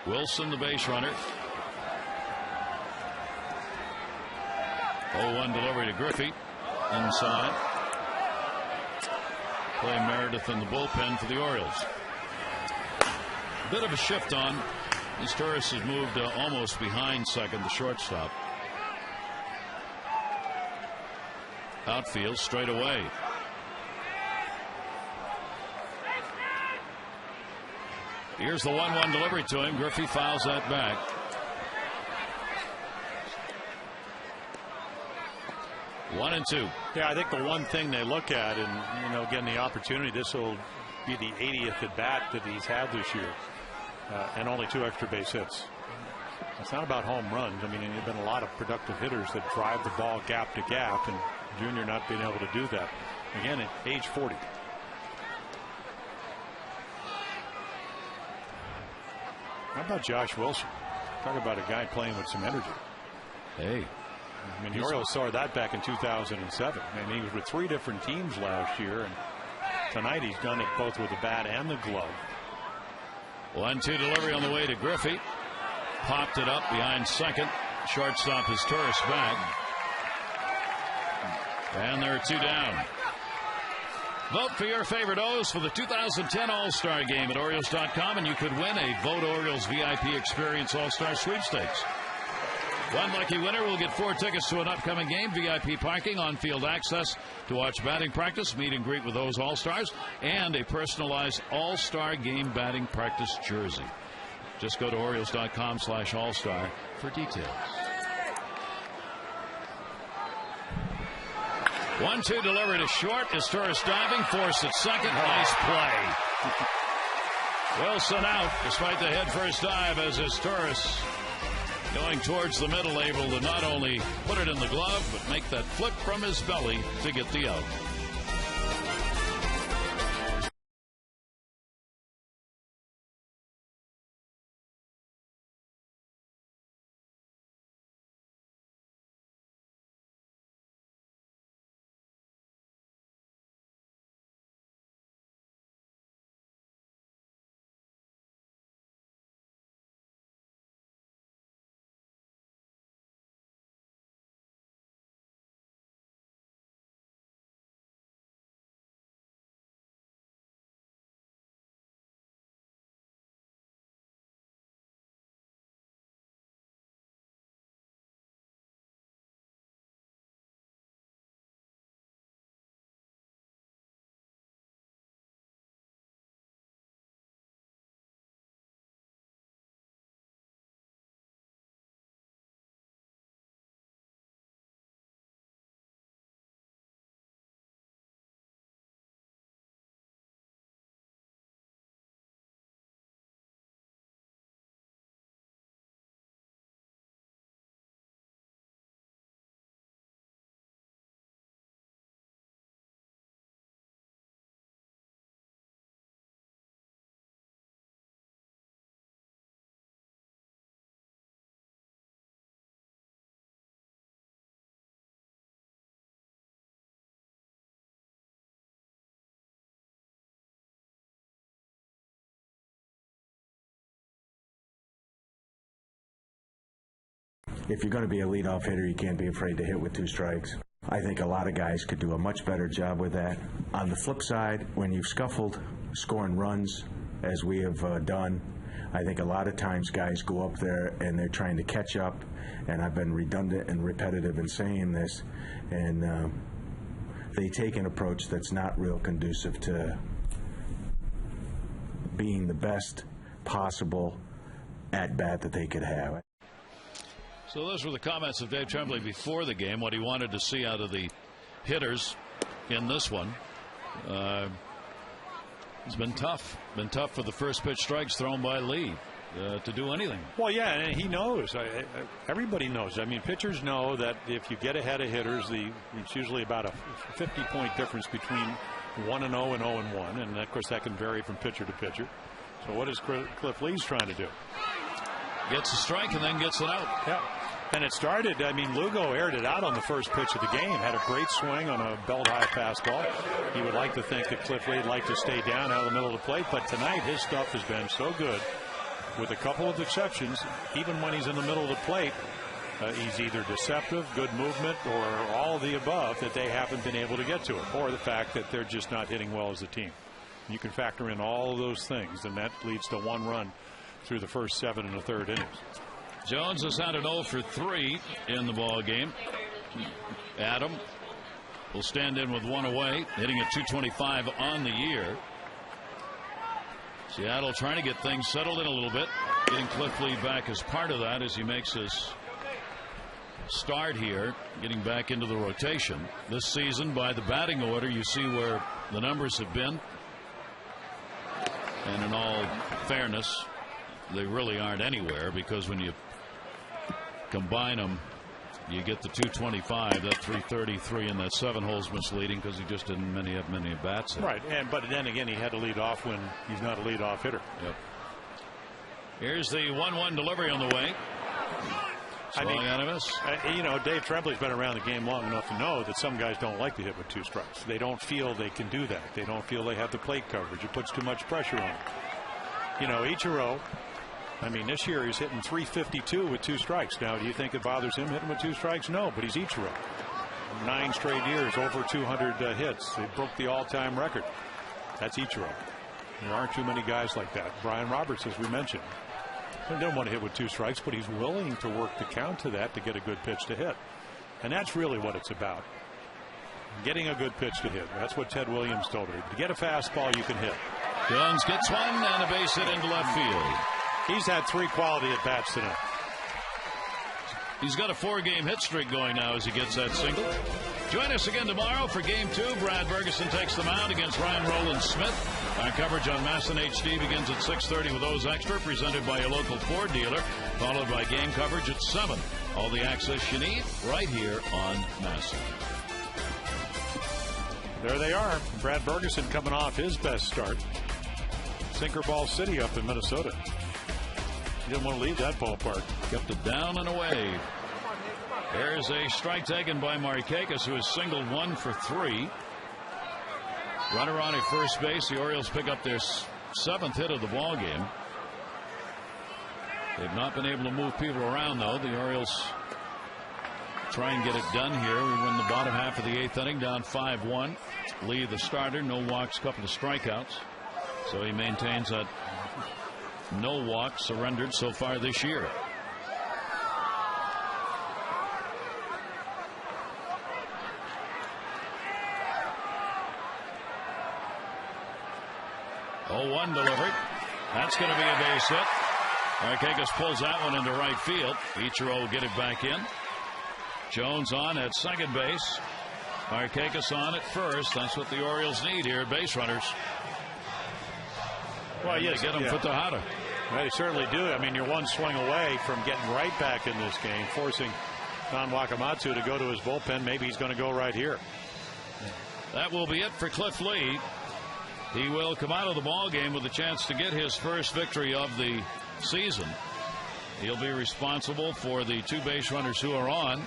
Wilson, the base runner. 0-1 delivery to Griffey. Inside. Clay Meredith in the bullpen for the Orioles. Bit of a shift on. As Torres has moved almost behind second, the shortstop. Outfield straight away. Here's the 1-1 delivery to him. Griffey fouls that back. One and two. Yeah, I think the one thing they look at, and again, the opportunity, this will be the 80th at bat that he's had this year, and only 2 extra base hits. It's not about home runs. I mean, there have been a lot of productive hitters that drive the ball gap to gap, and Junior not being able to do that. Again, at age 40. How about Josh Wilson? Talk about a guy playing with some energy. Hey. I mean, the Orioles saw that back in 2007. And he was with 3 different teams last year. And tonight he's done it both with the bat and the glove. 1-2 delivery on the way to Griffey. Popped it up behind second. Shortstop is Torres back. And there are 2 down. Vote for your favorite O's for the 2010 All-Star Game at Orioles.com, and you could win a Vote Orioles VIP Experience All-Star Sweepstakes. One lucky winner will get 4 tickets to an upcoming game, VIP parking, on-field access to watch batting practice, meet and greet with those All-Stars, and a personalized All-Star Game batting practice jersey. Just go to Orioles.com/All-Star for details. 1-2 delivered to short. Is Torres diving, forced at second. Nice play. Wilson out despite the head-first dive, as is Torres going towards the middle, able to not only put it in the glove but make that flip from his belly to get the out. If you're going to be a leadoff hitter, you can't be afraid to hit with 2 strikes. I think a lot of guys could do a much better job with that. On the flip side, when you've scuffled scoring runs, as we have done, I think a lot of times guys go up there and they're trying to catch up, and I've been redundant and repetitive in saying this, and they take an approach that's not real conducive to being the best possible at-bat that they could have. So those were the comments of Dave Tremblay before the game, what he wanted to see out of the hitters in this one. It's been tough. Been tough for the first pitch strikes thrown by Lee to do anything. Well, yeah, and he knows. Everybody knows. I mean, pitchers know that if you get ahead of hitters, it's usually about a 50-point difference between 1-0 and 0-1. And, of course, that can vary from pitcher to pitcher. So what is Cliff Lee's trying to do? Gets a strike and then gets it out. Yeah. And it started, I mean, Lugo aired it out on the first pitch of the game, had a great swing on a belt-high fastball. He would like to think that Cliff Lee'd like to stay down out of the middle of the plate, but tonight his stuff has been so good, with a couple of exceptions. Even when he's in the middle of the plate, he's either deceptive, good movement, or all of the above, that they haven't been able to get to it, or the fact that they're just not hitting well as a team. You can factor in all of those things, and that leads to 1 run through the first 7 1/3 innings. Jones has had an 0 for 3 in the ball game. Adam will stand in with 1 away, hitting at .225 on the year. Seattle trying to get things settled in a little bit, getting Cliff Lee back as part of that as he makes his start here, getting back into the rotation. This season, by the batting order, you see where the numbers have been, and in all fairness, they really aren't anywhere, because when you combine them, you get the .225, that .333, and that 7 holes misleading because he just didn't have many at bats. Right, but then again, he had to lead off when he's not a leadoff hitter. Yep. Here's the 1-1 delivery on the way. You know, Dave Tremblay's been around the game long enough to know that some guys don't like to hit with 2 strikes. They don't feel they can do that. They don't feel they have the plate coverage. It puts too much pressure on them. You know, Ichiro, I mean, this year he's hitting .352 with 2 strikes. Now, do you think it bothers him hitting with 2 strikes? No, but he's Ichiro. 9 straight years, over 200 hits. They broke the all-time record. That's Ichiro. There aren't too many guys like that. Brian Roberts, as we mentioned, he didn't want to hit with 2 strikes, but he's willing to work the count to that to get a good pitch to hit. And that's really what it's about. Getting a good pitch to hit. That's what Ted Williams told me. To get a fastball you can hit. Jones gets one and a base hit into left field. He's had 3 quality at-bats tonight. He's got a 4-game hit streak going now as he gets that single. Join us again tomorrow for Game 2. Brad Ferguson takes the mound against Ryan Rowland-Smith. Our coverage on MASN HD begins at 6:30 with O's Extra, presented by your local Ford dealer, followed by game coverage at 7. All the access you need right here on MASN. There they are. Brad Ferguson coming off his best start. Sinker Ball City up in Minnesota. He didn't want to leave that ballpark. Kept it down and away. There's a strike taken by Markakis, who has singled 1 for 3. Runner on at first base. The Orioles pick up their 7th hit of the ball game. They've not been able to move people around, though. The Orioles try and get it done here. We win the bottom half of the 8th inning, down 5-1. Lee, the starter, no walks, couple of strikeouts. So he maintains that no walks surrendered so far this year. Oh, 1 delivery. That's going to be a base hit. Markakis pulls that one into right field. Ichiro will get it back in. Jones on at second base. Markakis on at first. That's what the Orioles need here, base runners. Well, yes, get them for Tejada. Well, they certainly do. I mean, you're 1 swing away from getting right back in this game, forcing Don Wakamatsu to go to his bullpen. Maybe he's going to go right here. That will be it for Cliff Lee. He will come out of the ball game with a chance to get his first victory of the season. He'll be responsible for the 2 base runners who are on,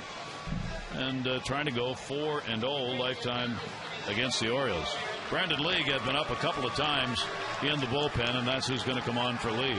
and trying to go 4-0 lifetime against the Orioles. Brandon League had been up a couple of times in the bullpen, and that's who's going to come on for Lee.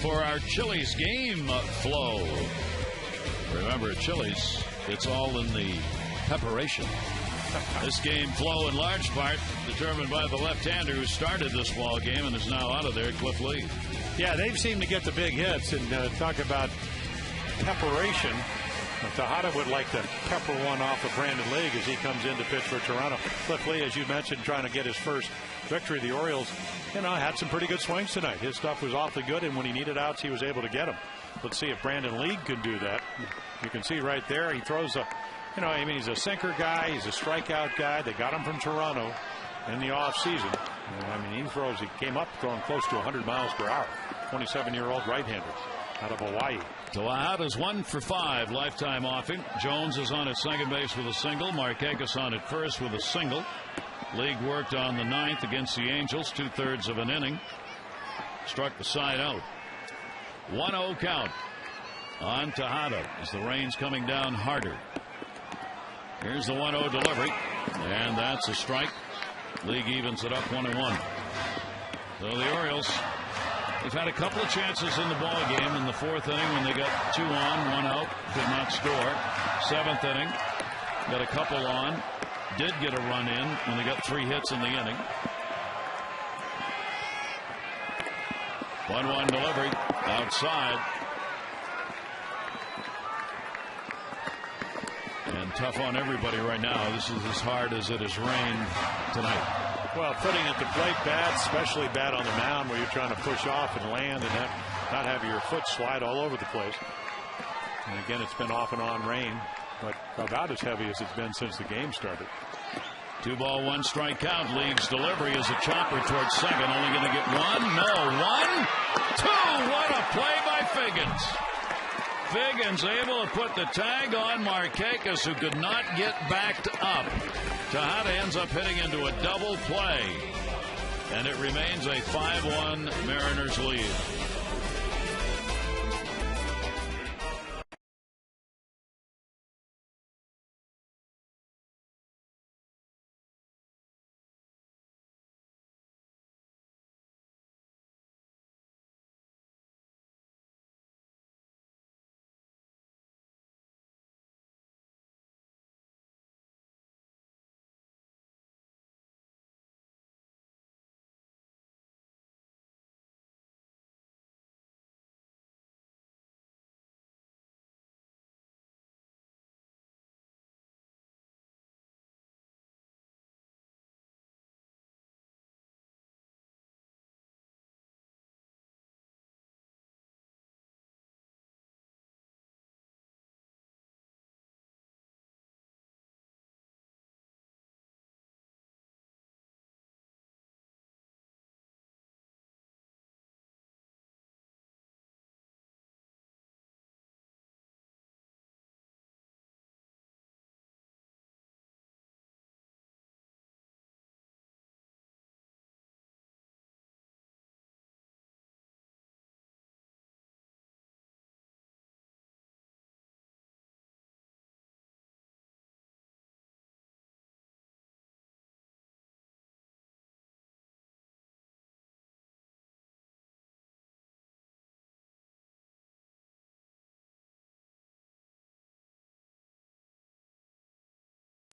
For our Chili's game flow. Remember, at Chili's, it's all in the preparation. This game flow in large part determined by the left-hander who started this ball game and is now out of there, Cliff Lee. Yeah, they've seemed to get the big hits, and talk about preparation. Tejada would like to pepper one off of Brandon League as he comes in to pitch for Toronto. Cliff Lee, as you mentioned, trying to get his first victory. The Orioles, had some pretty good swings tonight. His stuff was awfully good, and when he needed outs, he was able to get them. Let's see if Brandon League can do that. You can see right there, he throws a, he's a sinker guy. He's a strikeout guy. They got him from Toronto in the offseason. He came up throwing close to 100 miles per hour. 27-year-old right-hander out of Hawaii. Tejada's 1 for 5 lifetime offing. Jones is on at second base with a single. Markakis on at first with a single. League worked on the 9th against the Angels, 2/3 of an inning. struck the side out. 1-0 count on Tejada as the rain's coming down harder. Here's the 1-0 delivery, and that's a strike. League evens it up 1-1. So the Orioles, they've had a couple of chances in the ball game in the 4th inning when they got 2 on, 1 out, could not score. 7th inning, got a couple on, did get a run in when they got 3 hits in the inning. 1-1 delivery outside. And tough on everybody right now. This is as hard as it has rained tonight. Well, putting at the plate bad, especially bad on the mound where you're trying to push off and land and not have your foot slide all over the place. And again, it's been off and on rain, but about as heavy as it's been since the game started. 2 ball, 1 strike count. League's delivery is a chopper towards second. Only going to get 1. No, 1, 2. What a play by Figgins. Figgins able to put the tag on Markakis, who could not get backed up. Tejada ends up hitting into a double play, and it remains a 5-1 Mariners lead.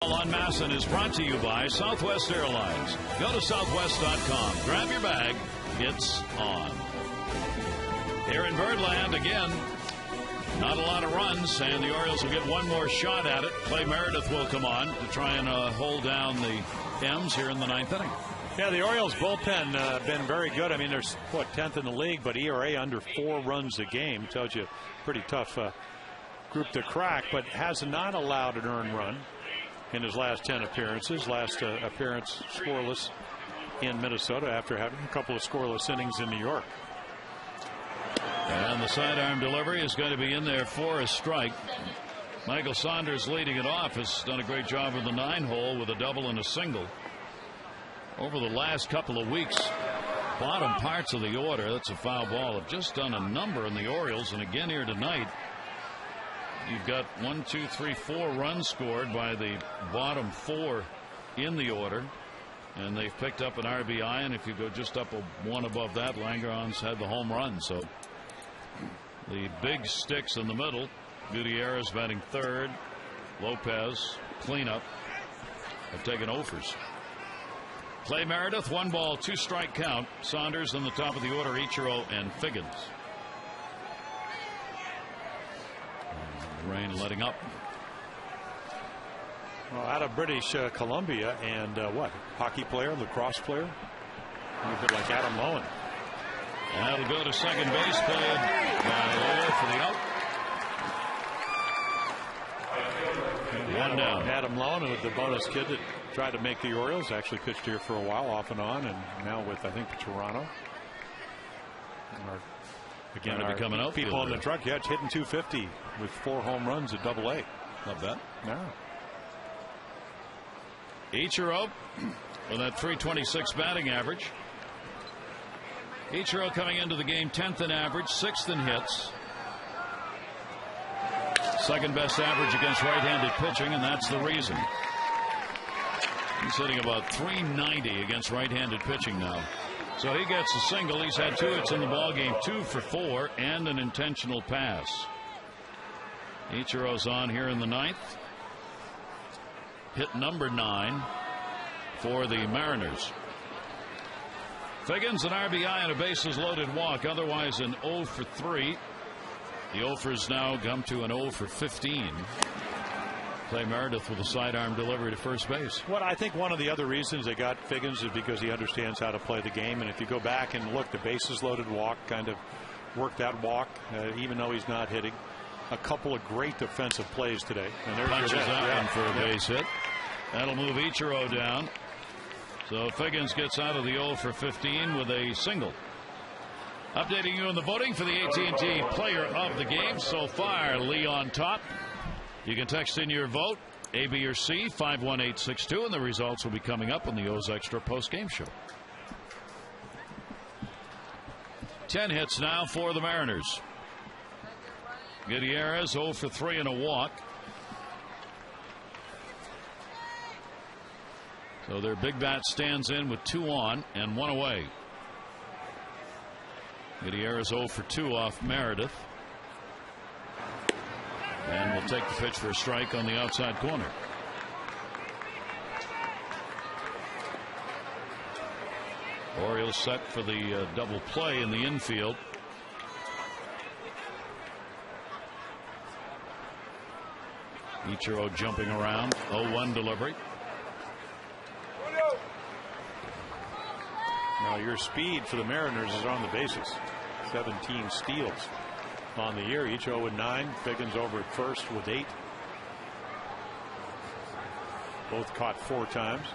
On Masson is brought to you by Southwest Airlines. Go to southwest.com. Grab your bag. It's on. Here in Birdland again. Not a lot of runs, and the Orioles will get one more shot at it. Clay Meredith will come on to try and hold down the M's here in the 9th inning. Yeah, the Orioles bullpen been very good. I mean, they're 10th in the league, but ERA under 4 runs a game tells you pretty tough group to crack. But has not allowed an earned run in his last 10 appearances. Last appearance scoreless in Minnesota after having a couple of scoreless innings in New York. And the sidearm delivery is going to be in there for a strike. Michael Saunders leading it off has done a great job with the 9-hole with a double and a single. Over the last couple of weeks, bottom parts of the order, that's a foul ball, have just done a number in the Orioles. And again here tonight, you've got 1, 2, 3, 4 runs scored by the bottom 4 in the order. And they've picked up an RBI. And if you go just up one above that, Langron's had the home run. So the big sticks in the middle. Gutierrez batting 3rd. Lopez, cleanup, have taken offers. Clay Meredith, 1 ball, 2 strike count. Saunders in the top of the order, Ichiro and Figgins. The rain letting up. Well, out of British Columbia, and hockey player, lacrosse player, a little bit like Adam Lowen. That'll go to second base, played by Lowe for the out. 1 down. Adam Lowen, with the bonus kid that tried to make the Orioles, actually pitched here for a while off and on, and now with, I think, Toronto. Again, becoming outfielder. People on the truck, yeah, it's hitting 250 with 4 home runs at Double-A. Not bad. No. Ichiro with that .326 batting average. Ichiro coming into the game 10th in average, 6th in hits. Second best average against right-handed pitching, and that's the reason. He's hitting about .390 against right-handed pitching now. So he gets a single. He's had 2 hits in the ballgame, 2 for 4, and an intentional pass. Ichiro's on here in the 9th. Hit number 9 for the Mariners. Figgins an RBI and a bases loaded walk. Otherwise an 0 for 3. The 0 fors now come to an 0 for 15. Clay Meredith with a sidearm delivery to first base. Well, I think one of the other reasons they got Figgins is because he understands how to play the game. And if you go back and look, the bases loaded walk kind of worked that walk, even though he's not hitting. A couple of great defensive plays today. And there's punches that one for a base hit. That'll move Ichiro down. So Figgins gets out of the 0 for 15 with a single. Updating you on the voting for the AT&T Player of the Game. So far, Lee on top. You can text in your vote, A, B, or C, 51862, and the results will be coming up on the O's Extra post-game show. 10 hits now for the Mariners. Gutierrez 0 for 3 and a walk. So their big bat stands in with 2 on and 1 away. Gutierrez 0 for 2 off Meredith. And will take the pitch for a strike on the outside corner. Orioles set for the double play in the infield. Ichiro jumping around. 0-1 delivery. Now your speed for the Mariners is on the bases. 17 steals on the year. Each 0 and 9. Figgins over at first with 8. Both caught 4 times.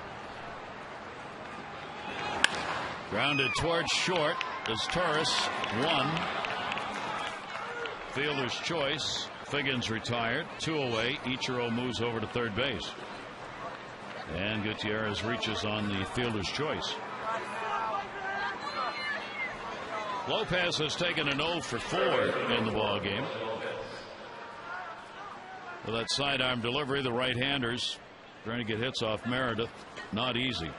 Grounded towards short as Torres 1. Fielder's choice. Figgins retired. 2 away. Ichiro moves over to third base. And Gutierrez reaches on the fielder's choice. Lopez has taken an 0 for 4 in the ball game. With that sidearm delivery, the right-handers trying to get hits off Meredith. Not easy.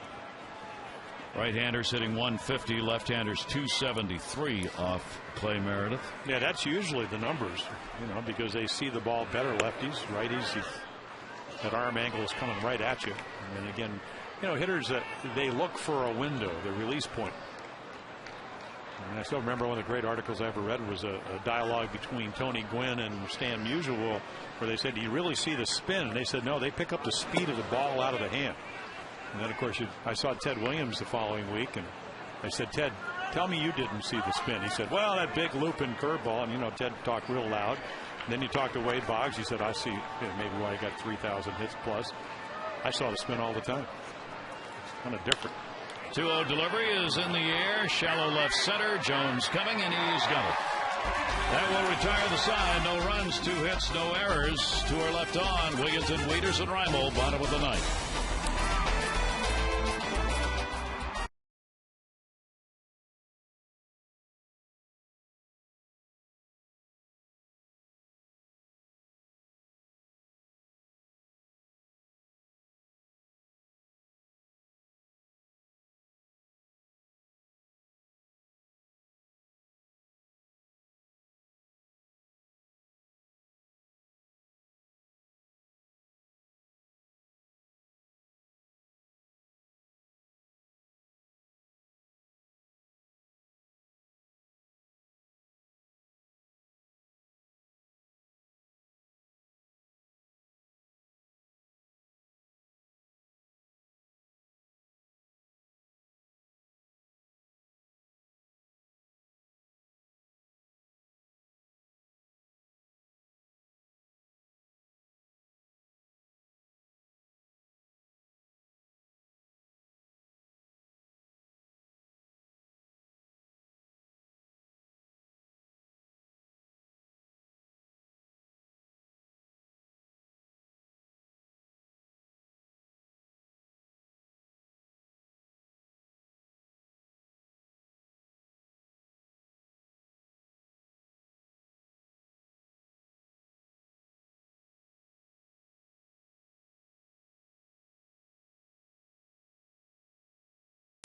Right-handers hitting 150, left-handers 273 off Clay Meredith. Yeah, that's usually the numbers, because they see the ball better. Lefties, righties, that arm angle is coming right at you. And again, hitters that they look for a window, the release point. And I still remember one of the great articles I ever read was a dialogue between Tony Gwynn and Stan Musial, where they said, "Do you really see the spin?" And they said, "No, they pick up the speed of the ball out of the hand." And then, of course, I saw Ted Williams the following week, and I said, "Ted, tell me you didn't see the spin." He said, "Well, that big looping curveball." And Ted talked real loud. And then you talked to Wade Boggs. He said, "I see maybe why he got 3,000 hits plus. I saw the spin all the time. It's kind of different." 2-0 delivery is in the air. Shallow left center. Jones coming, and he's got it. That will retire the side. No runs, 2 hits, no errors. 2 are left on. Wigginton, Wieters, and Reimold, bottom of the 9th.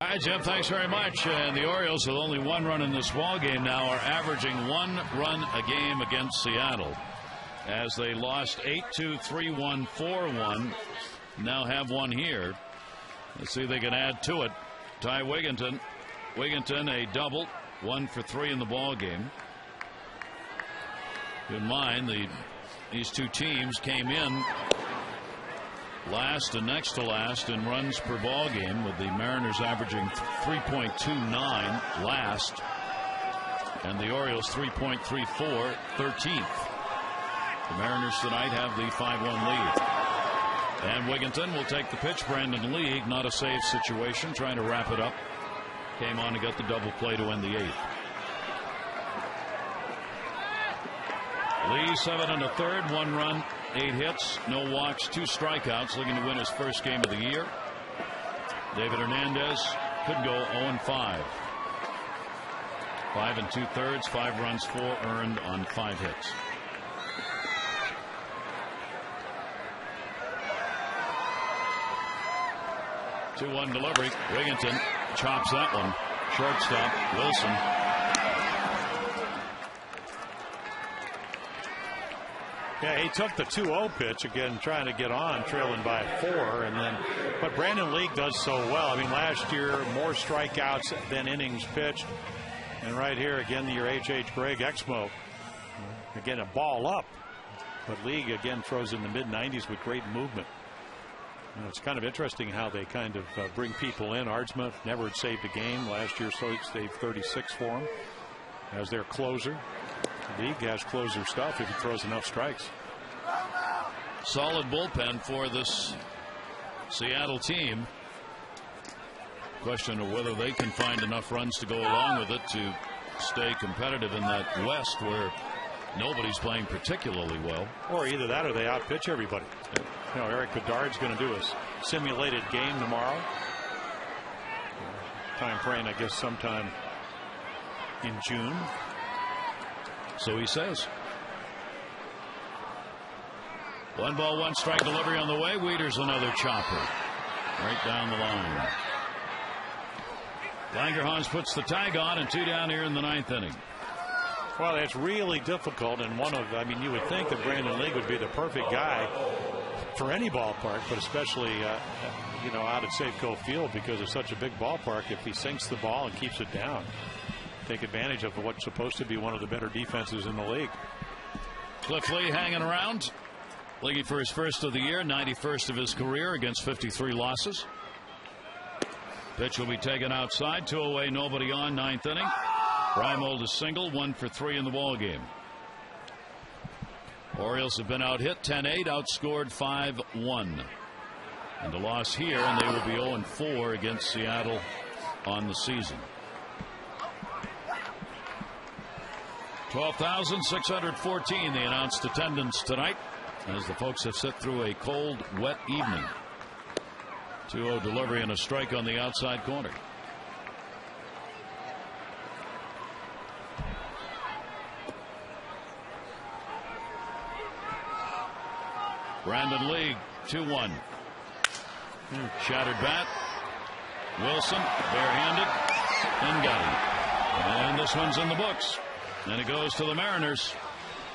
Hi, Jim. Thanks very much. And the Orioles, with only one run in this ball game now, are averaging 1 run a game against Seattle, as they lost 8-2, 3-1, 4-1. Now have one here. Let's see if they can add to it. Ty Wigginton a double, 1 for 3 in the ball game. Keep in mind, these two teams came in last and next to last in runs per ball game, with the Mariners averaging 3.29 last, and the Orioles 3.34, 13th. The Mariners tonight have the 5-1 lead. And Wigginton will take the pitch. Brandon League, not a save situation, trying to wrap it up. Came on to get the double play to end the 8th. Lee, 7 1/3, 1 run, 8 hits, no walks, 2 strikeouts, looking to win his first game of the year. David Hernandez could go 0-5. 5 2/3, 5 runs, 4 earned on 5 hits. Two-one delivery. Wigginton chops that one. Shortstop Wilson. Yeah, he took the 2-0 pitch again, trying to get on, trailing by 4, and then. But Brandon League does so well. I mean, last year more strikeouts than innings pitched, and right here again, your H.H. Gregg Exmo. Again, a ball up, but League again throws in the mid-90s with great movement. You know, it's kind of interesting how they kind of bring people in. Ardsma never had saved a game last year, so he saved 36 for him as their closer. The League has closer stuff if he throws enough strikes. Solid bullpen for this Seattle team. Question of whether they can find enough runs to go along with it to stay competitive in that West, where nobody's playing particularly well. Or either that or they outpitch everybody. You know, Eric Bedard's going to do a simulated game tomorrow. Time frame, I guess, sometime in June. So he says. 1 ball, 1 strike delivery on the way. Wieters another chopper right down the line. Langerhans puts the tag on, and 2 down here in the 9th inning. Well, it's really difficult, and I mean, you would think that Brandon League would be the perfect guy for any ballpark, but especially, you know, out at Safeco Field, because it's such a big ballpark. If he sinks the ball and keeps it down, take advantage of what's supposed to be one of the better defenses in the league. Cliff Lee hanging around, looking for his first of the year, 91st of his career against 53 losses. Pitch will be taken outside, 2 away, nobody on, 9th inning. Reimold is single, 1 for 3 in the ball game. Orioles have been out hit 10-8, outscored 5-1. And a loss here, and they will be 0-4 against Seattle on the season. 12,614 the announced attendance tonight, as the folks have sit through a cold, wet evening. 2-0 delivery and a strike on the outside corner. Brandon League, 2-1. Shattered bat. Wilson, barehanded, and got him. And this one's in the books. And it goes to the Mariners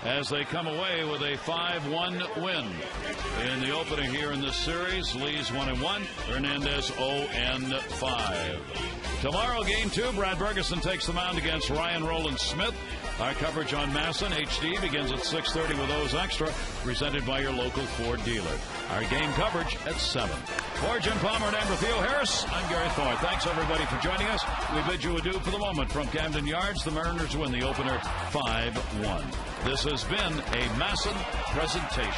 as they come away with a 5-1 win. In the opener here in this series, Lee's 1-1, Hernandez 0-5. Tomorrow, game 2, Brad Bergeson takes the mound against Ryan Roland Smith. Our coverage on Masson HD begins at 6:30 with O's Extra, presented by your local Ford dealer. Our game coverage at 7. For Jim Palmer and Amber Theo Harris, I'm Gary Thorne. Thanks, everybody, for joining us. We bid you adieu for the moment. From Camden Yards, the Mariners win the opener 5-1. This has been a Masson presentation.